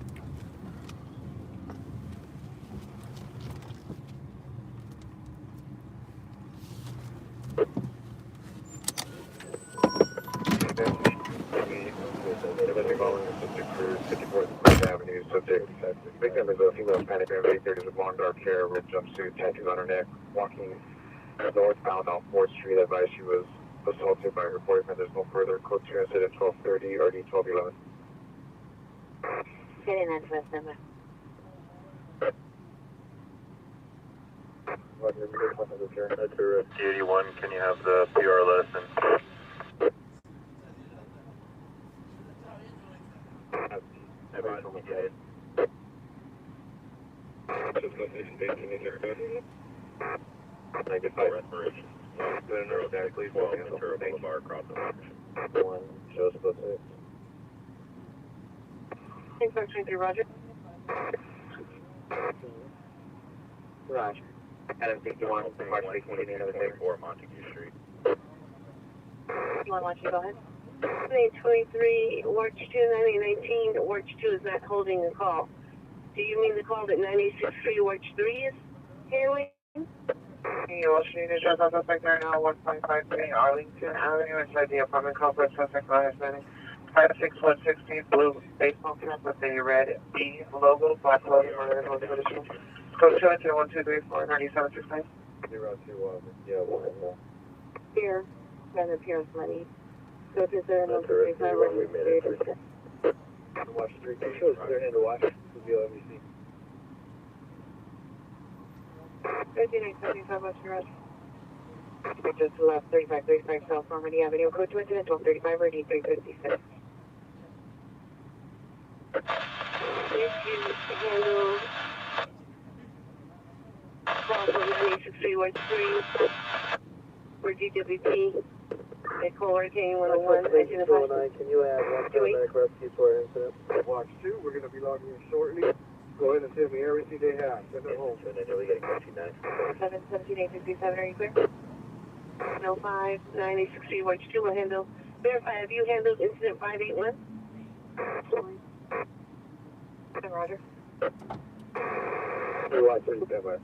Victim is a female Hispanic man, 30s with long dark hair, red jumpsuit, tattoos on her neck, walking northbound on 4th Street. Advised she was assaulted by her boyfriend. There's no further. Code 2 incident 1230, RD 1211.
Getting that to us number.
G81, can you have the PR lesson?
523, Roger.
Roger. Adam 61, March 16, Montague Street.
You want to go ahead? 823, Watch 2, 9819. Watch 2 is not holding the call. Do you mean the call that 963 Watch 3 is handling?
You also need to drop off suspect right now, 1.53 Arlington Avenue, inside the apartment complex, suspect line is 56116 blue baseball cap with a red B logo, black logo, red logo, traditional. Code 21234 9769.
021, yeah, one.
Here, that appears money. So if it's a
That's the rest of the one we made it.
Watch 3, can you show us clear hand to watch? We'll be LMC.
5975 West Road. Just left 3535 South Normandy Avenue, code 21235, ready 356. If you handle call from 963 West 3 for DWP, they call Hurricane 101, identify.
Can you add one paramedic rescue to our incident? Watch 2, we're going to be logging in shortly. Go ahead and send me everything they have. Send them home.
And then we get a 29.
717-857, are you clear? 05, 963 Watch 2 will handle. Verify, have you handled incident 581? Roger.
We watch 3, stand by.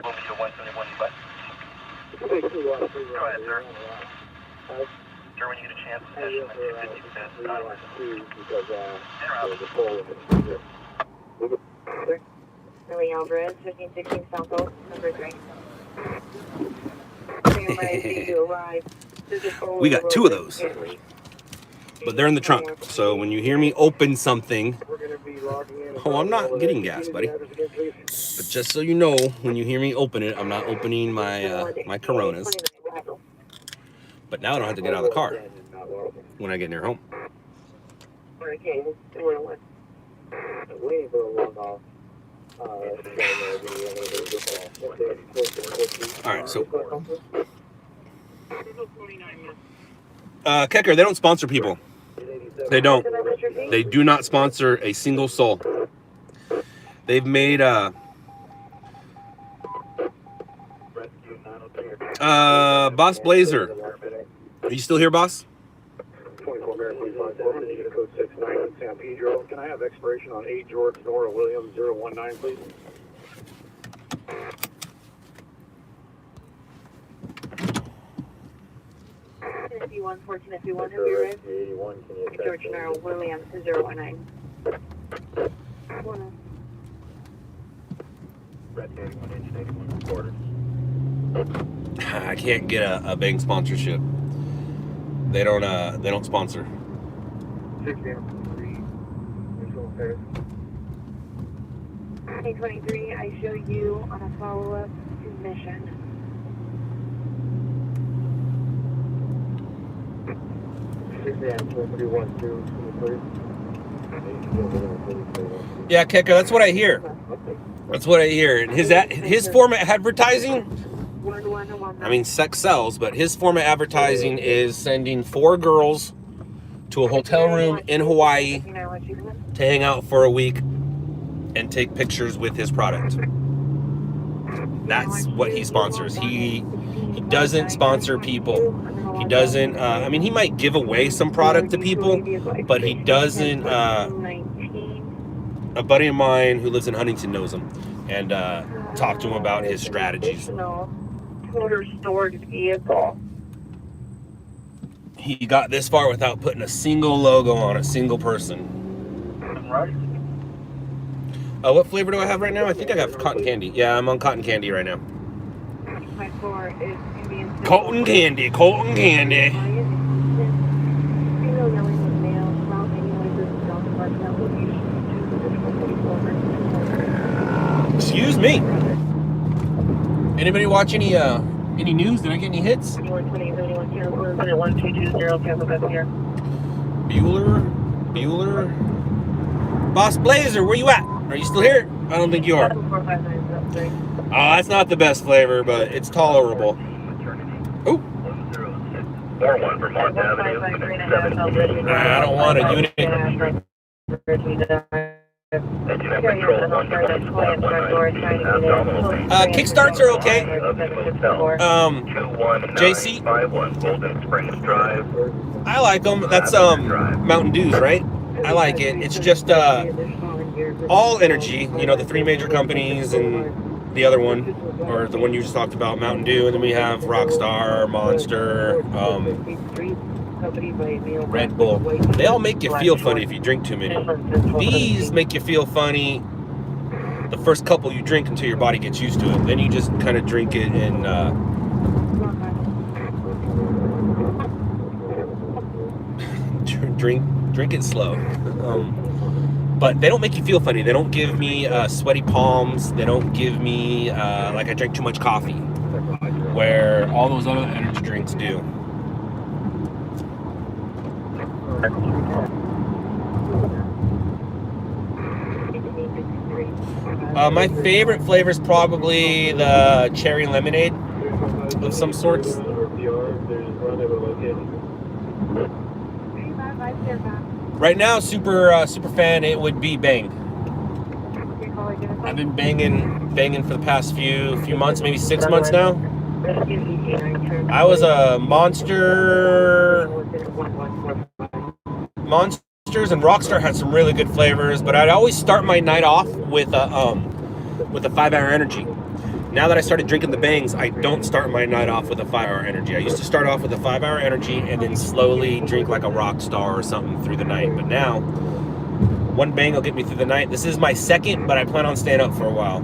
We'll be to 171, but.
Go ahead, sir.
Sure, when you get a chance,
We watch 2 because there's a pole in it.
Billy Alvarez, 1516 South Oak, number 3. Stand by as you arrive.
We got 2 of those, but they're in the trunk. So when you hear me open something,
We're going to be logging in.
oh, I'm not getting gas, buddy. But just so you know, when you hear me open it, I'm not opening my my Coronas. But now I don't have to get out of the car when I get near home.
Hurricane 101.
Waiting for a log off.
All right, so Kecker, they don't sponsor people. They don't. They do not sponsor a single soul. They've made Boss Blazer. Are you still here, boss?
24 American 5400, code 69 San Pedro. Can I have expiration on 8 George Nora Williams 019, please?
F1, 14 F1, have you arrived?
81, can you
George Nara Williams 019.
Red 81 inch, 81 quarter.
I can't get a bank sponsorship. They don't sponsor.
6 3. Visual affairs.
823, I show you on a follow-up to mission.
Yeah, Kecker, that's what I hear. That's what I hear. And his form of advertising, I mean, sex sells, but his form of advertising is sending 4 girls to a hotel room in Hawaii to hang out for a week and take pictures with his product. That's what he sponsors. He doesn't sponsor people. He doesn't, I mean, he might give away some product to people, but he doesn't. A buddy of mine who lives in Huntington knows him and talked to him about his strategies.
Motor stored vehicle.
He got this far without putting a single logo on a single person. What flavor do I have right now? I think I got cotton candy. Yeah, I'm on cotton candy right now.
My car is Indian.
Cotton candy, cotton candy. Excuse me. Anybody watch any news? Did I get any hits? Bueller. Boss Blazer, where you at? Are you still here? I don't think you are. Oh, that's not the best flavor, but it's tolerable. Oh. I don't want a unit.
Kickstarts are okay. JC, I like them. That's Mountain Dews, right? I like it. It's just all energy. You know, the three major companies and the other one, or the one you just talked about, Mountain Dew, and then we have Rockstar, Monster, Red Bull. They all make you feel funny if you drink too many. These make you feel funny the first couple you drink until your body gets used to it. Then you just kind of drink it and drink it slow. But they don't make you feel funny. They don't give me sweaty palms. They don't give me like I drank too much coffee, where all those other energy drinks do. My favorite flavor is probably the cherry lemonade of some sorts. Right now, super fan. It would be Bang. I've been banging for the past few months, maybe 6 months now. I was a Monsters and Rockstar had some really good flavors, but I'd always start my night off with a 5-hour energy. Now that I started drinking the Bangs, I don't start my night off with a 5-hour energy. I used to start off with a 5-hour energy and then slowly drink like a Rockstar or something through the night. But now, one Bang will get me through the night. This is my second, but I plan on staying up for a while.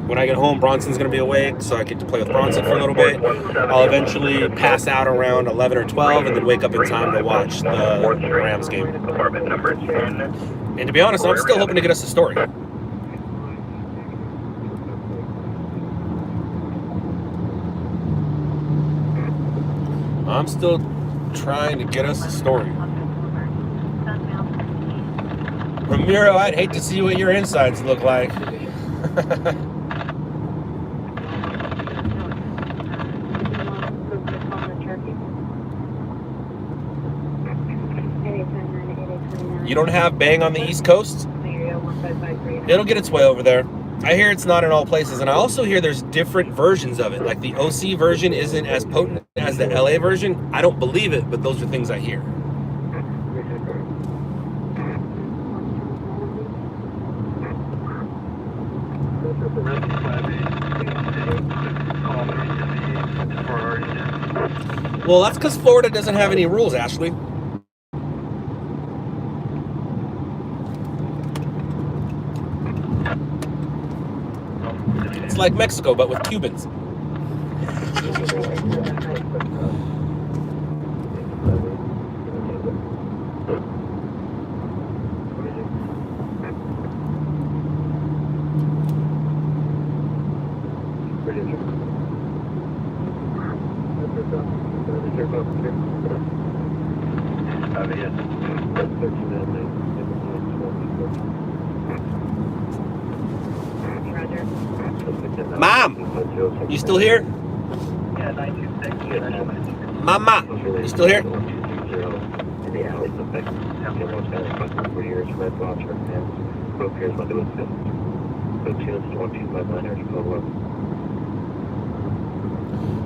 When I get home, Bronson's going to be awake, so I get to play with Bronson for a little bit. I'll eventually pass out around 11 or 12 and then wake up in time to watch the Rams game. And to be honest, I'm still hoping to get us a story. I'm still trying to get us a story. Ramiro, I'd hate to see what your insides look like. You don't have Bang on the East Coast? It'll get its way over there. I hear it's not in all places, and I also hear there's different versions of it. Like the OC version isn't as potent as the LA version. I don't believe it, but those are things I hear. Well, that's because Florida doesn't have any rules, Ashley. It's like Mexico, but with Cubans. Mom, you still here? Mama, you still here?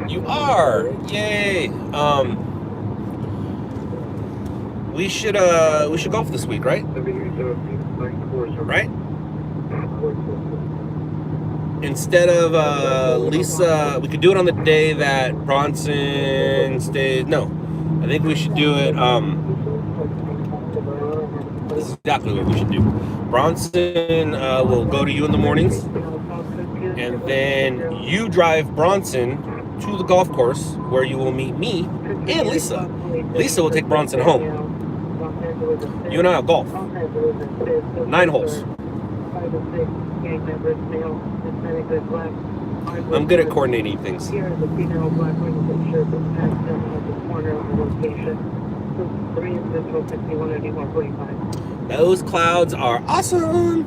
You are! Yay! We should golf this week, right? Right? Instead of Lisa, we could do it on the day that Bronson stays. No, I think we should do it. This is exactly what we should do. Bronson will go to you in the mornings, and then you drive Bronson to the golf course where you will meet me and Lisa. Lisa will take Bronson home. You and I will golf. 9 holes. I'm good at coordinating things. Those clouds are awesome.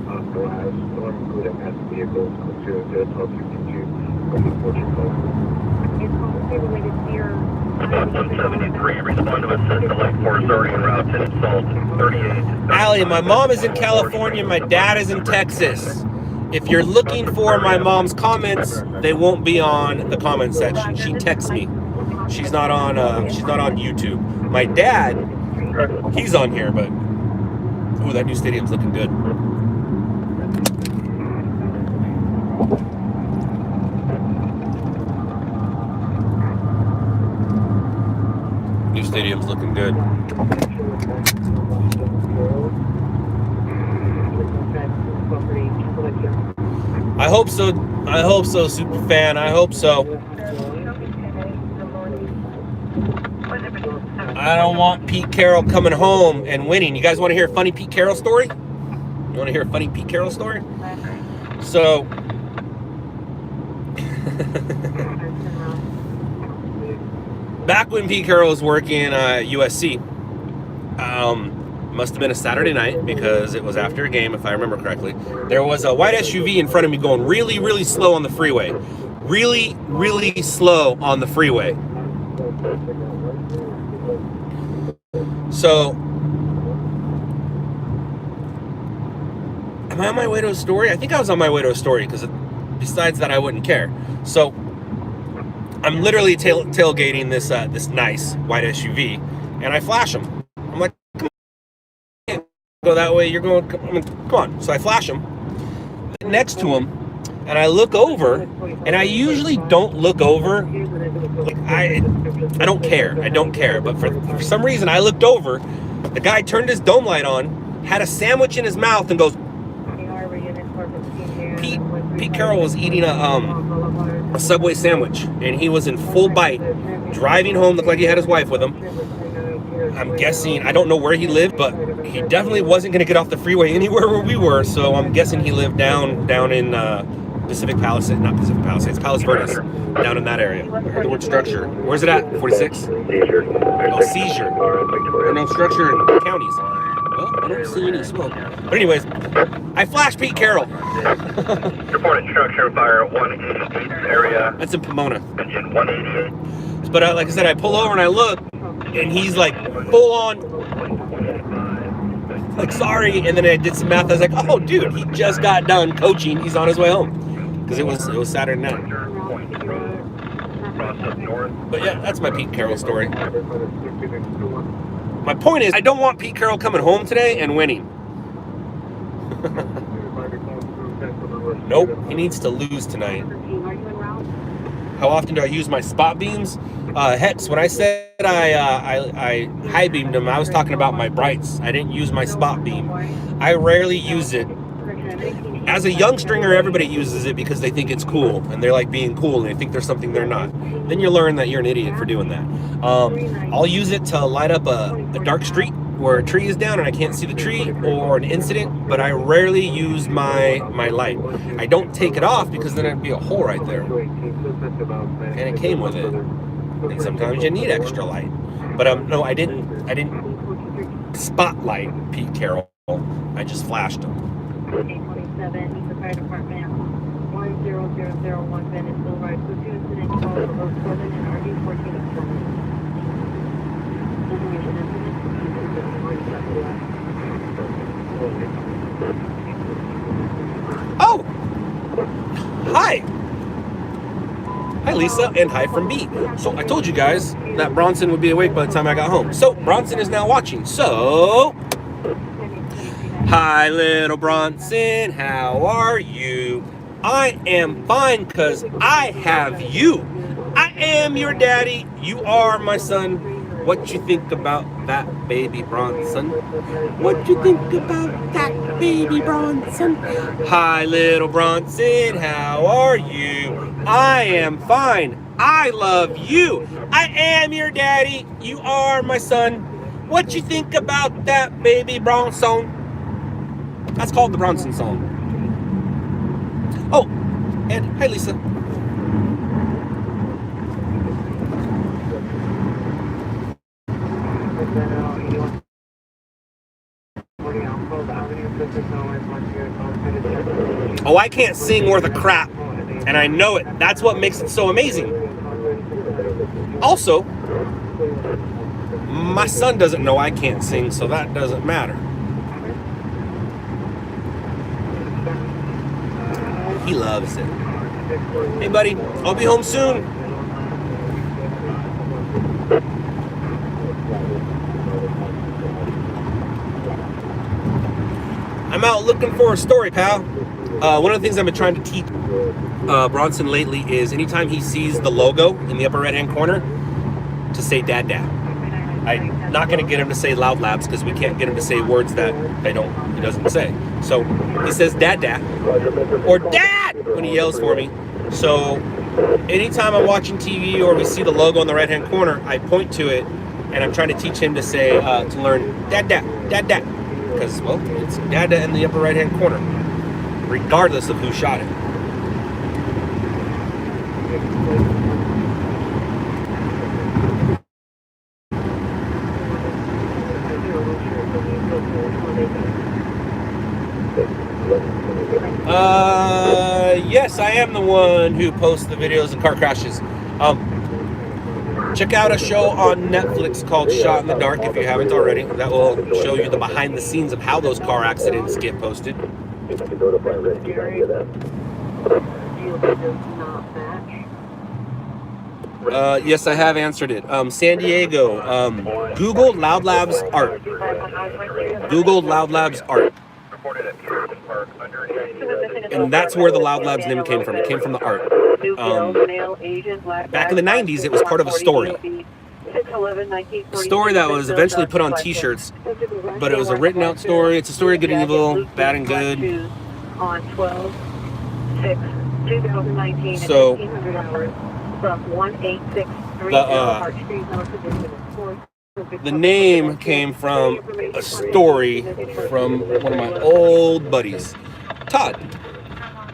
173, respond to assist. The light force already en route to insult 38.
Allie, my mom is in California, my dad is in Texas. If you're looking for my mom's comments, they won't be on the comment section. She texts me. She's not on YouTube. My dad, he's on here, but ooh, that new stadium's looking good. New stadium's looking good. I hope so. I hope so, super fan. I hope so. I don't want Pete Carroll coming home and winning. You guys want to hear a funny Pete Carroll story? You want to hear a funny Pete Carroll story? So, back when Pete Carroll was working at USC, must have been a Saturday night because it was after a game, if I remember correctly. There was a white SUV in front of me going really, really slow on the freeway. Really, really slow on the freeway. So, am I on my way to a story? I think I was on my way to a story because besides that, I wouldn't care. So, I'm literally tailgating this this nice white SUV, and I flash him. I'm like, come on, go that way. You're going. Come on. So I flash him next to him, and I look over, and I usually don't look over. Like, I don't care. I don't care. But for some reason, I looked over. The guy turned his dome light on, had a sandwich in his mouth, and goes. Pete Carroll was eating a Subway sandwich, and he was in full bite, driving home. Looked like he had his wife with him. I'm guessing, I don't know where he lived, but he definitely wasn't going to get off the freeway anywhere where we were. So I'm guessing he lived down in Pacific Palisades, not Pacific Palisades, Palos Verdes, down in that area. I heard the word structure. Where's it at? 46? Oh, seizure. Or no, structure in counties. Well, I don't see any smoke. But anyways, I flashed Pete Carroll.
Reported structure fire 188 area.
That's in Pomona.
Engine 188.
But like I said, I pull over and I look, and he's like full on, like sorry. And then I did some math. I was like, oh, dude, he just got done coaching. He's on his way home because it was Saturday night. But yeah, that's my Pete Carroll story. My point is, I don't want Pete Carroll coming home today and winning. Nope, he needs to lose tonight. How often do I use my spot beams? Hex, when I said I high beamed them, I was talking about my brights. I didn't use my spot beam. I rarely use it. As a young stringer, everybody uses it because they think it's cool, and they're like being cool, and they think there's something they're not. Then you learn that you're an idiot for doing that. I'll use it to light up a dark street where a tree is down and I can't see the tree, or an incident, but I rarely use my light. I don't take it off because then it'd be a hole right there. And it came with it. And sometimes you need extra light. But no, I didn't spotlight Pete Carroll. I just flashed him.
827, East Fire Department, 10001 Venice Boulevard, so 2 incident calls for both Southern and RD 14 Information incident.
Oh! Hi! Hi, Lisa, and hi from B. So I told you guys that Bronson would be awake by the time I got home. So Bronson is now watching. So, hi, little Bronson. How are you? I am fine because I have you. I am your daddy. You are my son. What you think about that, baby Bronson? What you think about that, baby Bronson? Hi, little Bronson. How are you? I am fine. I love you. I am your daddy. You are my son. What you think about that, baby Bronson? That's called the Bronson song. Oh, and hi, Lisa. Oh, I can't sing worth a crap, and I know it. That's what makes it so amazing. Also,
My son doesn't know I can't sing, so that doesn't matter. He loves it. Hey, buddy, I'll be home soon. I'm out looking for a story, pal. One of the things I've been trying to teach Bronson lately is anytime he sees the logo in the upper right-hand corner, to say Dad Dad. I'm not going to get him to say LOUDLABS because we can't get him to say words that he doesn't say. So he says Dad Dad or Dad when he yells for me. So anytime I'm watching TV or we see the logo in the right-hand corner, I point to it and I'm trying to teach him to say, to learn Dad Dad, Dad Dad. Because, well, it's Dad Dad in the upper right-hand corner, regardless of who shot it. Yes, I am the one who posts the videos of car crashes. Check out a show on Netflix called Shot in the Dark if you haven't already. That will show you the behind the scenes of how those car accidents get posted. Yes, I have answered it. San Diego, Google LOUDLABS art. Google LOUDLABS art. And that's where the LOUDLABS name came from. It came from the art. Back in the 90s, it was part of a story. A story that was eventually put on t-shirts, but it was a written out story. It's a story of good and evil, bad and good. So, the name came from a story from one of my old buddies, Todd.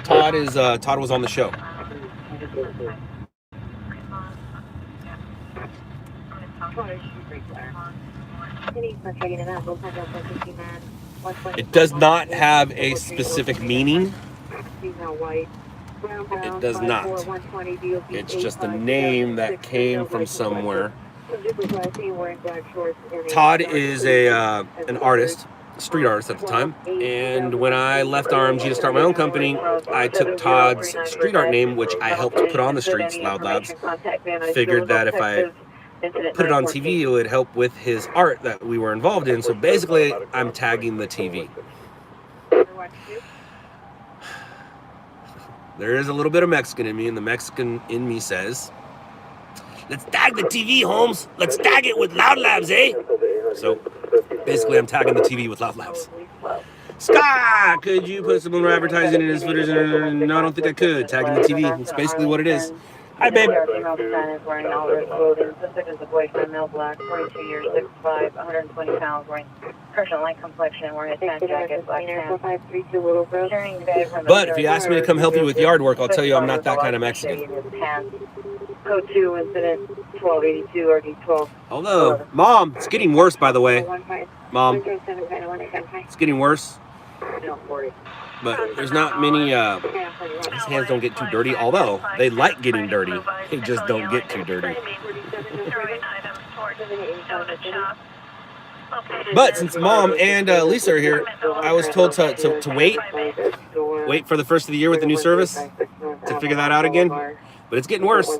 Todd was on the show. It does not have a specific meaning. It does not. It's just a name that came from somewhere. Todd is an artist, a street artist at the time, and when I left RMG to start my own company, I took Todd's street art name, which I helped put on the streets, LOUDLABS. Figured that if I put it on TV, it would help with his art that we were involved in. So basically, I'm tagging the TV. There is a little bit of Mexican in me, and the Mexican in me says, let's tag the TV, Holmes. Let's tag it with LOUDLABS, eh? So basically, I'm tagging the TV with LOUDLABS. Scott, could you put some more advertising in his footage? No, I don't think I could. Tagging the TV. That's basically what it is. Hi, babe. But if you ask me to come help you with yard work, I'll tell you I'm not that kind of Mexican.
Code 2, incident 1282 RD12.
Although, Mom, it's getting worse, by the way. Mom, it's getting worse. But there's not many, his hands don't get too dirty, although they like getting dirty. They just don't get too dirty. But since Mom and Lisa are here, I was told to wait for the first of the year with the new service to figure that out again. But it's getting worse.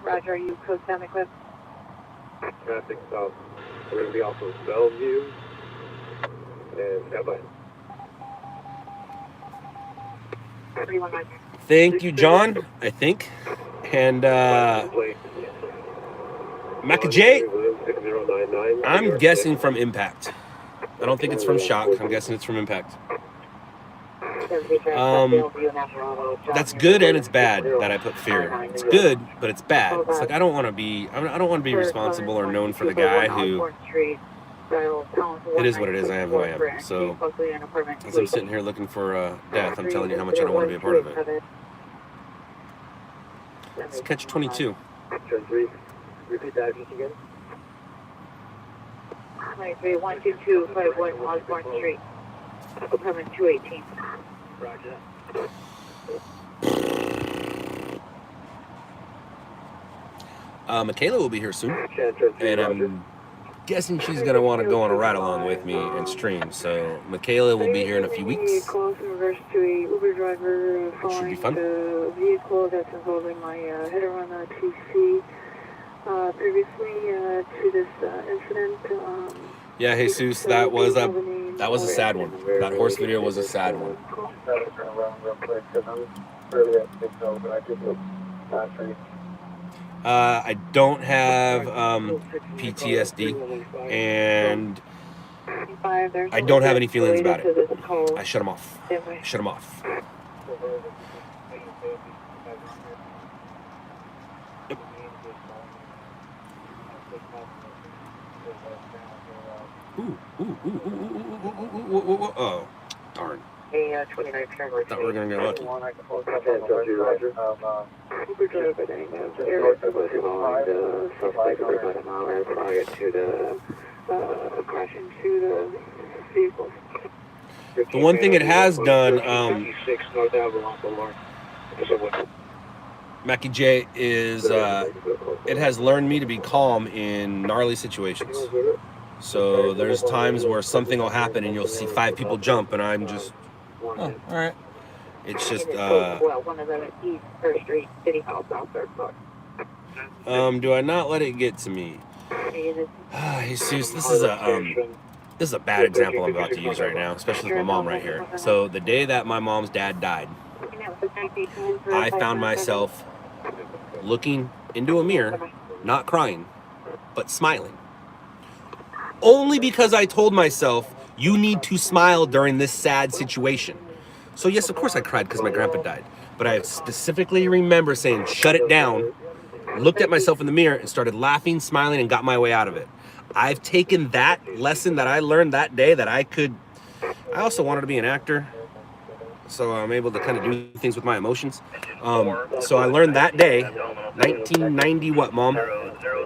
Roger, are you code 7 equipped?
Traffic south. We're going to be off of Bellevue and Eva.
Thank you, John, I think. And Maca J, I'm guessing from Impact. I don't think it's from Shock. I'm guessing it's from Impact. That's good and it's bad that I put fear. It's good, but it's bad. It's like I don't want to be responsible or known for the guy who. It is what it is. I am who I am. So as I'm sitting here looking for death, I'm telling you how much I don't want to be a part of it. It's catch 22.
Turn 3. Repeat that address again.
12251 Osborne Street. Coming 218.
Roger.
Michaela will be here soon, and I'm guessing she's gonna want to go on a ride along with me and stream. So Michaela will be here in a few weeks.
Calls in regards to a Uber driver
Should be
following
fun.
the vehicle that's involving my header on TC. Previously to this incident.
Yeah, Jesus, that was a sad one. That horse video was a sad one.
Try to turn around real quick because I'm really at 6 but I just look battery.
I don't have PTSD, and I don't have any feelings about it. I shut them off. Shut them off. Yep. Ooh. Oh, darn.
Hey, 29 Camry.
Thought we were gonna get lucky.
Uber driver named Eric was following the suspect for about an hour prior to the crash into the vehicle.
The one thing it has done, Mackie J, is it has learned me to be calm in gnarly situations. So there's times where something will happen and you'll see 5 people jump, and I'm just, oh, all right. It's just,
one of the East First Street City Hall, South Third Floor.
do I not let it get to me? Jesus, this is a bad example I'm about to use right now, especially with my mom right here. So the day that my mom's dad died, I found myself looking into a mirror, not crying, but smiling. Only because I told myself, you need to smile during this sad situation. So yes, of course I cried because my grandpa died. But I specifically remember saying, shut it down, looked at myself in the mirror and started laughing, smiling, and got my way out of it. I've taken that lesson that I learned that day that I also wanted to be an actor. So I'm able to kind of do things with my emotions. So I learned that day, 1990 what, Mom?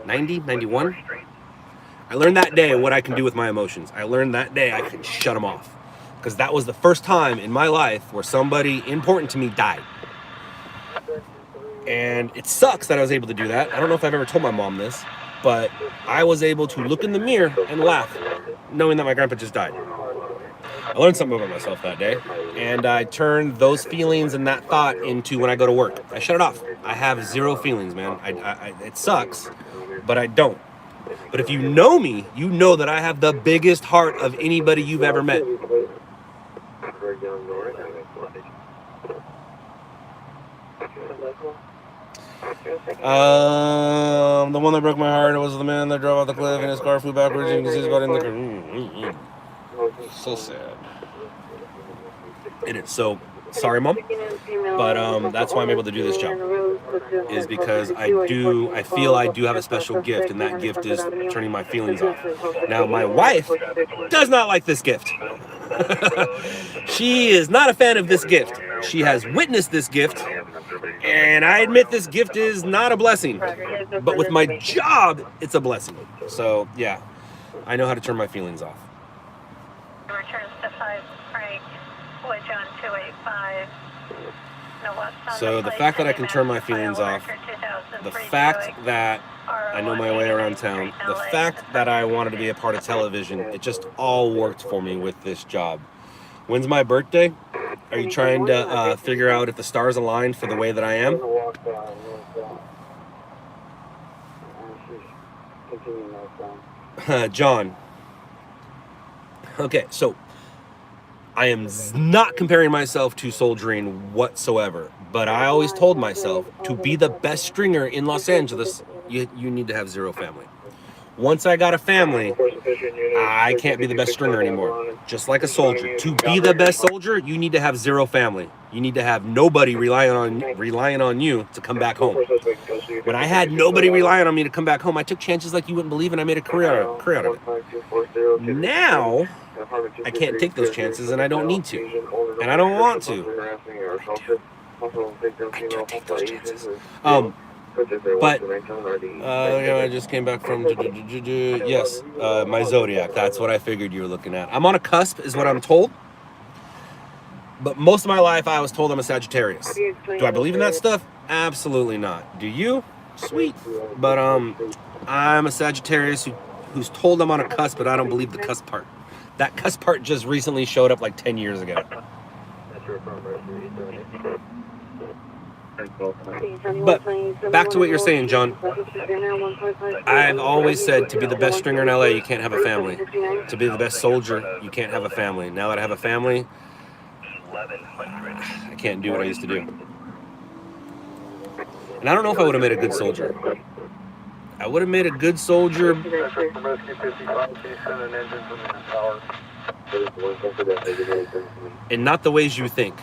90, 91? I learned that day what I can do with my emotions. I learned that day I can shut them off. Because that was the first time in my life where somebody important to me died. And it sucks that I was able to do that. I don't know if I've ever told my mom this, but I was able to look in the mirror and laugh, knowing that my grandpa just died. I learned something about myself that day, and I turned those feelings and that thought into when I go to work. I shut it off. I have zero feelings, man. It sucks, but I don't. But if you know me, you know that I have the biggest heart of anybody you've ever met. The one that broke my heart was the man that drove off the cliff and his car flew backwards. You can see his body in the car. So sad. It is. So sorry, Mom, but that's why I'm able to do this job, is because I feel I do have a special gift, and that gift is turning my feelings off. Now my wife does not like this gift. She is not a fan of this gift. She has witnessed this gift, and I admit this gift is not a blessing, but with my job it's a blessing. So yeah, I know how to turn my feelings off.
Returns to 5 Frank, Wood John 285.
So the fact that I can turn my feelings off, the fact that I know my way around town, the fact that I wanted to be a part of television, it just all worked for me with this job. When's my birthday? Are you trying to figure out if the stars align for the way that I am? John. Okay, so I am not comparing myself to soldiering whatsoever, but I always told myself to be the best stringer in Los Angeles, you need to have zero family. Once I got a family, I can't be the best stringer anymore. Just like a soldier. To be the best soldier, you need to have zero family. You need to have nobody relying on you to come back home. When I had nobody relying on me to come back home, I took chances like you wouldn't believe, and I made a career out of it. Now, I can't take those chances, and I don't need to. And I don't want to. I do take those chances. But I just came back from yes, my zodiac. That's what I figured you were looking at. I'm on a cusp, is what I'm told. But most of my life, I was told I'm a Sagittarius. Do I believe in that stuff? Absolutely not. Do you? Sweet. But I'm a Sagittarius who's told I'm on a cusp, but I don't believe the cusp part. That cusp part just recently showed up like 10 years ago. But back to what you're saying, John. I've always said to be the best stringer in LA, you can't have a family. To be the best soldier, you can't have a family. Now that I have a family, I can't do what I used to do. And I don't know if I would have made a good soldier. I would have made a good soldier. In not the ways you think.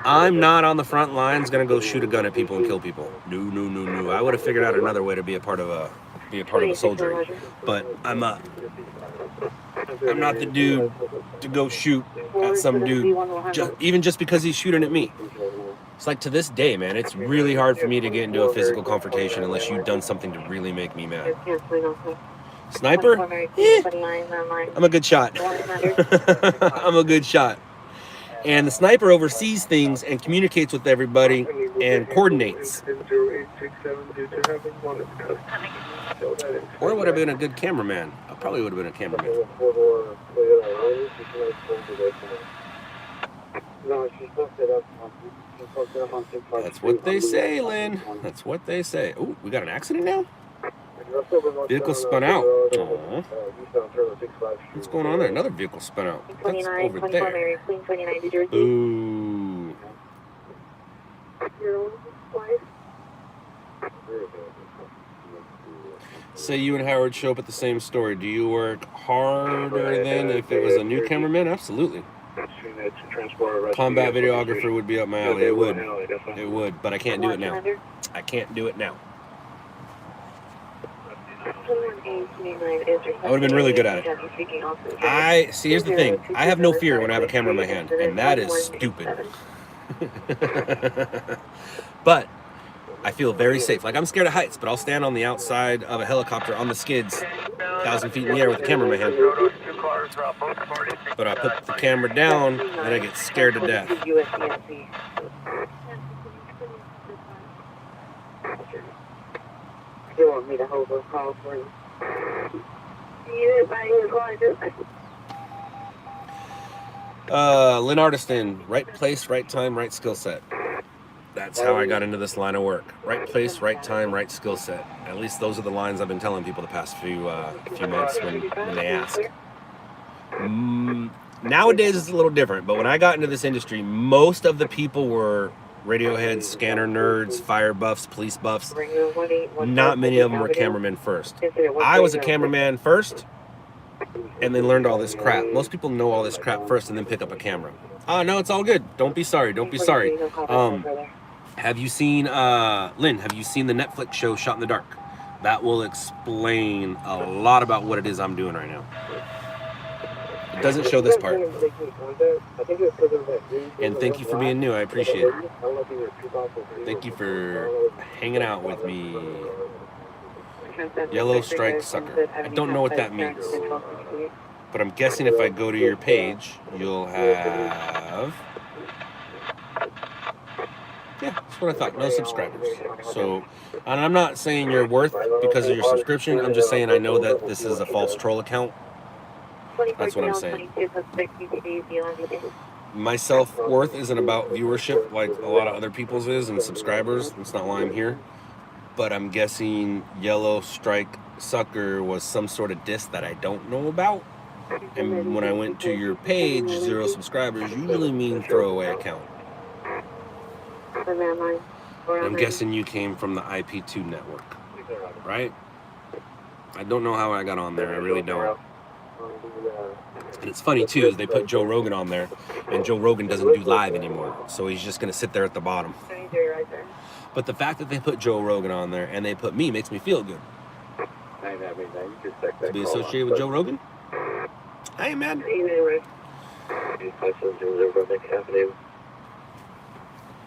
I'm not on the front lines gonna go shoot a gun at people and kill people. No. I would have figured out another way to be a part of the soldier. But I'm not the dude to go shoot at some dude even just because he's shooting at me. It's like to this day, man, it's really hard for me to get into a physical confrontation unless you've done something to really make me mad. Sniper? I'm a good shot. I'm a good shot. And the sniper oversees things and communicates with everybody and coordinates. Or would have been a good cameraman. I probably would have been a cameraman. That's what they say, Lynn. That's what they say. Oh, we got an accident now? Vehicle spun out. Aww. What's going on there? Another vehicle spun out. That's over there. Ooh. Say you and Howard show up at the same store. Do you work harder than if it was a new cameraman? Absolutely. Combat videographer would be up my alley. It would. It would. But I can't do it now. I can't do it now. I would have been really good at it. See, here's the thing. I have no fear when I have a camera in my hand, and that is stupid. But I feel very safe. Like, I'm scared of heights, but I'll stand on the outside of a helicopter on the skids, 1,000 feet in the air with a camera in my hand. But I put the camera down, and I get scared to death.
You want me to hold those calls for you?
Lynn Artiston, right place, right time, right skill set. That's how I got into this line of work. Right place, right time, right skill set. At least those are the lines I've been telling people the past few months when they ask. Nowadays it's a little different, but when I got into this industry, most of the people were Radioheads, scanner nerds, fire buffs, police buffs. Not many of them were cameramen first. I was a cameraman first, and then learned all this crap. Most people know all this crap first and then pick up a camera. Oh, no, it's all good. Don't be sorry. Don't be sorry. Have you seen, Lynn, have you seen the Netflix show Shot in the Dark? That will explain a lot about what it is I'm doing right now. It doesn't show this part. And thank you for being new. I appreciate it. Thank you for hanging out with me. Yellow strike sucker. I don't know what that means. But I'm guessing if I go to your page, you'll have... Yeah, that's what I thought. No subscribers. So, and I'm not saying you're worth because of your subscription. I'm just saying I know that this is a false troll account. That's what I'm saying. My self-worth isn't about viewership like a lot of other people's is and subscribers. That's not why I'm here. But I'm guessing Yellow Strike Sucker was some sort of diss that I don't know about. And when I went to your page, 0 subscribers usually mean throwaway account. I'm guessing you came from the IP2 network, right? I don't know how I got on there. I really don't. And it's funny too, is they put Joe Rogan on there, and Joe Rogan doesn't do live anymore, so he's just gonna sit there at the bottom. But the fact that they put Joe Rogan on there and they put me makes me feel good. To be associated with Joe Rogan? Hey, man.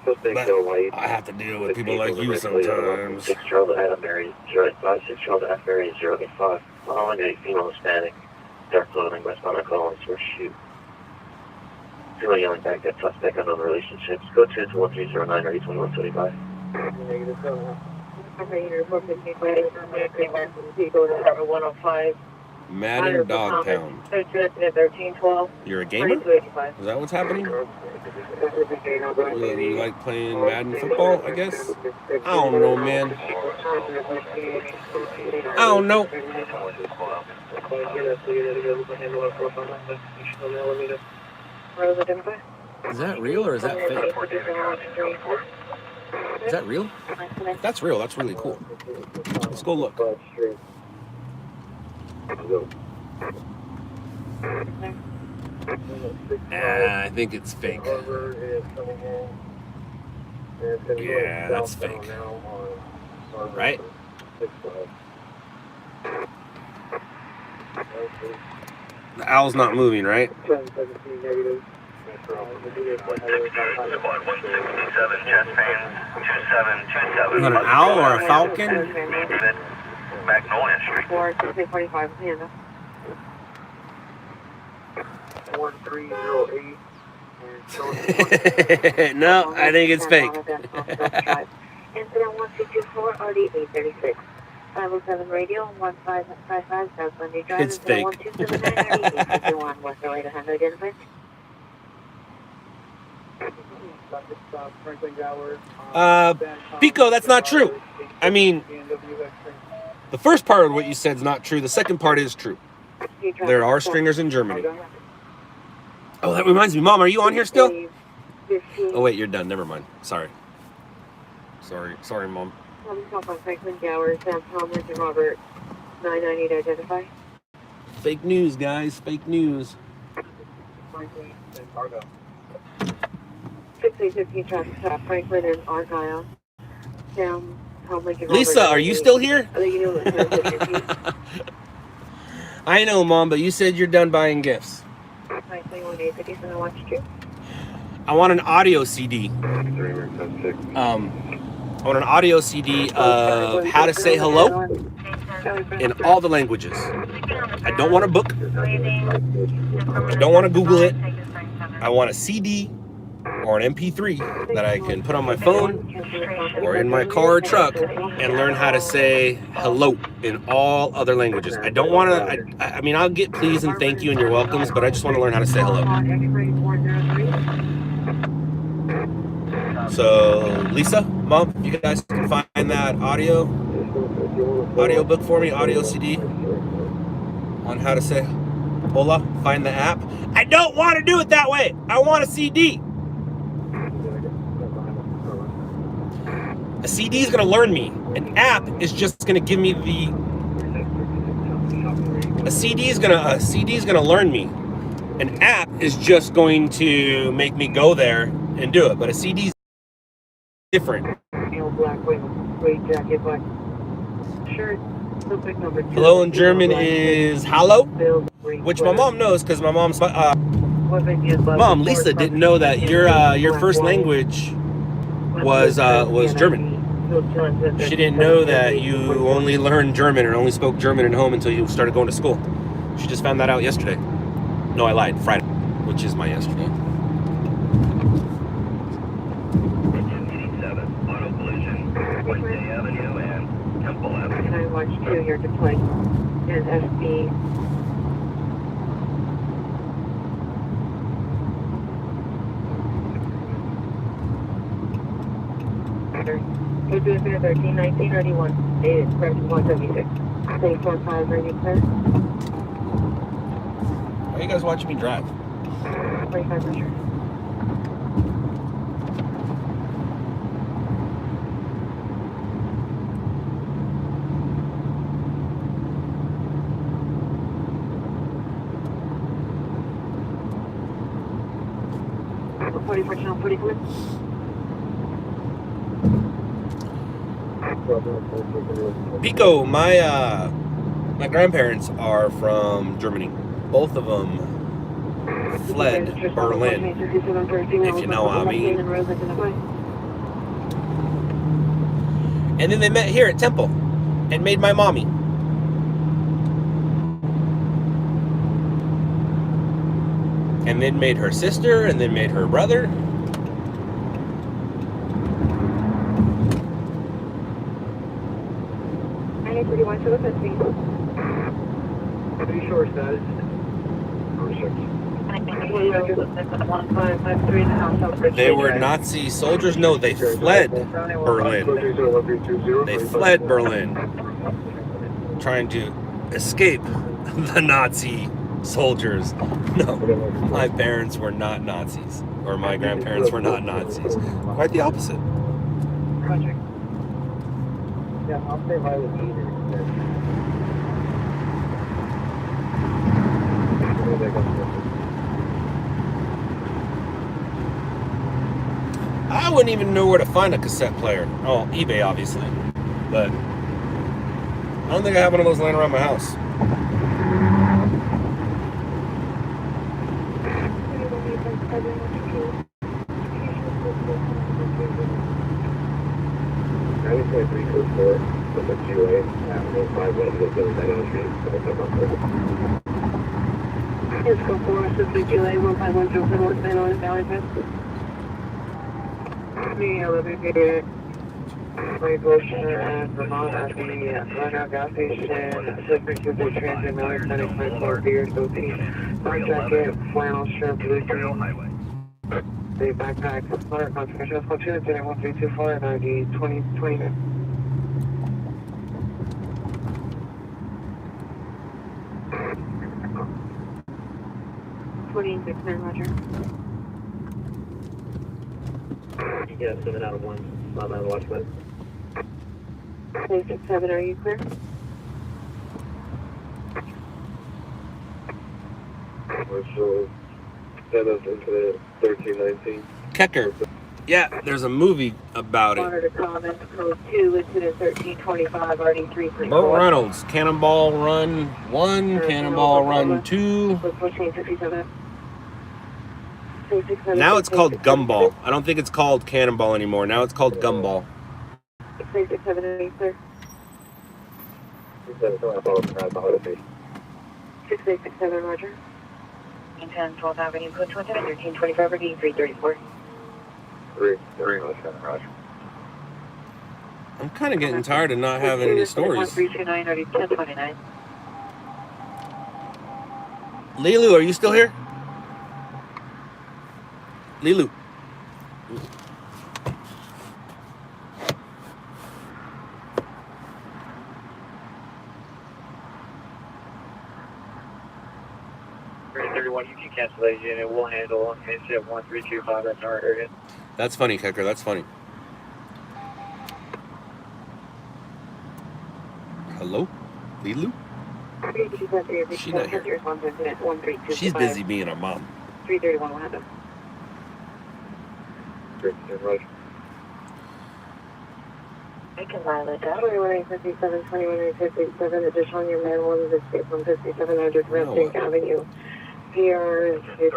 Suspect
But
Hill White.
I have to deal with people
16
like
from the
you
red Toyota,
sometimes.
6 Charles Adam Mary 085, 6 Charles Adam Mary 085. Following a female Hispanic, dark clothing, westbound on Collins, first shoot. Female yelling back at suspect unknown relationships. Go to 1309 or 2135.
Negative 7.
Go to number 105.
Madden Dog Pound.
1312.
You're a gamer?
3285.
Is that what's happening? You like playing Madden football, I guess? I don't know, man. I don't know. Is that real or is that fake? Is that real? If that's real, that's really cool. Let's go look. I think it's fake. Yeah, that's fake. Right? The owl's not moving, right? Is that an owl or a falcon?
Magnolia Street.
4645.
1308.
No, I think it's fake.
Incident 1224, RD 836. 507 radio, 1555 South Bundy Drive.
It's fake.
1279 West LA to handle identified.
Pico, that's not true. I mean, the first part of what you said is not true. The second part is true. There are stringers in Germany. Oh, that reminds me. Mom, are you on here still? Oh, wait, you're done. Never mind. Sorry, Mom.
Franklin Gower, Sam Thomas, and Robert 998 to identify.
Fake news, guys. Fake news.
6815 traffic stop, Franklin and Argyle. Sam Thomas and
Lisa, are you still here?
Robert.
I know, Mom, but you said you're done buying gifts. I want an audio CD. I want an audio CD of how to say hello in all the languages. I don't want a book. I don't want to Google it. I want a CD or an MP3 that I can put on my phone or in my car or truck and learn how to say hello in all other languages. I don't want to, I mean, I'll get please and thank you and you're welcomes, but I just want to learn how to say hello. So, Lisa, Mom, you guys can find that audio book for me, audio CD on how to say hola, find the app. I don't want to do it that way. I want a CD. A CD is going to learn me. An app is just going to give me a CD is going to learn me. An app is just going to make me go there and do it. But a CD is different. Hello in German is hallo, which my mom knows because my mom's mom Lisa didn't know that your first language was German. She didn't know that you only learned German or only spoke German at home until you started going to school. She just found that out yesterday. No, I lied. Friday, which is my yesterday.
And I watched 2, you're deployed in FB. We're doing 13, 19, 31. It is correct 176. 645, ready, clear.
Why are you guys watching me drive?
25 measure.
Pico, my grandparents are from Germany. Both of them fled Berlin, if you know what I mean.
And then they met here at Temple and made my mommy. And then made her sister, and then made her brother.
Pretty much of the 15.
Pretty short status.
They were Nazi soldiers? No, they fled Berlin. They fled Berlin, trying to escape the Nazi soldiers. No, my parents were not Nazis, or my grandparents were not Nazis. Quite the opposite.
Roger.
Yeah, I'll stay by with you.
I wouldn't even know where to find a cassette player. Oh, eBay, obviously. But I don't think I have one of those laying around my house.
I just went 324 from the GOA. I went to the building that on street.
Let's go for us with the GLA 151 what's been on Valley Fest.
The elevator, my motion at Vermont at the Runout gas station, subject to the transit Miller Clinic, my floor beard, goatee, black jacket, flannel shirt, blue green. The backpack, moderate concentration, let's go 2-13-1324 and ID 2029.
Roger.
Yeah, 7 out of 1. Not out of watch list.
367, are you clear?
So, send us into the 1319.
Kecker. Yeah, there's a movie about it.
Monitor comments, code 2, incident 1325, RD334.
Burt Reynolds, Cannonball Run 1, Cannonball Run 2. Now it's called Gumball. I don't think it's called Cannonball anymore. Now it's called Gumball.
367, are you clear? 6867, Roger.
10, 12th Avenue, code 27, 1325, RD334.
3, Roger.
I'm kind of getting tired of not having any stories.
1329, RD1029.
Lilu, are you still here? Lilu.
You can cancel that unit. We'll handle incident 1325. That's our area.
That's funny, Kecker. That's funny. Hello? Lilu? She's not here. She's busy being a mom.
331, what happened?
Roger.
I can violate that.
2157, 2157, additional your man 1 is escape from 5700 Ramsey Avenue. PR is the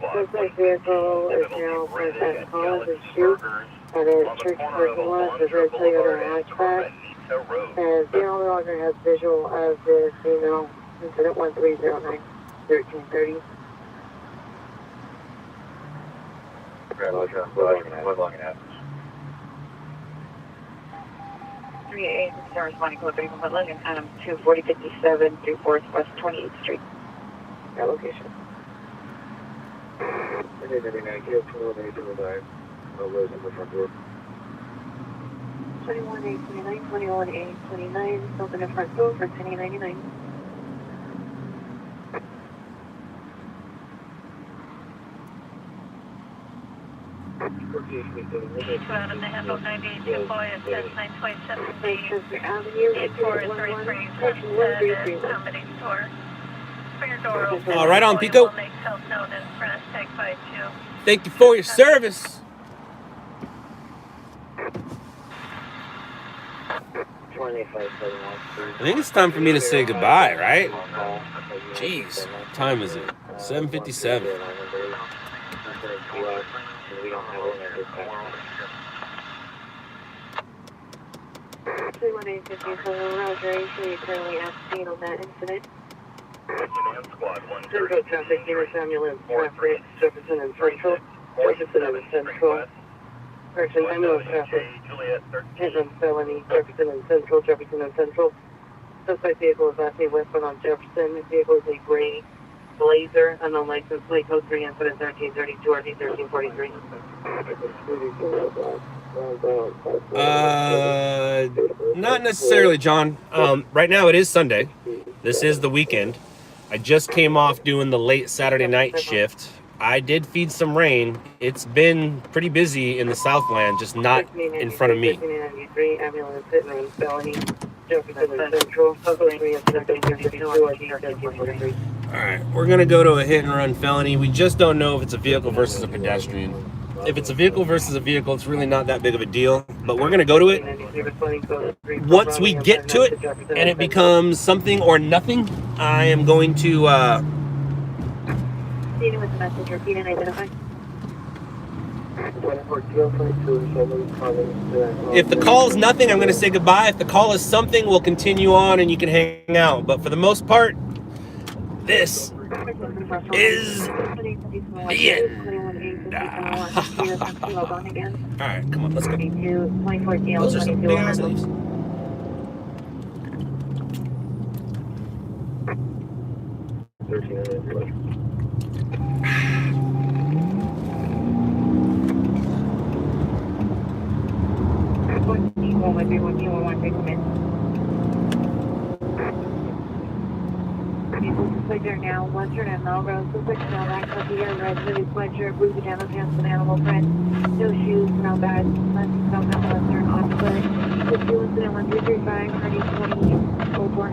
suspect vehicle is now parked at Collins Street at a church parking lot, the red Toyota hatchback. And they no longer has visual of the female incident 1309 1330.
Roger. We're logging out.
388, Star responding code 31 Logan, Adam 24057 through 4th West 28th Street.
That location.
39, kill 218 no loads in the front door.
21829, 21829, open the front door for 1099.
Out of the handle 98 boy, it says 927D.
Avenue,
8433, comedy store. For your door open.
Oh, right on, Pico.
Will make self known as brass tag by 2.
Thank you for your service. I think it's time for me to say goodbye, right? Jeez, what time is it? 7:57.
31850, so Roger, are you sure you're currently at scene on that incident?
Central traffic, Union ambulance traffic, Jefferson and Central. Jefferson and Central. Correction, ambulance traffic. Hit and felony, Jefferson and Central, Jefferson and Central. Suspect vehicle is acting westbound on Jefferson. The vehicle is a gray Blazer, unknown license plate, code 3, incident 1332, RD 1343.
Not necessarily, John. Right now it is Sunday. This is the weekend. I just came off doing the late Saturday night shift. I did feed some rain. It's been pretty busy in the Southland, just not in front of me.
1393, ambulance hit and run felony, Jefferson and Central, code 3, incident 1332, RD 1343.
All right, we're gonna go to a hit and run felony. We just don't know if it's a vehicle versus a pedestrian. If it's a vehicle versus a vehicle, it's really not that big of a deal, but we're gonna go to it. Once we get to it and it becomes something or nothing, I am going to
Dealing with the message, repeat and identify.
if the call is nothing, I'm gonna say goodbye. If the call is something, we'll continue on and you can hang out. But for the most part, this is the end. All right, come on, let's go. Those are some big ass leaves.
They're now Western and Melrose. Suspect now back up here, red hoodie sweatshirt, blue pajama pants, and animal print. No shoes, no bags, nothing, no Western, on foot. 52 incident 1335, 3020, 04.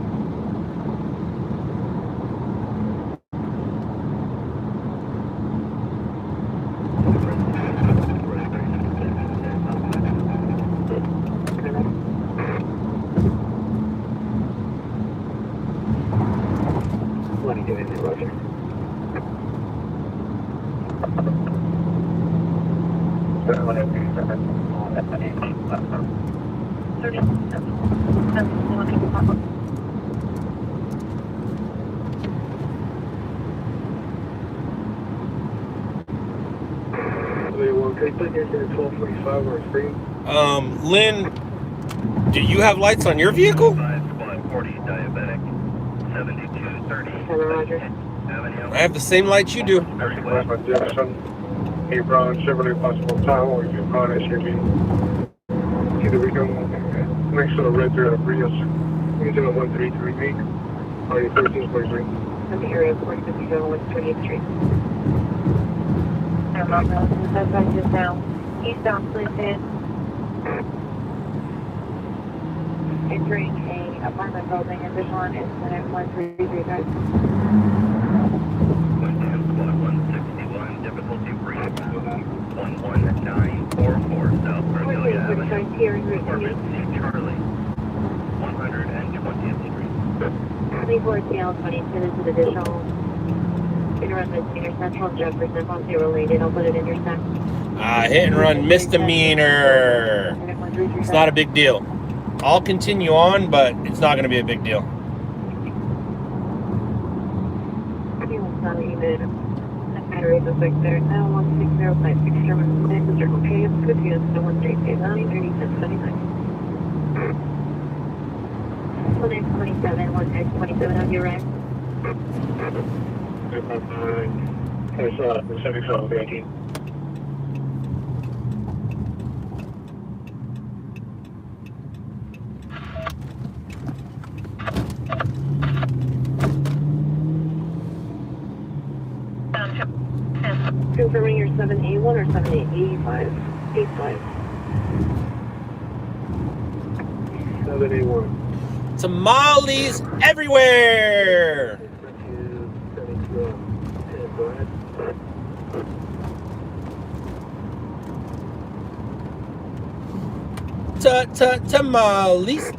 Lynn, do you have lights on your vehicle? I have the same lights you do.
Hey, Brown, Chevrolet, possible time, or you Brown SUV. Either we can make sure the red through the Prius. Using a 133 or 1343.
I'm here at 4050 on 128th Street. I'm not known. The suspect is now eastbound Clinton, entering a apartment building in Bishon, incident 1335.
Difficulty free. 11944 South Cornelia Avenue. Charlie. 120th Street.
24 CL 22, this is additional. Hit and run misdemeanor Central Jefferson, once you're related, I'll put it in your stack.
Hit and run misdemeanor. It's not a big deal. I'll continue on, but it's not going to be a big deal.
Battery suspect there now 16056 Sherman Circle K, good view, 1389, 3679. 1X27, 1X27 on your right.
There's Pacific Zone 18.
Confirming your 7A1 or 7A85? 85.
7A1.
Tamales everywhere.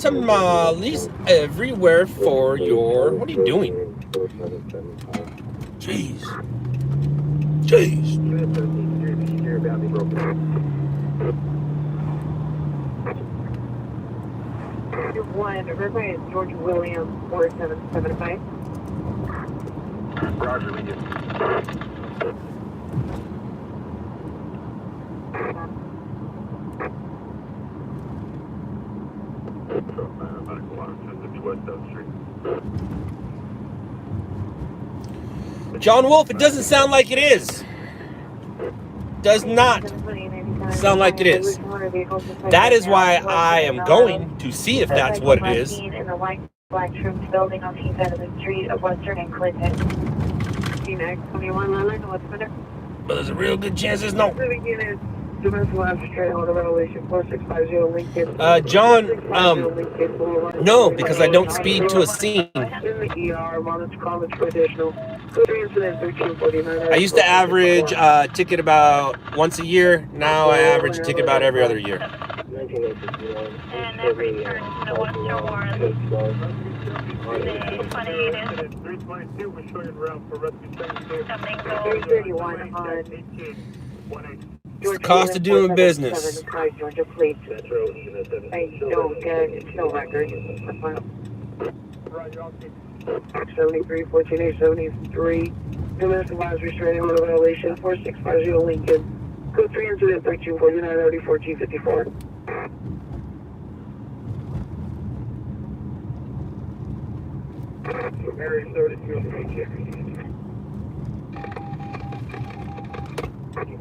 Tamales everywhere for your. What are you doing? Jeez.
verify is George William 4775.
Roger, we do.
John Wolf, it doesn't sound like it is. Does not sound like it is. That is why I am going to see if that's what it is.
In the white black trimmed building on the east side of the street of Western and Clinton.
Phoenix 21 Line, what's the matter?
But there's a real good chance there's no.
Civic unit, Domestic Labs, straight on the revelation 4650 Lincoln.
John,
4650 Lincoln Boulevard.
no, because I don't speed to a scene.
In the ER, monitor comments for additional. Code incident 1349.
I used to average a ticket about once a year. Now I average a ticket about every other year.
And every turn to Western Warren. The 28 is
322, we're showing around for rescue services.
coming
331 on
It's the cost of doing business.
Georgia Police. I don't get no record. 73, 14, 73. Domestic violence restraining order violation 4650 Lincoln. Code 3 incident 1349 30 1454.
Mary 32.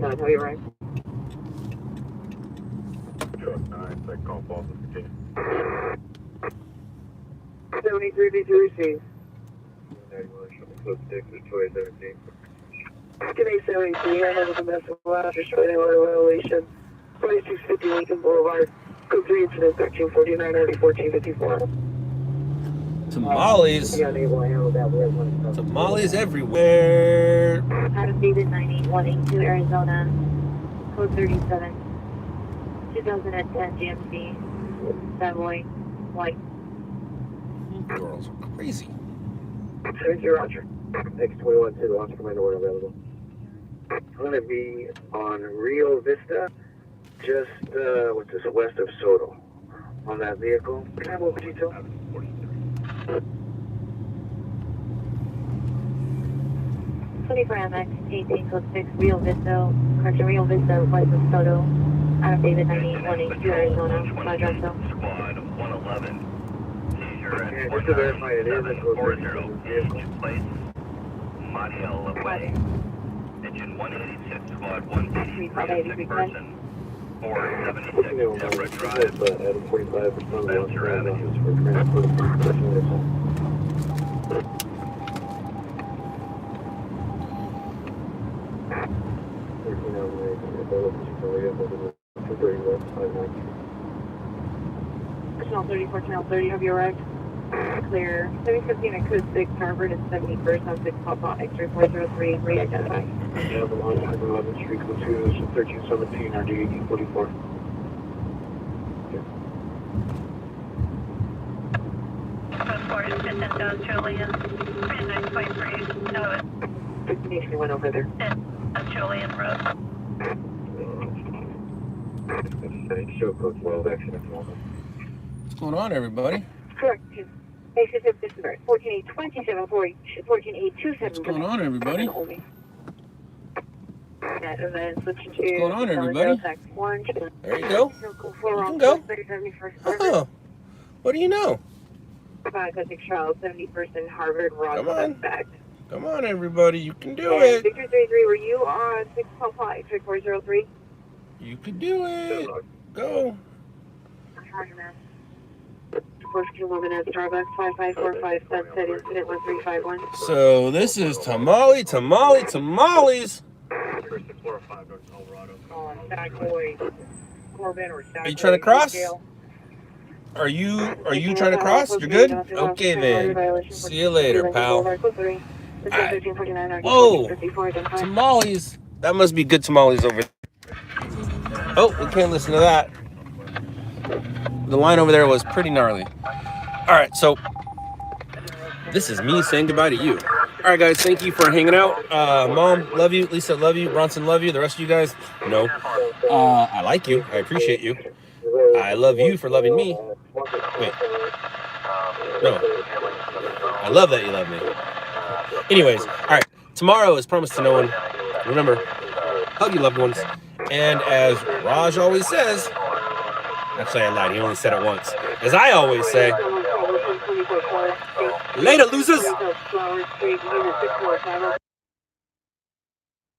How you right?
Truck 9, second call, Boston, Virginia.
73 B2 received.
91, code 6, 2017.
Today 73, I have a domestic violence restraining order violation 4650 Lincoln Boulevard. Code 3 incident 1349 30 1454.
Tamales. Tamales everywhere.
Adam David 98182 Arizona. Code 37. 2010 GMC. Savoy. White.
Girls are crazy.
70 Roger. X21 to the launch command order available. I'm going to be on Rio Vista, just what's this, west of Soto. On that vehicle. Can I have more detail?
24 MX 18 code 6 Rio Vista. Correction, Rio Vista, west of Soto. Adam David 98182 Arizona. Madras.
Squad 111.
Yeah, just to verify it is a code 30 vehicle.
Mile away. Engine 186, squad 186 person. 476 Deborah Drive.
Adam 45 for some
Spencer Avenue.
for transport of personnel.
Personnel 30, personnel 30, have you arrived? Clear. 715 at code 6, Harvard and 71st on 6 Papa X-ray 403, re-identify.
Yeah, the launch time 11 Street, code 2, 1317, RD 1844.
Code 4 is Julian. 39.3. No,
Destination went over there.
it's Julian Road.
Show code 12, action at the moment.
What's going on, everybody?
Correct. Basis of December 14827 14827.
What's going on, everybody?
That event switching to.
What's going on, everybody?
One.
There you go.
You
can go. Oh, what do you know?
5 Charles, 71st and Harvard, Rock,
Come on.
suspect.
Come on, everybody. You can do
And
it.
Victor 33, were you on 6 Papa X-ray 403?
You can do it. Go.
Roger, man. First 11 at Starbucks, 5545 Sunset Incident 1351.
So this is tamales.
Oh, Stack Boy, Corbin or Stack
Are you trying to
Boy,
cross?
Jail.
Are you trying to cross? You're good? Okay then. See you later, pal. Whoa. Tamales. That must be good tamales over there. Oh, we can't listen to that. The line over there was pretty gnarly. All right, so this is me saying goodbye to you. All right, guys, thank you for hanging out. Mom, love you. Lisa, love you. Bronson, love you. The rest of you guys, no. I like you. I appreciate you. I love you for loving me. Wait. No. I love that you love me. Anyways, all right. Tomorrow is promised to no one. Remember, hug your loved ones. And as Raj always says, actually I lied, he only said it once. As I always say, later, losers!